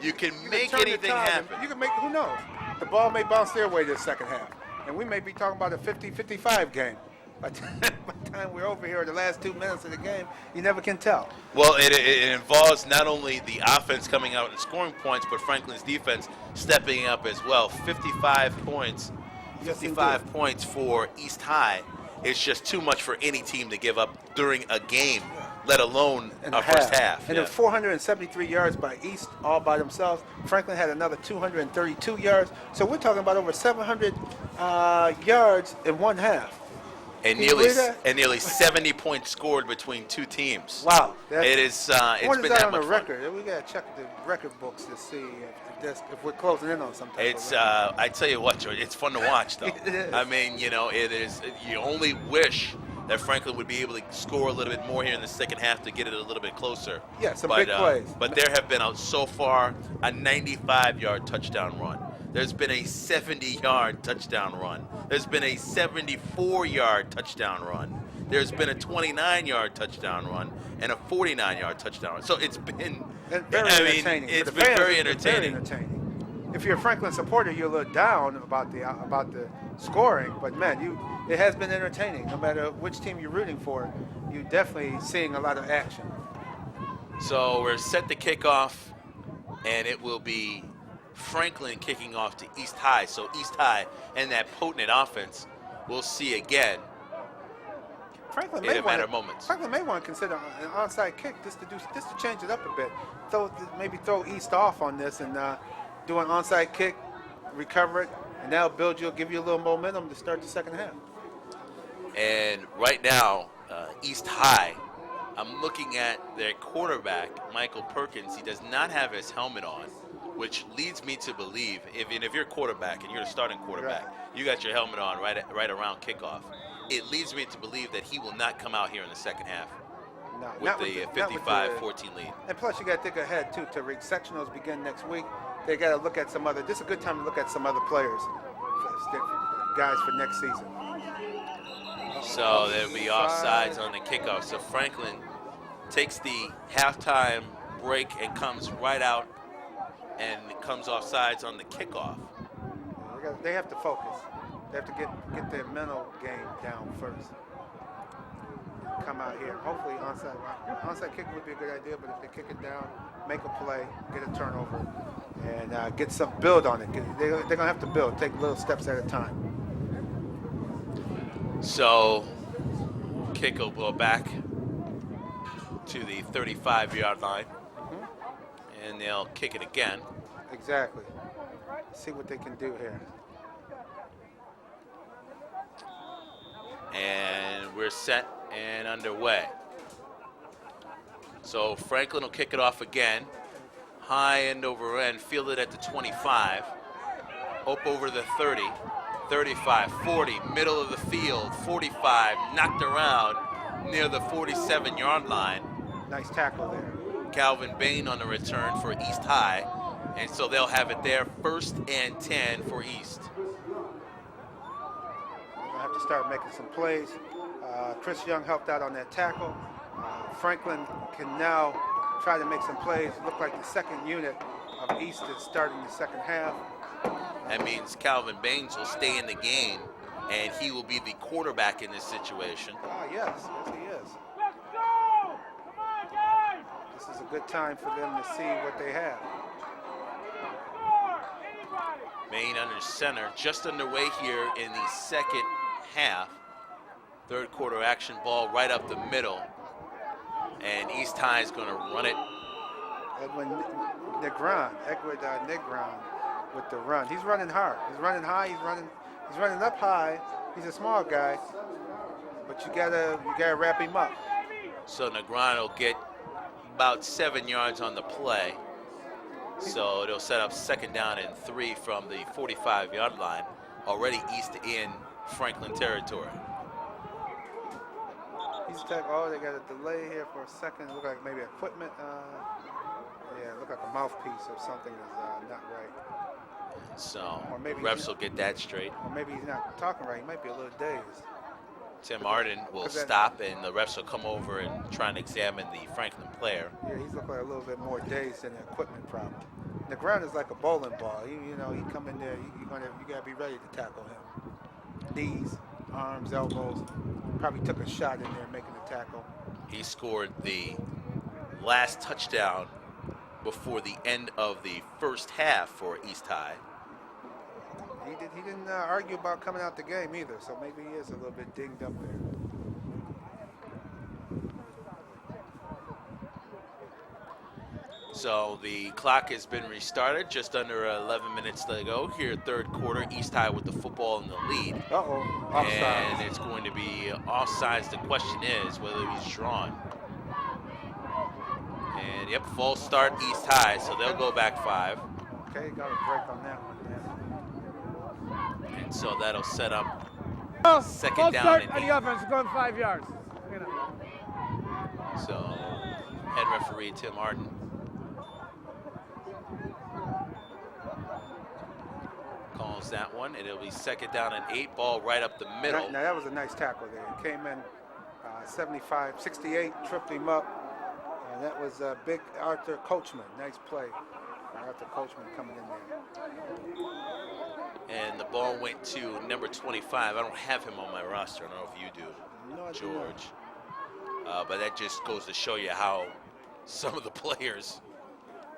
[SPEAKER 1] you can make anything happen.
[SPEAKER 2] You can make, who knows? The ball may bounce their way this second half. And we may be talking about a 50-55 game. By the time we're over here, the last 2 minutes of the game, you never can tell.
[SPEAKER 1] Well, it involves not only the offense coming out and scoring points, but Franklin's defense stepping up as well. 55 points, 55 points for East High is just too much for any team to give up during a game, let alone a first half.
[SPEAKER 2] And then 473 yards by East all by themselves. Franklin had another 232 yards. So we're talking about over 700 yards in one half.
[SPEAKER 1] And nearly 70 points scored between two teams.
[SPEAKER 2] Wow.
[SPEAKER 1] It's
[SPEAKER 2] what
[SPEAKER 1] been
[SPEAKER 2] is
[SPEAKER 1] that
[SPEAKER 2] on
[SPEAKER 1] much
[SPEAKER 2] the
[SPEAKER 1] fun.
[SPEAKER 2] record? We got to check the record books to see if we're closing in on something.
[SPEAKER 1] It's I tell you what, George, it's fun to watch though.
[SPEAKER 2] It is.
[SPEAKER 1] I mean, it is. You only wish that Franklin would be able to score a little bit more here in the second half to get it a little bit closer.
[SPEAKER 2] Yeah, some big plays.
[SPEAKER 1] But there have been so far a 95-yard touchdown run. There's been a 70-yard touchdown run. There's been a 74-yard touchdown run. There's been a 29-yard touchdown run and a 49-yard touchdown run. So it's been
[SPEAKER 2] entertaining.
[SPEAKER 1] It's been very entertaining.
[SPEAKER 2] If you're a Franklin supporter, you're a little down about the scoring, but man, it has been entertaining. No matter which team you're rooting for, you're definitely seeing a lot of action.
[SPEAKER 1] So we're set to kick off, and it will be Franklin kicking off to East High. So East High and that potent offense we'll see again
[SPEAKER 2] Franklin
[SPEAKER 1] in a matter of moments.
[SPEAKER 2] Franklin may want to consider an onside kick just to change it up a bit. Maybe throw East off on this and do an onside kick, recover it, and that'll give you a little momentum to start the second half.
[SPEAKER 1] And right now, East High, I'm looking at their quarterback, Michael Perkins. He does not have his helmet on, which leads me to believe, if you're a quarterback and you're a starting quarterback, you got your helmet on right around kickoff. It leads me to believe that he will not come out here in the second half with the 55-14 lead.
[SPEAKER 2] And plus, you got to think ahead, too. Tariq, sectionals begin next week. They got to look at some other – this is a good time to look at some other players, guys for next season.
[SPEAKER 1] So there'll be offsides on the kickoff. So Franklin takes the halftime break and comes right out and comes offsides on the kickoff.
[SPEAKER 2] They have to focus. They have to get their mental game down first. Come out here. Hopefully onside kick would be a good idea, but if they kick it down, make a play, get a turnover, and build on it. They're going to have to build, take little steps at a time.
[SPEAKER 1] So kick will go back to the 35-yard line, and they'll kick it again.
[SPEAKER 2] Exactly. See what they can do here.
[SPEAKER 1] And we're set and underway. So Franklin will kick it off again. High end over end, fielded at the 25. Up over the 30, 35, 40, middle of the field, 45, knocked around near the 47-yard line.
[SPEAKER 2] Nice tackle there.
[SPEAKER 1] Calvin Bain on the return for East High. And so they'll have it there, 1st and 10 for East.
[SPEAKER 2] They'll have to start making some plays. Chris Young helped out on that tackle. Franklin can now try to make some plays. Look like the second unit of East is starting the second half.
[SPEAKER 1] That means Calvin Baines will stay in the game, and he will be the quarterback in this situation.
[SPEAKER 2] Yes, he is. Let's go! Come on, guys! This is a good time for them to see what they have.
[SPEAKER 1] Bain under center, just underway here in the second half. Third quarter action, ball right up the middle. And East High is going to run it.
[SPEAKER 2] Edward Negron with the run. He's running hard. He's running high. He's running up high. He's a small guy, but you gotta wrap him up.
[SPEAKER 1] So Negron will get about 7 yards on the play. So they'll set up 2nd down and 3 from the 45-yard line. Already East in Franklin territory.
[SPEAKER 2] They got a delay here for a second. Look like maybe equipment. Yeah, look like a mouthpiece or something is not right.
[SPEAKER 1] So
[SPEAKER 2] Or maybe
[SPEAKER 1] refs
[SPEAKER 2] he's-
[SPEAKER 1] will get that straight.
[SPEAKER 2] Or maybe he's not talking right. He might be a little dazed.
[SPEAKER 1] Tim Arden will stop, and the refs will come over and try and examine the Franklin player.
[SPEAKER 2] Yeah, he's looking like a little bit more dazed than an equipment problem. The ground is like a bowling ball. You know, he come in there, you gotta be ready to tackle him. Knees, arms, elbows. Probably took a shot in there making the tackle.
[SPEAKER 1] He scored the last touchdown before the end of the first half for East High.
[SPEAKER 2] He didn't argue about coming out the game either, so maybe he is a little bit dinged up there.
[SPEAKER 1] So the clock has been restarted, just under 11 minutes to go here, third quarter. East High with the football in the lead.
[SPEAKER 2] Uh-oh, offside.
[SPEAKER 1] And it's going to be offsides. The question is whether he's drawn. And yep, false start East High, so they'll go back 5.
[SPEAKER 2] Okay, got a break on that one.
[SPEAKER 1] And so that'll set up second
[SPEAKER 4] False
[SPEAKER 1] down
[SPEAKER 4] start
[SPEAKER 1] and
[SPEAKER 4] on
[SPEAKER 1] 8.
[SPEAKER 4] the offense, going 5 yards.
[SPEAKER 1] So head referee Tim Arden. Calls that one, and it'll be second down and 8. Ball right up the middle.
[SPEAKER 2] Now that was a nice tackle there. He came in 75, 68, tripped him up. And that was big Arthur Coachman. Nice play. Arthur Coachman coming in there.
[SPEAKER 1] And the ball went to number 25. I don't have him on my roster. I don't know if you do,
[SPEAKER 2] No, I do
[SPEAKER 1] George. But that just goes to show you how some of the players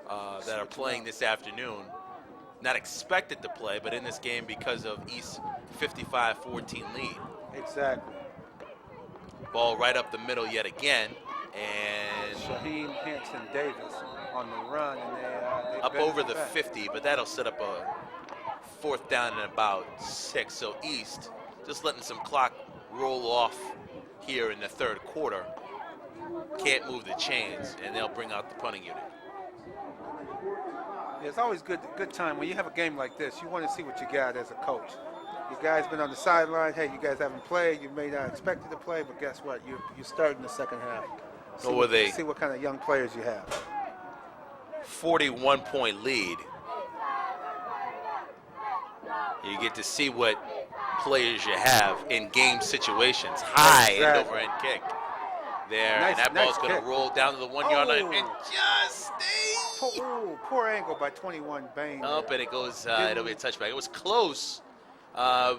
[SPEAKER 1] that are playing this afternoon, not expected to play, but in this game because of East 55-14 lead.
[SPEAKER 2] Exactly.
[SPEAKER 1] Ball right up the middle yet again. And
[SPEAKER 2] Shaheem Hanson Davis on the run, and they
[SPEAKER 1] up
[SPEAKER 2] bent
[SPEAKER 1] over
[SPEAKER 2] it
[SPEAKER 1] the
[SPEAKER 2] back.
[SPEAKER 1] 50, but that'll set up a fourth down and about 6. So East just letting some clock roll off here in the third quarter. Can't move the chains, and they'll bring out the punting unit.
[SPEAKER 2] Yeah, it's always good time when you have a game like this. You want to see what you got as a coach. You guys been on the sideline. Hey, you guys haven't played. You may not expect it to play, but guess what? You're starting the second half. See what kind of young players you have.
[SPEAKER 1] 41-point lead. You get to see what players you have in game situations. High end over end kick. There,
[SPEAKER 2] Nice-
[SPEAKER 1] and that
[SPEAKER 2] nice
[SPEAKER 1] ball's going
[SPEAKER 2] kick.
[SPEAKER 1] to roll down to the 1 yard line and just stay
[SPEAKER 2] Poor angle by 21 Bain.
[SPEAKER 1] up, and it goes. It'll be a touchback. It was close.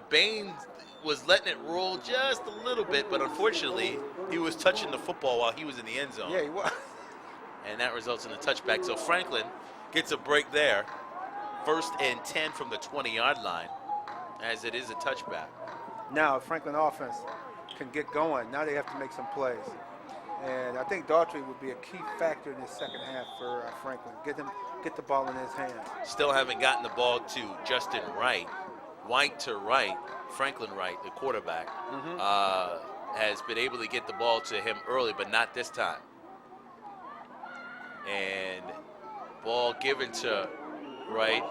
[SPEAKER 1] Bain was letting it roll just a little bit, but unfortunately, he was touching the football while he was in the end zone.
[SPEAKER 2] Yeah, he was.
[SPEAKER 1] And that results in a touchback. So Franklin gets a break there. 1st and 10 from the 20-yard line, as it is a touchback.
[SPEAKER 2] Now, if Franklin offense can get going, now they have to make some plays. And I think Daughtry would be a key factor in this second half for Franklin. Get the ball in his hands.
[SPEAKER 1] Still haven't gotten the ball to Justin Wright. White to Wright, Franklin Wright, the quarterback, has been able to get the ball to him early, but not this time. And ball given to Wright,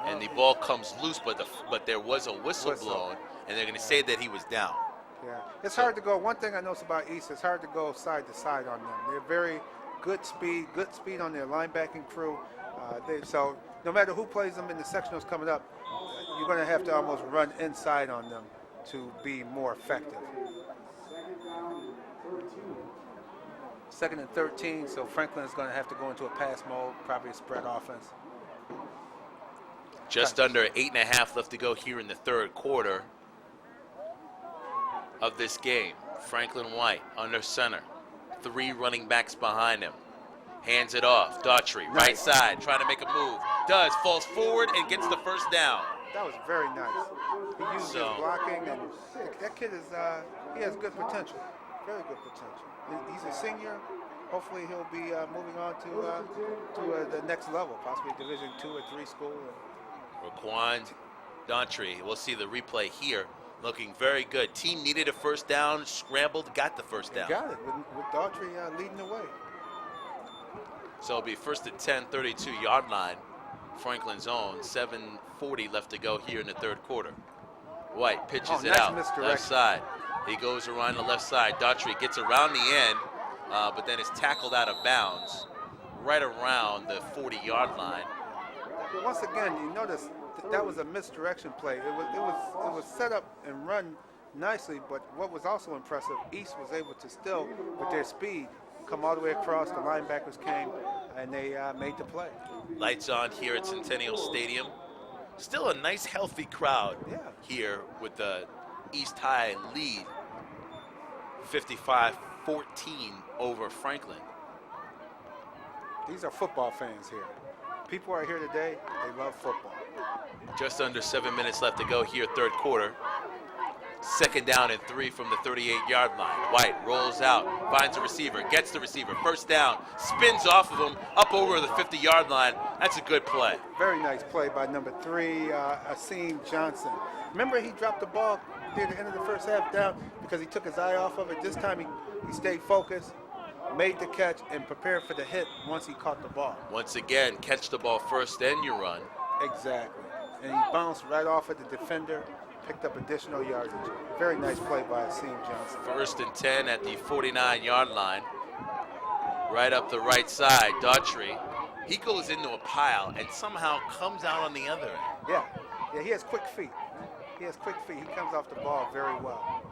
[SPEAKER 1] and the ball comes loose, but there was a whistle blown, and they're going to say that he was down.
[SPEAKER 2] Yeah, it's hard to go. One thing I notice about East, it's hard to go side to side on them. They're very good speed on their linebacking crew. So no matter who plays them in the sectionals coming up, you're going to have to almost run inside on them to be more effective. 2nd and 13, so Franklin is going to have to go into a pass mode, probably a spread offense.
[SPEAKER 1] Just under 8.5 left to go here in the third quarter of this game. Franklin White under center. 3 running backs behind him. Hands it off. Daughtry, right side, trying to make a move. Falls forward and gets the first down.
[SPEAKER 2] That was very nice. He used his blocking, and that kid is he has good potential, very good potential. He's a senior. Hopefully he'll be moving on to the next level, possibly Division II or III school.
[SPEAKER 1] Raquan Daughtry, we'll see the replay here. Looking very good. Team needed a first down, scrambled, got the first down.
[SPEAKER 2] Got it with Daughtry leading the way.
[SPEAKER 1] So it'll be 1st and 10, 32-yard line. Franklin's own. 7:40 left to go here in the third quarter. White pitches it
[SPEAKER 2] nice
[SPEAKER 1] out,
[SPEAKER 2] misdirection.
[SPEAKER 1] left side. He goes around the left side. Daughtry gets around the end, but then is tackled out of bounds right around the 40-yard line.
[SPEAKER 2] Once again, you notice that was a misdirection play. It was set up and run nicely, but what was also impressive, East was able to still, with their speed, come all the way across. The linebackers came, and they made the play.
[SPEAKER 1] Lights on here at Centennial Stadium. Still a nice, healthy crowd here with the East High lead, 55-14 over Franklin.
[SPEAKER 2] These are football fans here. People are here today. They love football.
[SPEAKER 1] Just under 7 minutes left to go here, third quarter. Second down and 3 from the 38-yard line. White rolls out, finds the receiver, gets the receiver, first down, spins off of him, up over the 50-yard line. That's a good play.
[SPEAKER 2] Very nice play by number 3, Asim Johnson. Remember, he dropped the ball near the end of the first half down because he took his eye off of it. This time he stayed focused, made the catch, and prepared for the hit once he caught the ball.
[SPEAKER 1] Once again, catch the ball first, then you run.
[SPEAKER 2] Exactly. And he bounced right off at the defender, picked up additional yardage. Very nice play by Asim Johnson.
[SPEAKER 1] First and 10 at the 49-yard line. Right up the right side, Daughtry. He goes into a pile and somehow comes out on the other end.
[SPEAKER 2] Yeah, he has quick feet. He comes off the ball very well.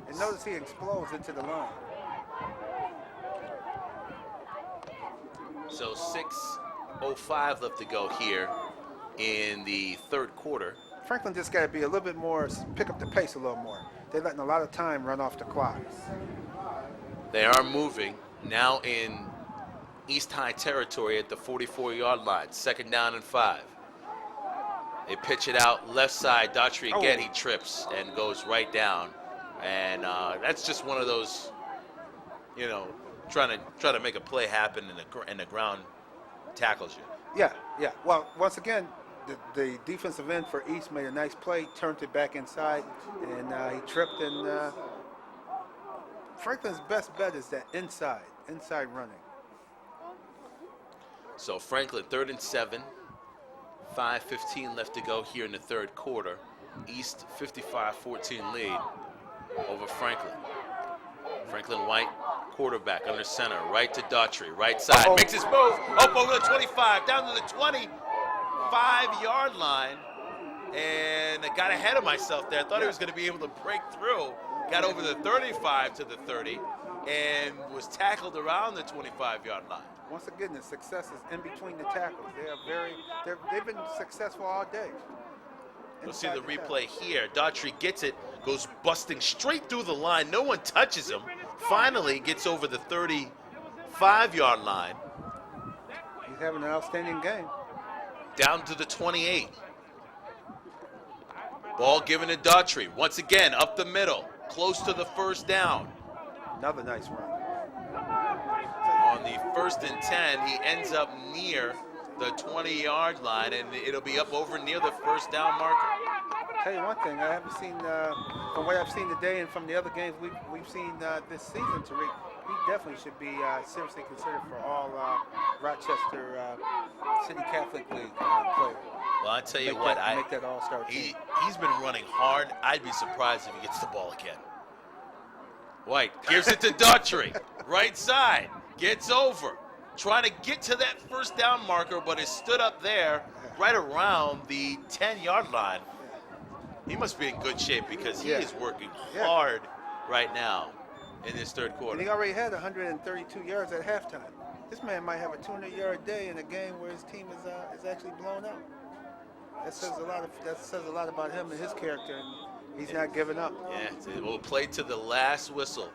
[SPEAKER 2] And notice he explodes into the line.
[SPEAKER 1] So 6:05 left to go here in the third quarter.
[SPEAKER 2] Franklin just got to be a little bit more, pick up the pace a little more. They're letting a lot of time run off the clock.
[SPEAKER 1] They are moving now in East High territory at the 44-yard line. Second down and 5. They pitch it out left side. Daughtry again, he trips and goes right down. And that's just one of those, you know, trying to make a play happen and the ground tackles you.
[SPEAKER 2] Yeah. Well, once again, the defensive end for East made a nice play, turned it back inside, and he tripped. And Franklin's best bet is that inside running.
[SPEAKER 1] So Franklin, 3rd and 7, 5:15 left to go here in the third quarter. East 55-14 lead over Franklin. Franklin White, quarterback under center, right to Daughtry, right side, makes his move, up over the 25, down to the 25-yard line, and I got ahead of myself there. I thought he was going to be able to break through, got over the 35 to the 30, and was tackled around the 25-yard line.
[SPEAKER 2] Once again, the success is in between the tackles. They've been successful all day.
[SPEAKER 1] You'll see the replay here. Daughtry gets it, goes busting straight through the line. No one touches him. Finally gets over the 35-yard line.
[SPEAKER 2] He's having an outstanding game.
[SPEAKER 1] Down to the 28. Ball given to Daughtry. Once again, up the middle, close to the first down.
[SPEAKER 2] Another nice run.
[SPEAKER 1] On the 1st and 10, he ends up near the 20-yard line, and it'll be up over near the first down marker.
[SPEAKER 2] Tell you one thing, I haven't seen, from what I've seen today and from the other games we've seen this season, Tariq, he definitely should be seriously considered for all Rochester City Catholic League players.
[SPEAKER 1] Well, I tell you
[SPEAKER 2] make that all-star team.
[SPEAKER 1] He's been running hard. I'd be surprised if he gets the ball again. White gives it to Daughtry, right side, gets over, trying to get to that first down marker, but is stood up there right around the 10-yard line. He must be in good shape because he is working hard right now in this third quarter.
[SPEAKER 2] And he already had 132 yards at halftime. This man might have a 200-yard day in a game where his team is actually blown out. That says a lot about him and his character, and he's not giving up.
[SPEAKER 1] Yeah, it will play to the last whistle.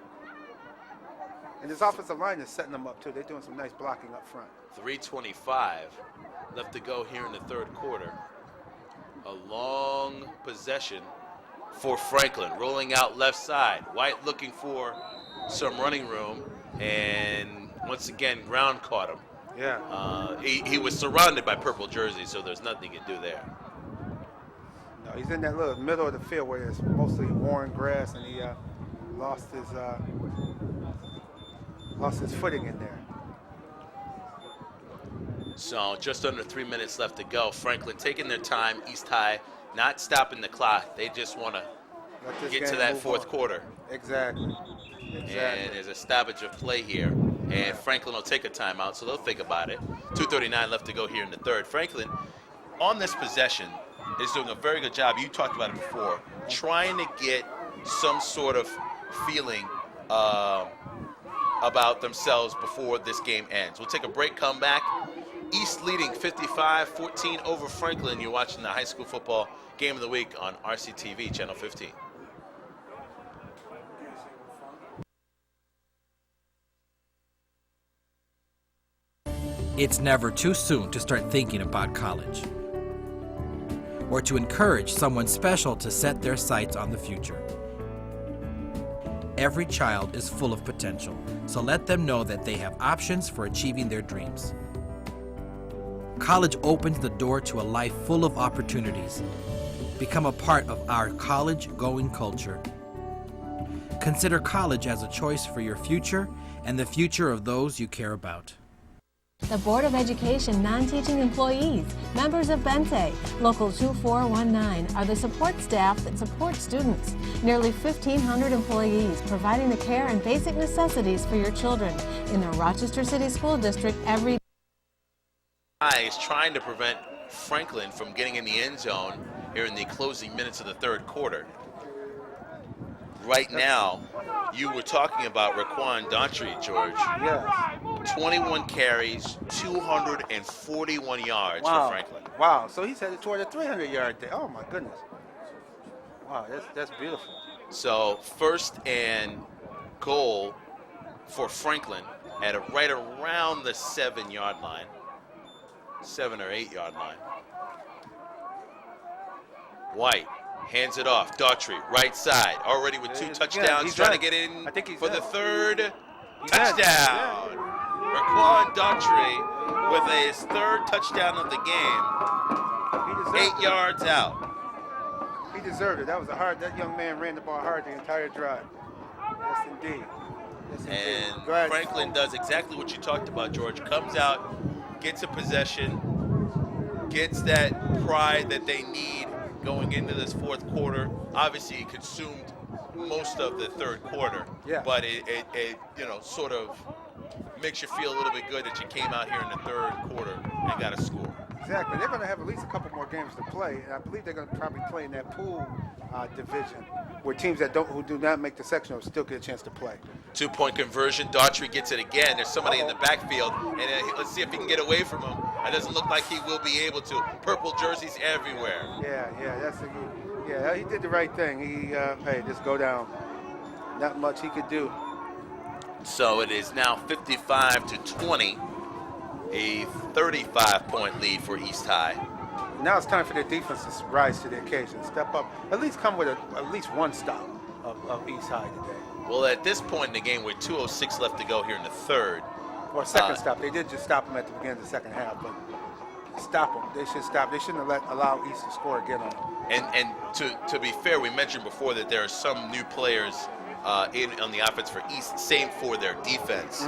[SPEAKER 2] And his offensive line is setting them up too. They're doing some nice blocking up front.
[SPEAKER 1] 3:25 left to go here in the third quarter. A long possession for Franklin, rolling out left side. White looking for some running room, and once again, ground caught him.
[SPEAKER 2] Yeah.
[SPEAKER 1] He was surrounded by purple jerseys, so there's nothing he can do there.
[SPEAKER 2] No, he's in that little middle of the field where it's mostly worn grass, and he lost his footing in there.
[SPEAKER 1] So just under 3 minutes left to go. Franklin taking their time. East High not stopping the clock. They just want to get to that fourth quarter.
[SPEAKER 2] Exactly.
[SPEAKER 1] And there's a stoppage of play here and Franklin will take a timeout, so they'll think about it. 2:39 left to go here in the third. Franklin, on this possession, is doing a very good job. You talked about it before, trying to get some sort of feeling about themselves before this game ends. We'll take a break, come back. East leading 55-14 over Franklin. You're watching the high school football game of the week on RCTV, Channel 15.
[SPEAKER 5] It's never too soon to start thinking about college, or to encourage someone special to set their sights on the future. Every child is full of potential, so let them know that they have options for achieving their dreams. College opens the door to a life full of opportunities. Become a part of our college-going culture. Consider college as a choice for your future and the future of those you care about.
[SPEAKER 6] The Board of Education non-teaching employees, members of Bente, Local 2419, are the support staff that support students. Nearly 1,500 employees providing the care and basic necessities for your children in the Rochester City School District every day.
[SPEAKER 1] Is trying to prevent Franklin from getting in the end zone here in the closing minutes of the third quarter. Right now, you were talking about Raquan Daughtry, George.
[SPEAKER 2] Yes.
[SPEAKER 1] 21 carries, 241 yards for Franklin.
[SPEAKER 2] Wow, so he's headed toward a 300-yard day. Oh, my goodness. Wow, that's beautiful.
[SPEAKER 1] So first and goal for Franklin at right around the 7-yard line. 7 or 8 yard line. White hands it off. Daughtry, right side, already with 2 touchdowns, trying to get in for the third touchdown. Raquan Daughtry with his third touchdown of the game. 8 yards out.
[SPEAKER 2] He deserved it. That young man ran the ball hard the entire drive. Yes, indeed. Yes, indeed.
[SPEAKER 1] And Franklin does exactly what you talked about, George. Comes out, gets a possession, gets that pride that they need going into this fourth quarter. Obviously, he consumed most of the third quarter, but it sort of makes you feel a little bit good that you came out here in the third quarter and got a score.
[SPEAKER 2] Exactly. They're going to have at least a couple more games to play, and I believe they're going to probably play in that pool division, where teams who do not make the sectional still get a chance to play.
[SPEAKER 1] 2-point conversion. Daughtry gets it again. There's somebody in the backfield, and let's see if he can get away from him. It doesn't look like he will be able to. Purple jerseys everywhere.
[SPEAKER 2] Yeah, he did the right thing. He just go down. Not much he could do.
[SPEAKER 1] So it is now 55-20, a 35-point lead for East High.
[SPEAKER 2] Now it's time for their defense to rise to the occasion, step up, at least come with at least one stop of East High today.
[SPEAKER 1] Well, at this point in the game, with 2:06 left to go here in the third.
[SPEAKER 2] Or second stop. They did just stop them at the beginning of the second half, but stop them. They should stop. They shouldn't have allow East to score again on them.
[SPEAKER 1] And to be fair, we mentioned before that there are some new players on the offense for East, same for their defense.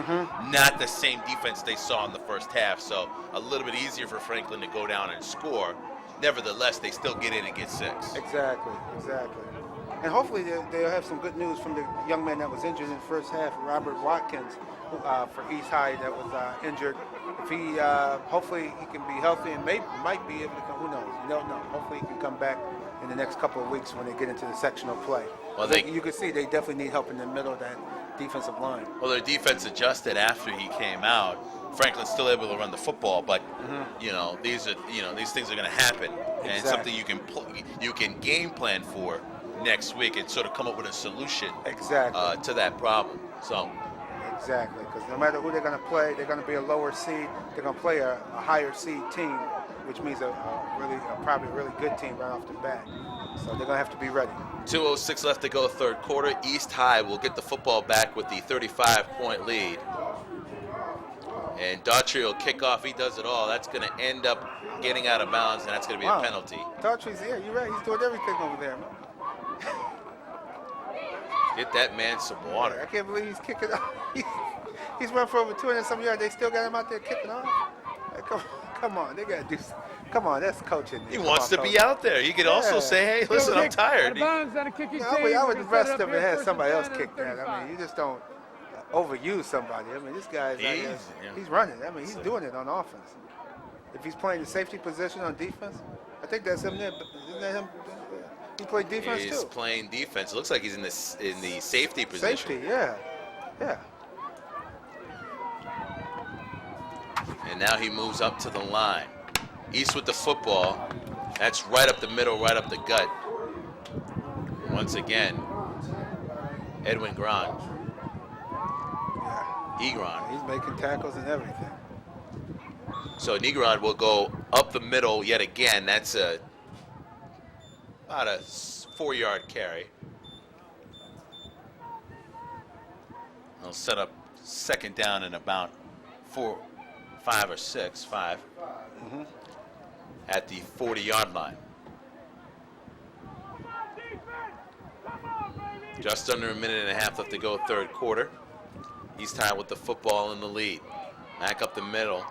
[SPEAKER 1] Not the same defense they saw in the first half, so a little bit easier for Franklin to go down and score. Nevertheless, they still get in and get 6.
[SPEAKER 2] Exactly. And hopefully they'll have some good news from the young man that was injured in the first half, Robert Watkins, for East High, that was injured. If he, hopefully he can be healthy and might be able to come. Who knows? You don't know. Hopefully he can come back in the next couple of weeks when they get into the sectional play.
[SPEAKER 1] Well,
[SPEAKER 2] you can see they definitely need help in the middle of that defensive line.
[SPEAKER 1] Well, their defense adjusted after he came out. Franklin's still able to run the football, but these things are going to happen, and something you can game plan for next week and sort of come up with a solution to that problem. So.
[SPEAKER 2] Exactly, because no matter who they're going to play, they're going to be a lower seed. They're going to play a higher seed team, which means probably a really good team right off the bat. So they're going to have to be ready.
[SPEAKER 1] 2:06 left to go, third quarter. East High will get the football back with the 35-point lead. And Daughtry will kick off. He does it all. That's going to end up getting out of bounds, and that's going to be a penalty.
[SPEAKER 2] Daughtry's you're right. He's doing everything over there, man.
[SPEAKER 1] Get that man some water.
[SPEAKER 2] I can't believe he's kicking off. He's run for over 200-some yards. They still got him out there kicking off. Like, come on, they got to do something. Come on, that's coaching.
[SPEAKER 1] He wants to be out there. He could also say, hey, listen, I'm tired.
[SPEAKER 2] I would the rest of it had somebody else kick that. I mean, you just don't. overuse somebody. I mean, this guy's he's running. I mean, he's doing it on offense. If he's playing the safety position on defense, I think that's him there. Isn't that him? He played defense
[SPEAKER 1] He's
[SPEAKER 2] too.
[SPEAKER 1] playing defense. It looks like he's in the safety position.
[SPEAKER 2] Safety, yeah.
[SPEAKER 1] And now he moves up to the line. East with the football. That's right up the middle, right up the gut. Once again, Edwin Grant. Egron.
[SPEAKER 2] He's making tackles and everything.
[SPEAKER 1] So Negron will go up the middle yet again. That's about a 4-yard carry. They'll set up second down in about 5 or 6 at the 40-yard line. Just under a minute and a half left to go, third quarter. East High with the football in the lead. Back up the middle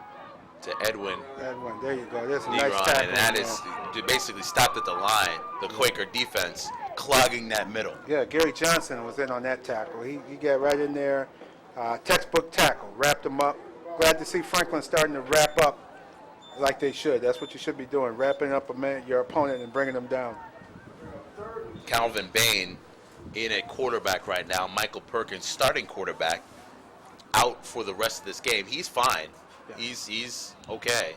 [SPEAKER 1] to Edwin.
[SPEAKER 2] Edwin, there you go. There's a
[SPEAKER 1] Negron,
[SPEAKER 2] nice tackle.
[SPEAKER 1] and that is basically stopped at the line. The Quaker defense clogging that middle.
[SPEAKER 2] Yeah, Gary Johnson was in on that tackle. He got right in there. Textbook tackle, wrapped him up. Glad to see Franklin starting to wrap up like they should. That's what you should be doing, wrapping up your opponent and bringing them down.
[SPEAKER 1] Calvin Bain in at quarterback right now. Michael Perkins, starting quarterback, out for the rest of this game. He's fine. Yeah. He's okay.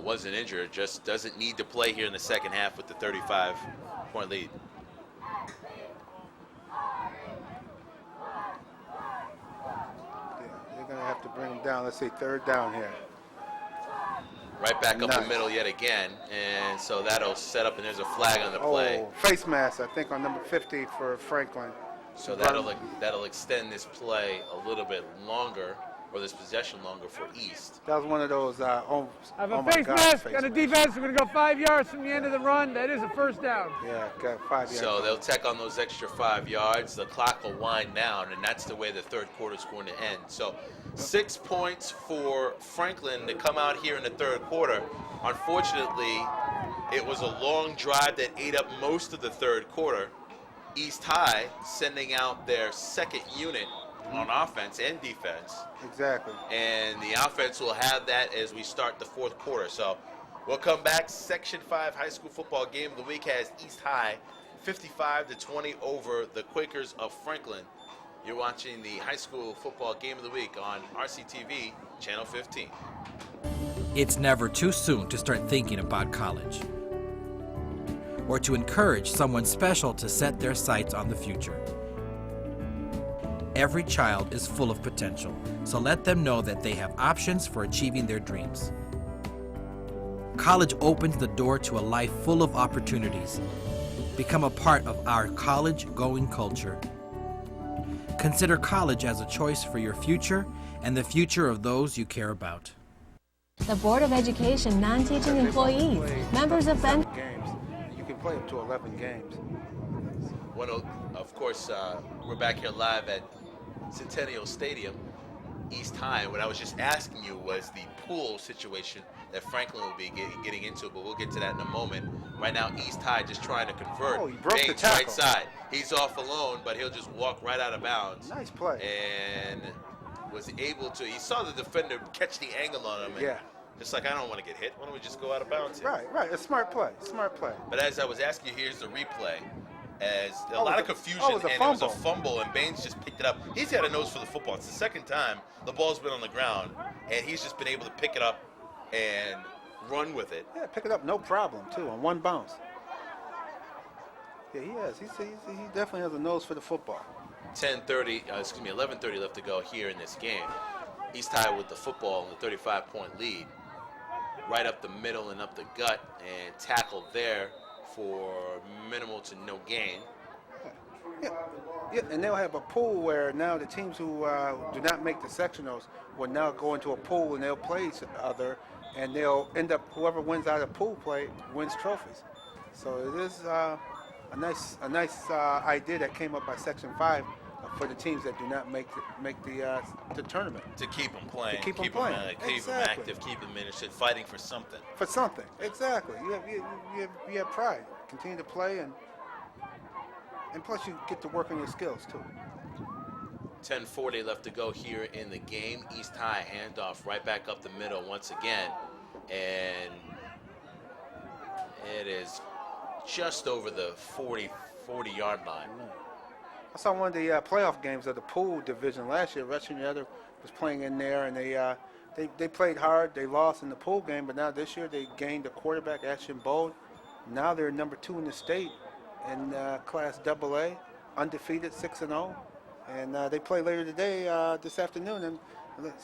[SPEAKER 1] Wasn't injured. Just doesn't need to play here in the second half with the 35-point lead.
[SPEAKER 2] They're going to have to bring him down. Let's see, third down here.
[SPEAKER 1] Right back up the middle yet again, and so that'll set up, and there's a flag on the play.
[SPEAKER 2] Face mask, I think, on number 50 for Franklin.
[SPEAKER 1] So that'll extend this play a little bit longer, or this possession longer for East.
[SPEAKER 2] That was one of those,
[SPEAKER 4] I have a face mask on the defense. We're going to go 5 yards from the end of the run. That is a first down.
[SPEAKER 2] Yeah, got 5 yards.
[SPEAKER 1] So they'll tack on those extra 5 yards. The clock will wind down, and that's the way the third quarter is going to end. So 6 points for Franklin to come out here in the third quarter. Unfortunately, it was a long drive that ate up most of the third quarter. East High sending out their second unit on offense and defense.
[SPEAKER 2] Exactly.
[SPEAKER 1] And the offense will have that as we start the fourth quarter. So we'll come back. Section 5 high school football game of the week has East High 55-20 over the Quakers of Franklin. You're watching the high school football game of the week on RCTV, Channel 15.
[SPEAKER 5] It's never too soon to start thinking about college, or to encourage someone special to set their sights on the future. Every child is full of potential, so let them know that they have options for achieving their dreams. College opens the door to a life full of opportunities. Become a part of our college-going culture. Consider college as a choice for your future and the future of those you care about.
[SPEAKER 6] The Board of Education non-teaching employees, members of Ben.
[SPEAKER 2] Games. You can play up to 11 games.
[SPEAKER 1] Well, of course, we're back here live at Centennial Stadium, East High. What I was just asking you was the pool situation that Franklin will be getting into, but we'll get to that in a moment. Right now, East High just trying to convert.
[SPEAKER 2] Oh, he broke the
[SPEAKER 1] Baines
[SPEAKER 2] tackle.
[SPEAKER 1] right side. He's off alone, but he'll just walk right out of bounds.
[SPEAKER 2] Nice play.
[SPEAKER 1] And was able to, he saw the defender catch the angle on him. And
[SPEAKER 2] yeah.
[SPEAKER 1] Just like, I don't want to get hit. Why don't we just go out of bounds here?
[SPEAKER 2] Right. A smart play. But
[SPEAKER 1] as I was asking you, here's the replay. As a lot of confusion,
[SPEAKER 2] it was a
[SPEAKER 1] and
[SPEAKER 2] fumble.
[SPEAKER 1] it was a fumble, and Baines just picked it up. He's got a nose for the football. It's the second time the ball's been on the ground, and he's just been able to pick it up and run with it.
[SPEAKER 2] Yeah, pick it up, no problem, too, on one bounce. Yeah, he has. He definitely has a nose for the football.
[SPEAKER 1] 11:30 left to go here in this game. East High with the football in the 35-point lead. Right up the middle and up the gut, and tackled there for minimal to no gain.
[SPEAKER 2] Yeah, and they'll have a pool where now the teams who do not make the sectionals will now go into a pool and they'll play each other, and they'll end up, whoever wins out of pool play wins trophies. So it is a nice idea that came up by Section 5 for the teams that do not make the tournament.
[SPEAKER 1] To keep them playing.
[SPEAKER 2] To keep them playing.
[SPEAKER 1] Keep them active, keep them interested, fighting for something.
[SPEAKER 2] For something, exactly. You have pride. Continue to play, and plus you get to work on your skills too.
[SPEAKER 1] 10:40 left to go here in the game. East High handoff right back up the middle once again. And it is just over the 40-yard line.
[SPEAKER 2] I saw one of the playoff games of the pool division last year. Rochester was playing in there, and they played hard. They lost in the pool game, but now this year they gained a quarterback, Ashton Bold. Now they're number 2 in the state in Class AA, undefeated, 6-0. And they play later today, this afternoon. And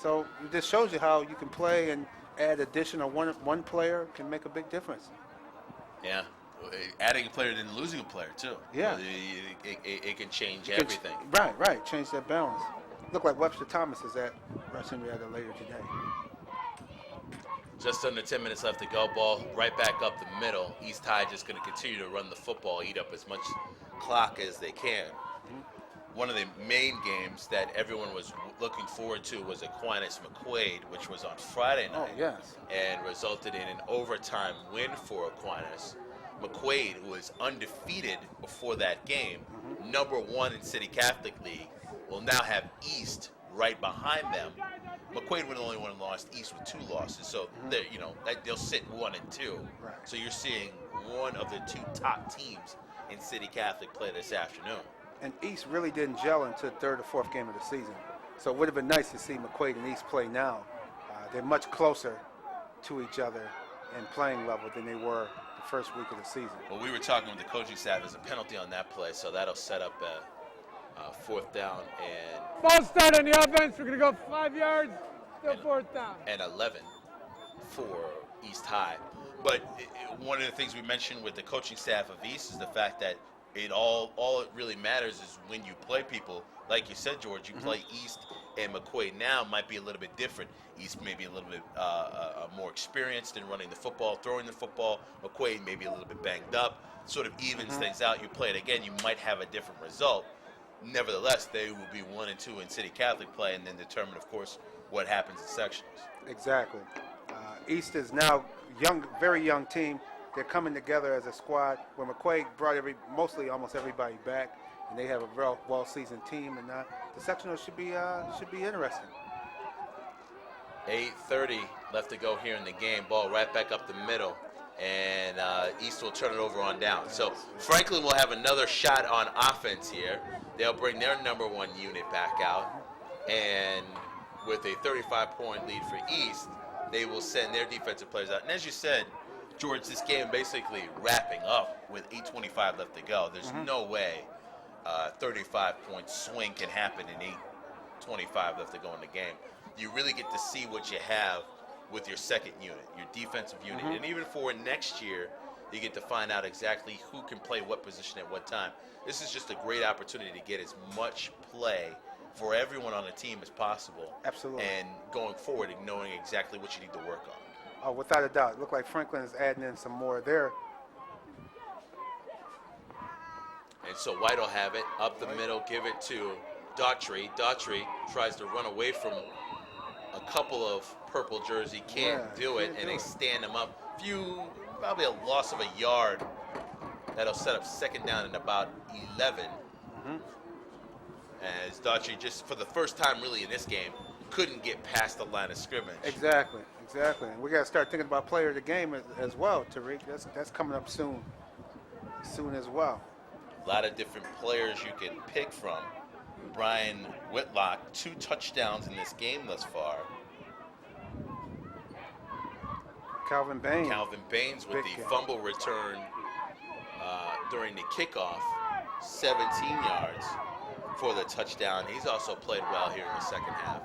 [SPEAKER 2] so this shows you how you can play and add additional one player can make a big difference.
[SPEAKER 1] Yeah. Adding a player and losing a player, too.
[SPEAKER 2] Yeah.
[SPEAKER 1] It can change everything.
[SPEAKER 2] Right. Change that balance. Look like Webster Thomas is at Russian Reader later today.
[SPEAKER 1] Just under 10 minutes left to go. Ball right back up the middle. East High just going to continue to run the football, eat up as much clock as they can. One of the main games that everyone was looking forward to was Aquinas-McQuaid, which was on Friday night.
[SPEAKER 2] Oh, yes.
[SPEAKER 1] And resulted in an overtime win for Aquinas. McQuaid, who was undefeated before that game, number 1 in City Catholic League, will now have East right behind them. McQuaid was the only one who lost. East with 2 losses, so they'll sit 1 and 2.
[SPEAKER 2] Right.
[SPEAKER 1] So you're seeing one of the 2 top teams in City Catholic play this afternoon.
[SPEAKER 2] And East really didn't gel until the 3rd or 4th game of the season. So it would have been nice to see McQuaid and East play now. They're much closer to each other in playing level than they were the first week of the season.
[SPEAKER 1] Well, we were talking with the coaching staff. There's a penalty on that play, so that'll set up a 4th down and
[SPEAKER 4] False start on the offense. We're going to go 5 yards, still 4th down.
[SPEAKER 1] and 11 for East High. But one of the things we mentioned with the coaching staff of East is the fact that all it really matters is when you play people. Like you said, George, you play East and McQuaid now might be a little bit different. East may be a little bit more experienced in running the football, throwing the football. McQuaid may be a little bit banged up. Sort of evens things out. You play it again, you might have a different result. Nevertheless, they will be 1 and 2 in City Catholic play and then determine, of course, what happens in sectionals.
[SPEAKER 2] Exactly. East is now very young team. They're coming together as a squad. Where McQuaid brought almost everybody back, and they have a real well-seasoned team. And the sectional should be interesting.
[SPEAKER 1] 8:30 left to go here in the game. Ball right back up the middle, and East will turn it over on down. So Franklin will have another shot on offense here. They'll bring their number 1 unit back out, and with a 35-point lead for East, they will send their defensive players out. And as you said, George, this game basically wrapping up with 8:25 left to go. There's no way 35-point swing can happen in 8:25 left to go in the game. You really get to see what you have with your second unit, your defensive unit. And even for next year, you get to find out exactly who can play what position at what time. This is just a great opportunity to get as much play for everyone on the team as possible.
[SPEAKER 2] Absolutely.
[SPEAKER 1] And going forward, and knowing exactly what you need to work on.
[SPEAKER 2] Oh, without a doubt. Look like Franklin is adding in some more there.
[SPEAKER 1] And so White will have it up the middle, give it to Daughtry. Daughtry tries to run away from a couple of purple jersey, can't do it, and they stand him up. Probably a loss of a yard. That'll set up 2nd down and about 11. As Daughtry, just for the first time really in this game, couldn't get past the line of scrimmage.
[SPEAKER 2] Exactly. And we got to start thinking about player of the game as well, Tariq. That's coming up soon as well.
[SPEAKER 1] A lot of different players you can pick from. Brian Whitlock, 2 touchdowns in this game thus far.
[SPEAKER 2] Calvin
[SPEAKER 1] Baines with the fumble return during the kickoff, 17 yards for the touchdown. He's also played well here in the second half.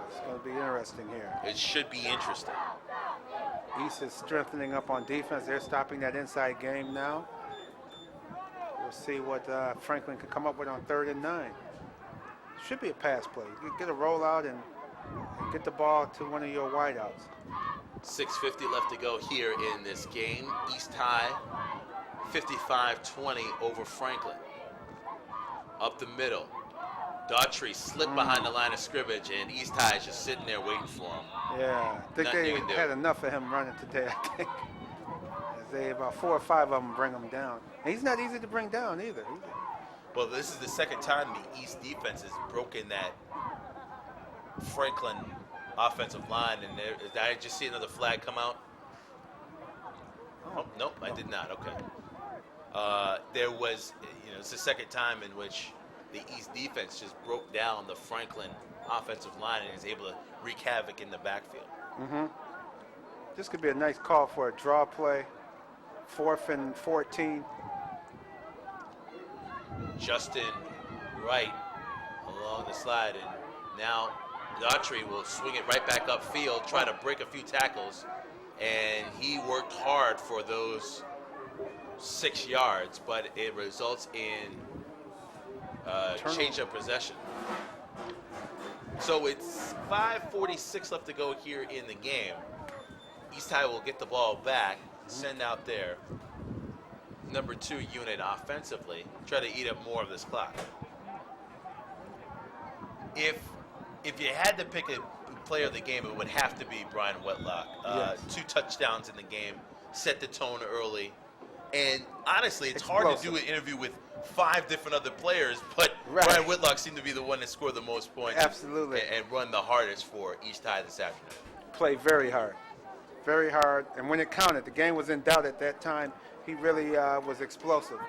[SPEAKER 2] It's going to be interesting here.
[SPEAKER 1] It should be interesting.
[SPEAKER 2] East is strengthening up on defense. They're stopping that inside game now. We'll see what Franklin can come up with on 3rd and 9. Should be a pass play. You get a rollout and get the ball to one of your wideouts.
[SPEAKER 1] 6:50 left to go here in this game. East High, 55-20 over Franklin. Up the middle. Daughtry slipped behind the line of scrimmage, and East High is just sitting there waiting for him.
[SPEAKER 2] Yeah, I think they had enough of him running today, I think. As about 4 or 5 of them bring him down. And he's not easy to bring down either.
[SPEAKER 1] Well, this is the second time the East defense has broken that Franklin offensive line, and did I just see another flag come out? Oh, nope, I did not. Okay. There was, it's the second time in which the East defense just broke down the Franklin offensive line and is able to wreak havoc in the backfield.
[SPEAKER 2] This could be a nice call for a draw play. 4th and 14.
[SPEAKER 1] Justin Wright along the slide, and now Daughtry will swing it right back upfield, try to break a few tackles, and he worked hard for those 6 yards, but it results in change of possession. So it's 5:46 left to go here in the game. East High will get the ball back, send out their number 2 unit offensively, try to eat up more of this clock. If you had to pick a player of the game, it would have to be Brian Whitlock.
[SPEAKER 2] Yes.
[SPEAKER 1] 2 touchdowns in the game, set the tone early. And honestly, it's hard to do an interview with 5 different other players, but Brian Whitlock seemed to be the one that scored the most points.
[SPEAKER 2] Absolutely.
[SPEAKER 1] And run the hardest for East High this afternoon.
[SPEAKER 2] Played very hard. Very hard. And when it counted, the game was in doubt at that time. He really was explosive.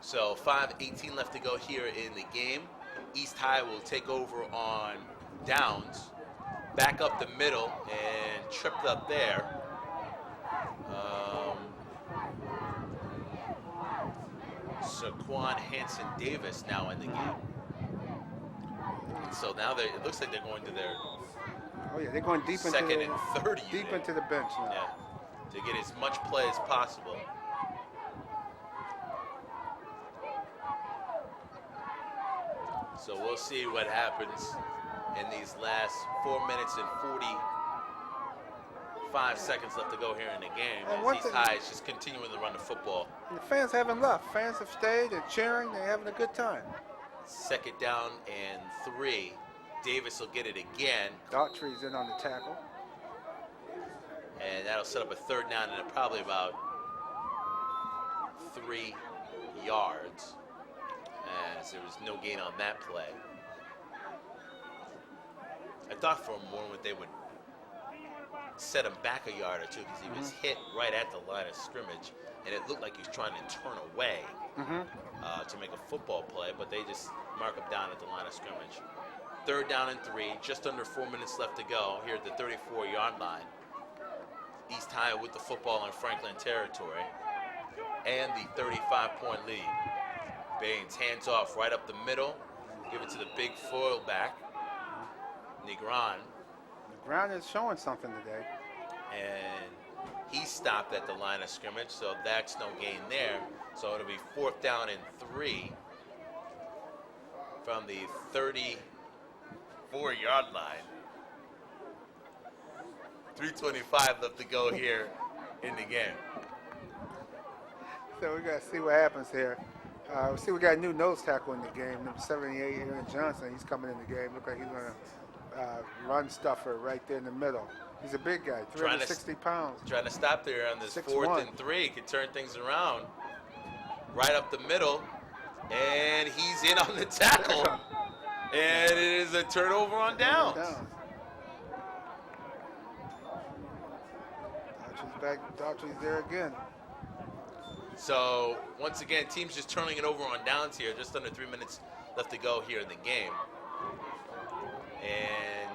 [SPEAKER 1] So 5:18 left to go here in the game. East High will take over on downs. Back up the middle and tripped up there. Saquon Hanson Davis now in the game. And so now it looks like they're going to their
[SPEAKER 2] they're going deep into
[SPEAKER 1] second and third
[SPEAKER 2] deep
[SPEAKER 1] unit.
[SPEAKER 2] into the bench now.
[SPEAKER 1] Yeah, to get as much play as possible. So we'll see what happens in these last 4 minutes and 45 seconds left to go here in the game. As East High is just continuing to run the football.
[SPEAKER 2] And the fans haven't left. Fans have stayed. They're cheering. They're having a good time.
[SPEAKER 1] 2nd down and 3. Davis will get it again.
[SPEAKER 2] Daughtry's in on the tackle.
[SPEAKER 1] And that'll set up a 3rd down and probably about 3 yards. As there was no gain on that play. I thought for a moment they would set him back a yard or two because he was hit right at the line of scrimmage, and it looked like he was trying to turn away to make a football play, but they just mark him down at the line of scrimmage. 3rd down and 3, just under 4 minutes left to go here at the 34-yard line. East High with the football in Franklin territory and the 35-point lead. Baines hands off right up the middle, give it to the big fullback, Negron.
[SPEAKER 2] Negron is showing something today.
[SPEAKER 1] And he stopped at the line of scrimmage, so that's no gain there. So it'll be 4th down and 3 from the 34-yard line. 3:25 left to go here in the game.
[SPEAKER 2] So we got to see what happens here. See, we got a new nose tackle in the game, number 78, Aaron Johnson. He's coming in the game. Look like he's going to run stuffer right there in the middle. He's a big guy, 360 pounds.
[SPEAKER 1] Trying to stop there on this
[SPEAKER 2] 6'1".
[SPEAKER 1] 4th and 3. Could turn things around. Right up the middle. And he's in on the tackle. And it is a turnover on downs.
[SPEAKER 2] Daughtry's there again.
[SPEAKER 1] So, once again, teams just turning it over on downs here. Just under 3 minutes left to go here in the game. And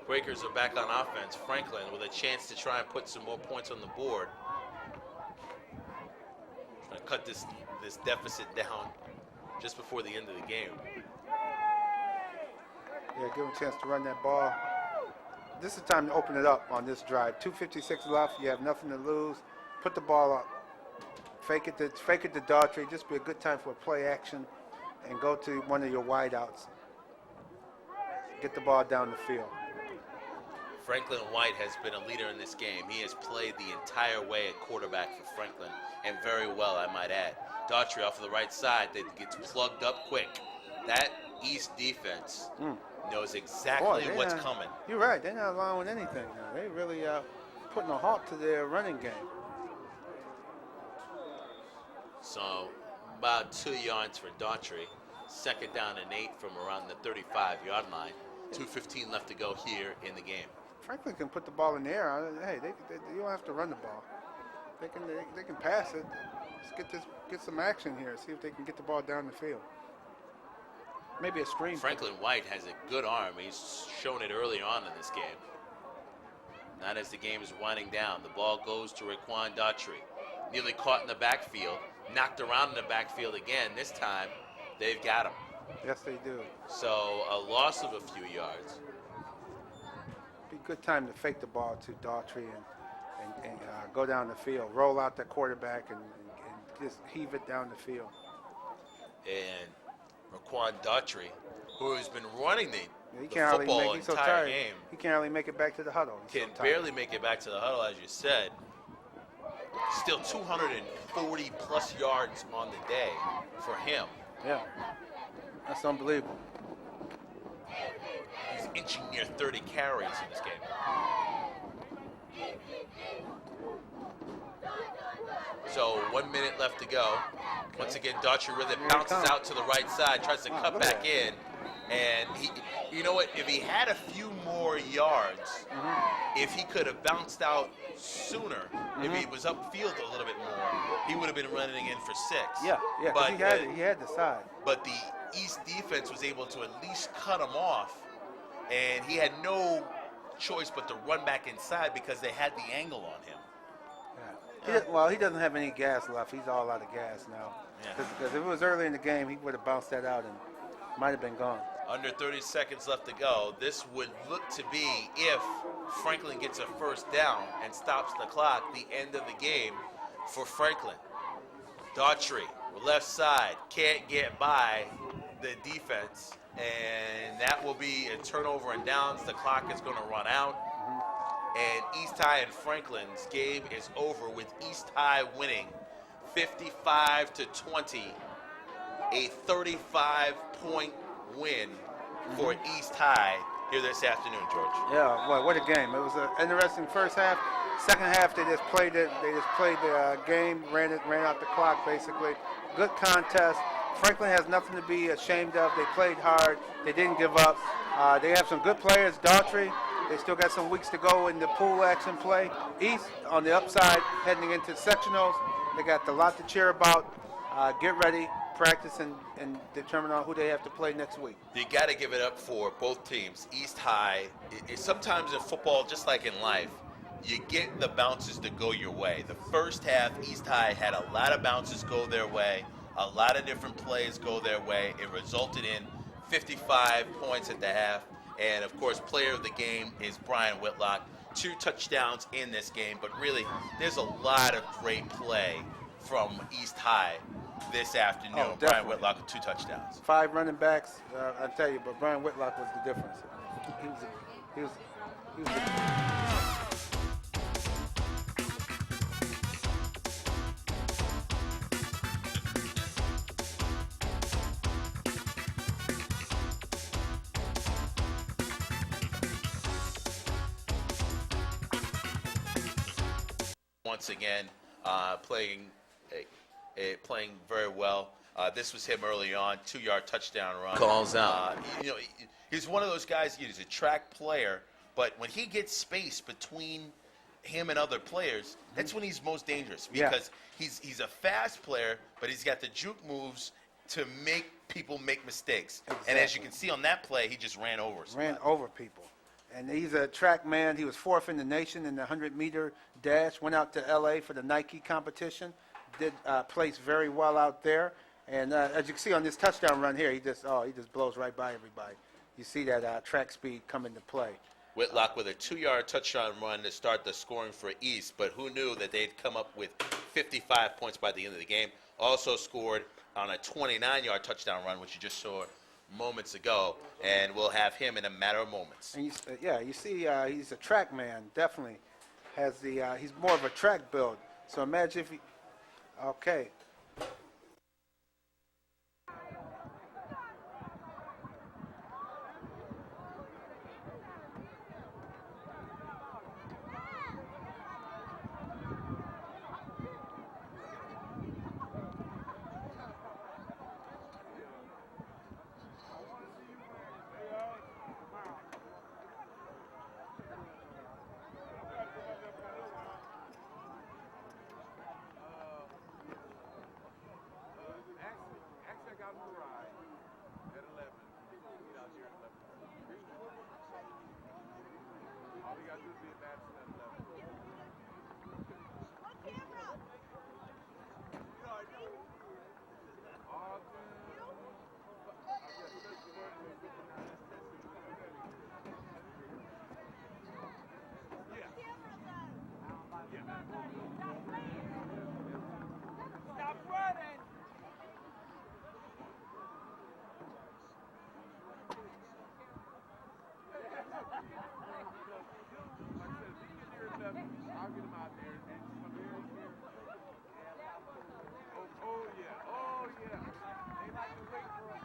[SPEAKER 1] Breakers are back on offense. Franklin with a chance to try and put some more points on the board. Trying to cut this deficit down just before the end of the game.
[SPEAKER 2] Yeah, give him a chance to run that ball. This is time to open it up on this drive. 2:56 left. You have nothing to lose. Put the ball up. Fake it to Daughtry. Just be a good time for a play action, and go to one of your wideouts. Get the ball down the field.
[SPEAKER 1] Franklin White has been a leader in this game. He has played the entire way at quarterback for Franklin, and very well, I might add. Daughtry off of the right side, that gets plugged up quick. That East defense knows exactly what's coming.
[SPEAKER 2] You're right. They're not allowing anything now. They really putting a halt to their running game.
[SPEAKER 1] So about 2 yards for Daughtry. Second down and 8 from around the 35-yard line. 2:15 left to go here in the game.
[SPEAKER 2] Franklin can put the ball in the air. Hey, you don't have to run the ball. They can pass it. Let's get some action here. See if they can get the ball down the field. Maybe a screen.
[SPEAKER 1] Franklin White has a good arm. He's shown it early on in this game. Not as the game is winding down. The ball goes to Raquan Daughtry. Nearly caught in the backfield. Knocked around in the backfield again. This time, they've got him.
[SPEAKER 2] Yes, they do.
[SPEAKER 1] So a loss of a few yards.
[SPEAKER 2] Be a good time to fake the ball to Daughtry and go down the field. Roll out the quarterback and just heave it down the field.
[SPEAKER 1] And Raquan Daughtry, who has been running the
[SPEAKER 2] He can't hardly
[SPEAKER 1] football
[SPEAKER 2] make, he's so
[SPEAKER 1] entire
[SPEAKER 2] tired.
[SPEAKER 1] game,
[SPEAKER 2] He can't really make it back to the huddle. He's
[SPEAKER 1] can
[SPEAKER 2] so tired.
[SPEAKER 1] barely make it back to the huddle, as you said. Still 240 plus yards on the day for him.
[SPEAKER 2] Yeah, that's unbelievable.
[SPEAKER 1] He's inching near 30 carries in this game. So 1 minute left to go. Once again, Daughtry really bounces out to the right side, tries to cut back in. And he, you know what, if he had a few more yards, if he could have bounced out sooner, if he was upfield a little bit more, he would have been running in for 6.
[SPEAKER 2] Yeah, 'cause
[SPEAKER 1] but
[SPEAKER 2] he had the side.
[SPEAKER 1] But the East defense was able to at least cut him off, and he had no choice but to run back inside because they had the angle on him.
[SPEAKER 2] He doesn't have any gas left. He's all out of gas now. Because if it was early in the game, he would have bounced that out and might have been gone.
[SPEAKER 1] Under 30 seconds left to go. This would look to be, if Franklin gets a first down and stops the clock, the end of the game for Franklin. Daughtry, left side, can't get by the defense, and that will be a turnover and downs. The clock is going to run out. And East High and Franklin's game is over with East High winning 55-20, a 35-point win for East High here this afternoon, George.
[SPEAKER 2] Yeah, boy, what a game. It was an interesting first half. Second half, they just played it. They just played the game, ran out the clock, basically. Good contest. Franklin has nothing to be ashamed of. They played hard. They didn't give up. They have some good players. Daughtry, they still got some weeks to go in the pool action play. East, on the upside, heading into sectionals. They got a lot to cheer about. Get ready, practice, and determine on who they have to play next week.
[SPEAKER 1] You got to give it up for both teams. East High, sometimes in football, just like in life, you get the bounces to go your way. The first half, East High had a lot of bounces go their way, a lot of different plays go their way. It resulted in 55 points at the half. And, of course, player of the game is Brian Whitlock. 2 touchdowns in this game, but really, there's a lot of great play from East High this afternoon.
[SPEAKER 2] Oh,
[SPEAKER 1] Brian Whitlock with 2 touchdowns.
[SPEAKER 2] 5 running backs, I tell you, but Brian Whitlock was the difference. He was
[SPEAKER 1] once again, playing very well. This was him early on, 2-yard touchdown run.
[SPEAKER 2] Calls out.
[SPEAKER 1] He's one of those guys. He's a track player, but when he gets space between him and other players, that's when he's most dangerous because he's a fast player, but he's got the juke moves to make people make mistakes.
[SPEAKER 2] Exactly.
[SPEAKER 1] And as you can see on that play, he just ran over somebody.
[SPEAKER 2] Ran over people. And he's a track man. He was 4th in the nation in the 100-meter dash. Went out to L.A. for the Nike competition. Did place very well out there. And as you can see on this touchdown run here, he just blows right by everybody. You see that track speed come into play.
[SPEAKER 1] Whitlock with a 2-yard touchdown run to start the scoring for East, but who knew that they'd come up with 55 points by the end of the game. Also scored on a 29-yard touchdown run, which you just saw moments ago, and we'll have him in a matter of moments.
[SPEAKER 2] And you see he's a track man, definitely. He's more of a track build. So imagine if he, okay.
[SPEAKER 3] Stop running! I'll get him out there. Oh yeah, oh yeah. They like to wait for us.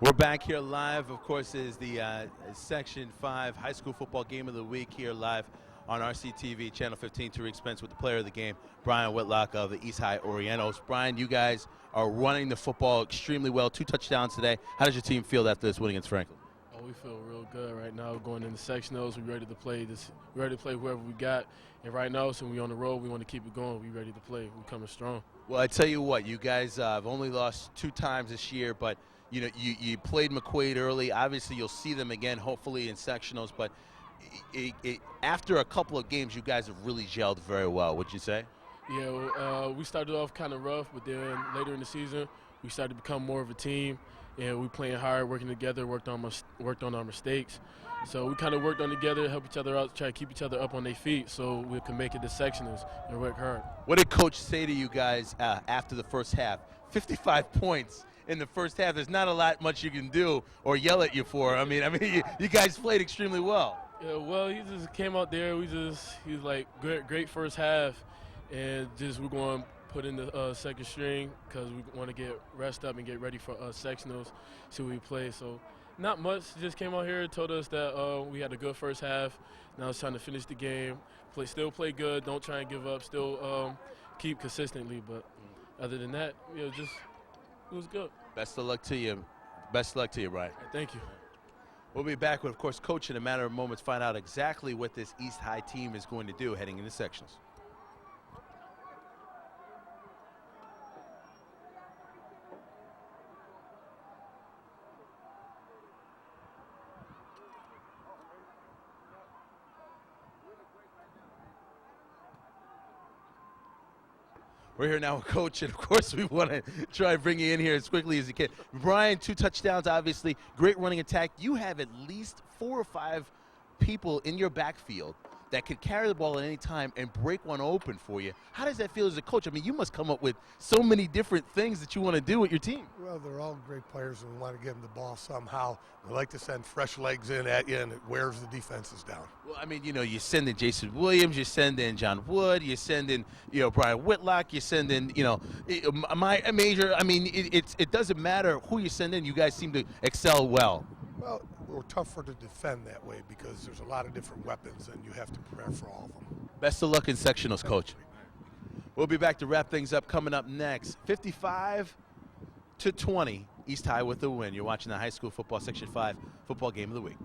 [SPEAKER 1] We're back here live. Of course, is the Section 5 high school football game of the week here live on RCTV, Channel 15. Tariq Spence with the player of the game, Brian Whitlock of the East High Orientals. Brian, you guys are running the football extremely well. 2 touchdowns today. How does your team feel after this win against Franklin?
[SPEAKER 20] Oh, we feel real good right now. Going into sectionals, we're ready to play this. We're ready to play whoever we got. And right now, since we're on the road, we want to keep it going. We're ready to play. We're coming strong.
[SPEAKER 1] Well, I tell you what, you guys have only lost 2 times this year, but you know you played McQuaid early. Obviously, you'll see them again, hopefully in sectionals. But after a couple of games, you guys have really gelled very well. Would you say?
[SPEAKER 20] Yeah, we started off kind of rough, but then later in the season, we started to become more of a team, and we playing hard, working together, worked on our mistakes. So we kind of worked on together, help each other out, try to keep each other up on their feet, so we can make it to sectionals and work hard.
[SPEAKER 1] What did Coach say to you guys after the first half? 55 points in the first half. There's not a lot much you can do or yell at you for. I mean, you guys played extremely well.
[SPEAKER 20] Yeah, well, he just came out there. He was like great first half, and just we're going to put in the second string because we want to get rest up and get ready for sectionals, see what we play. So not much. Just came out here, told us that we had a good first half. Now it's time to finish the game. Still play good. Don't try and give up. Still keep consistently. But other than that, it was good.
[SPEAKER 1] Best of luck to you. Best of luck to you, Brian.
[SPEAKER 20] Right, thank you.
[SPEAKER 1] We'll be back with, of course, Coach in a matter of moments, find out exactly what this East High team is going to do heading into sectionals. We're here now with Coach, and of course we want to try and bring you in here as quickly as you can. Brian, 2 touchdowns, obviously, great running attack. You have at least 4 or 5 people in your backfield that could carry the ball at any time and break one open for you. How does that feel as a coach? I mean, you must come up with so many different things that you want to do with your team.
[SPEAKER 21] Well, they're all great players, and we want to get them the ball somehow. We like to send fresh legs in at you, and it wears the defenses down.
[SPEAKER 1] Well, I mean, you send in Jason Williams, you send in John Wood, you send in, Brian Whitlock, you send in, my major. I mean, it doesn't matter who you send in. You guys seem to excel well.
[SPEAKER 21] Well, we're tougher to defend that way because there's a lot of different weapons, and you have to prepare for all of them.
[SPEAKER 1] Best of luck in sectionals, Coach. We'll be back to wrap things up coming up next. 55-20, East High with the win. You're watching the high school football Section 5 football game of the week.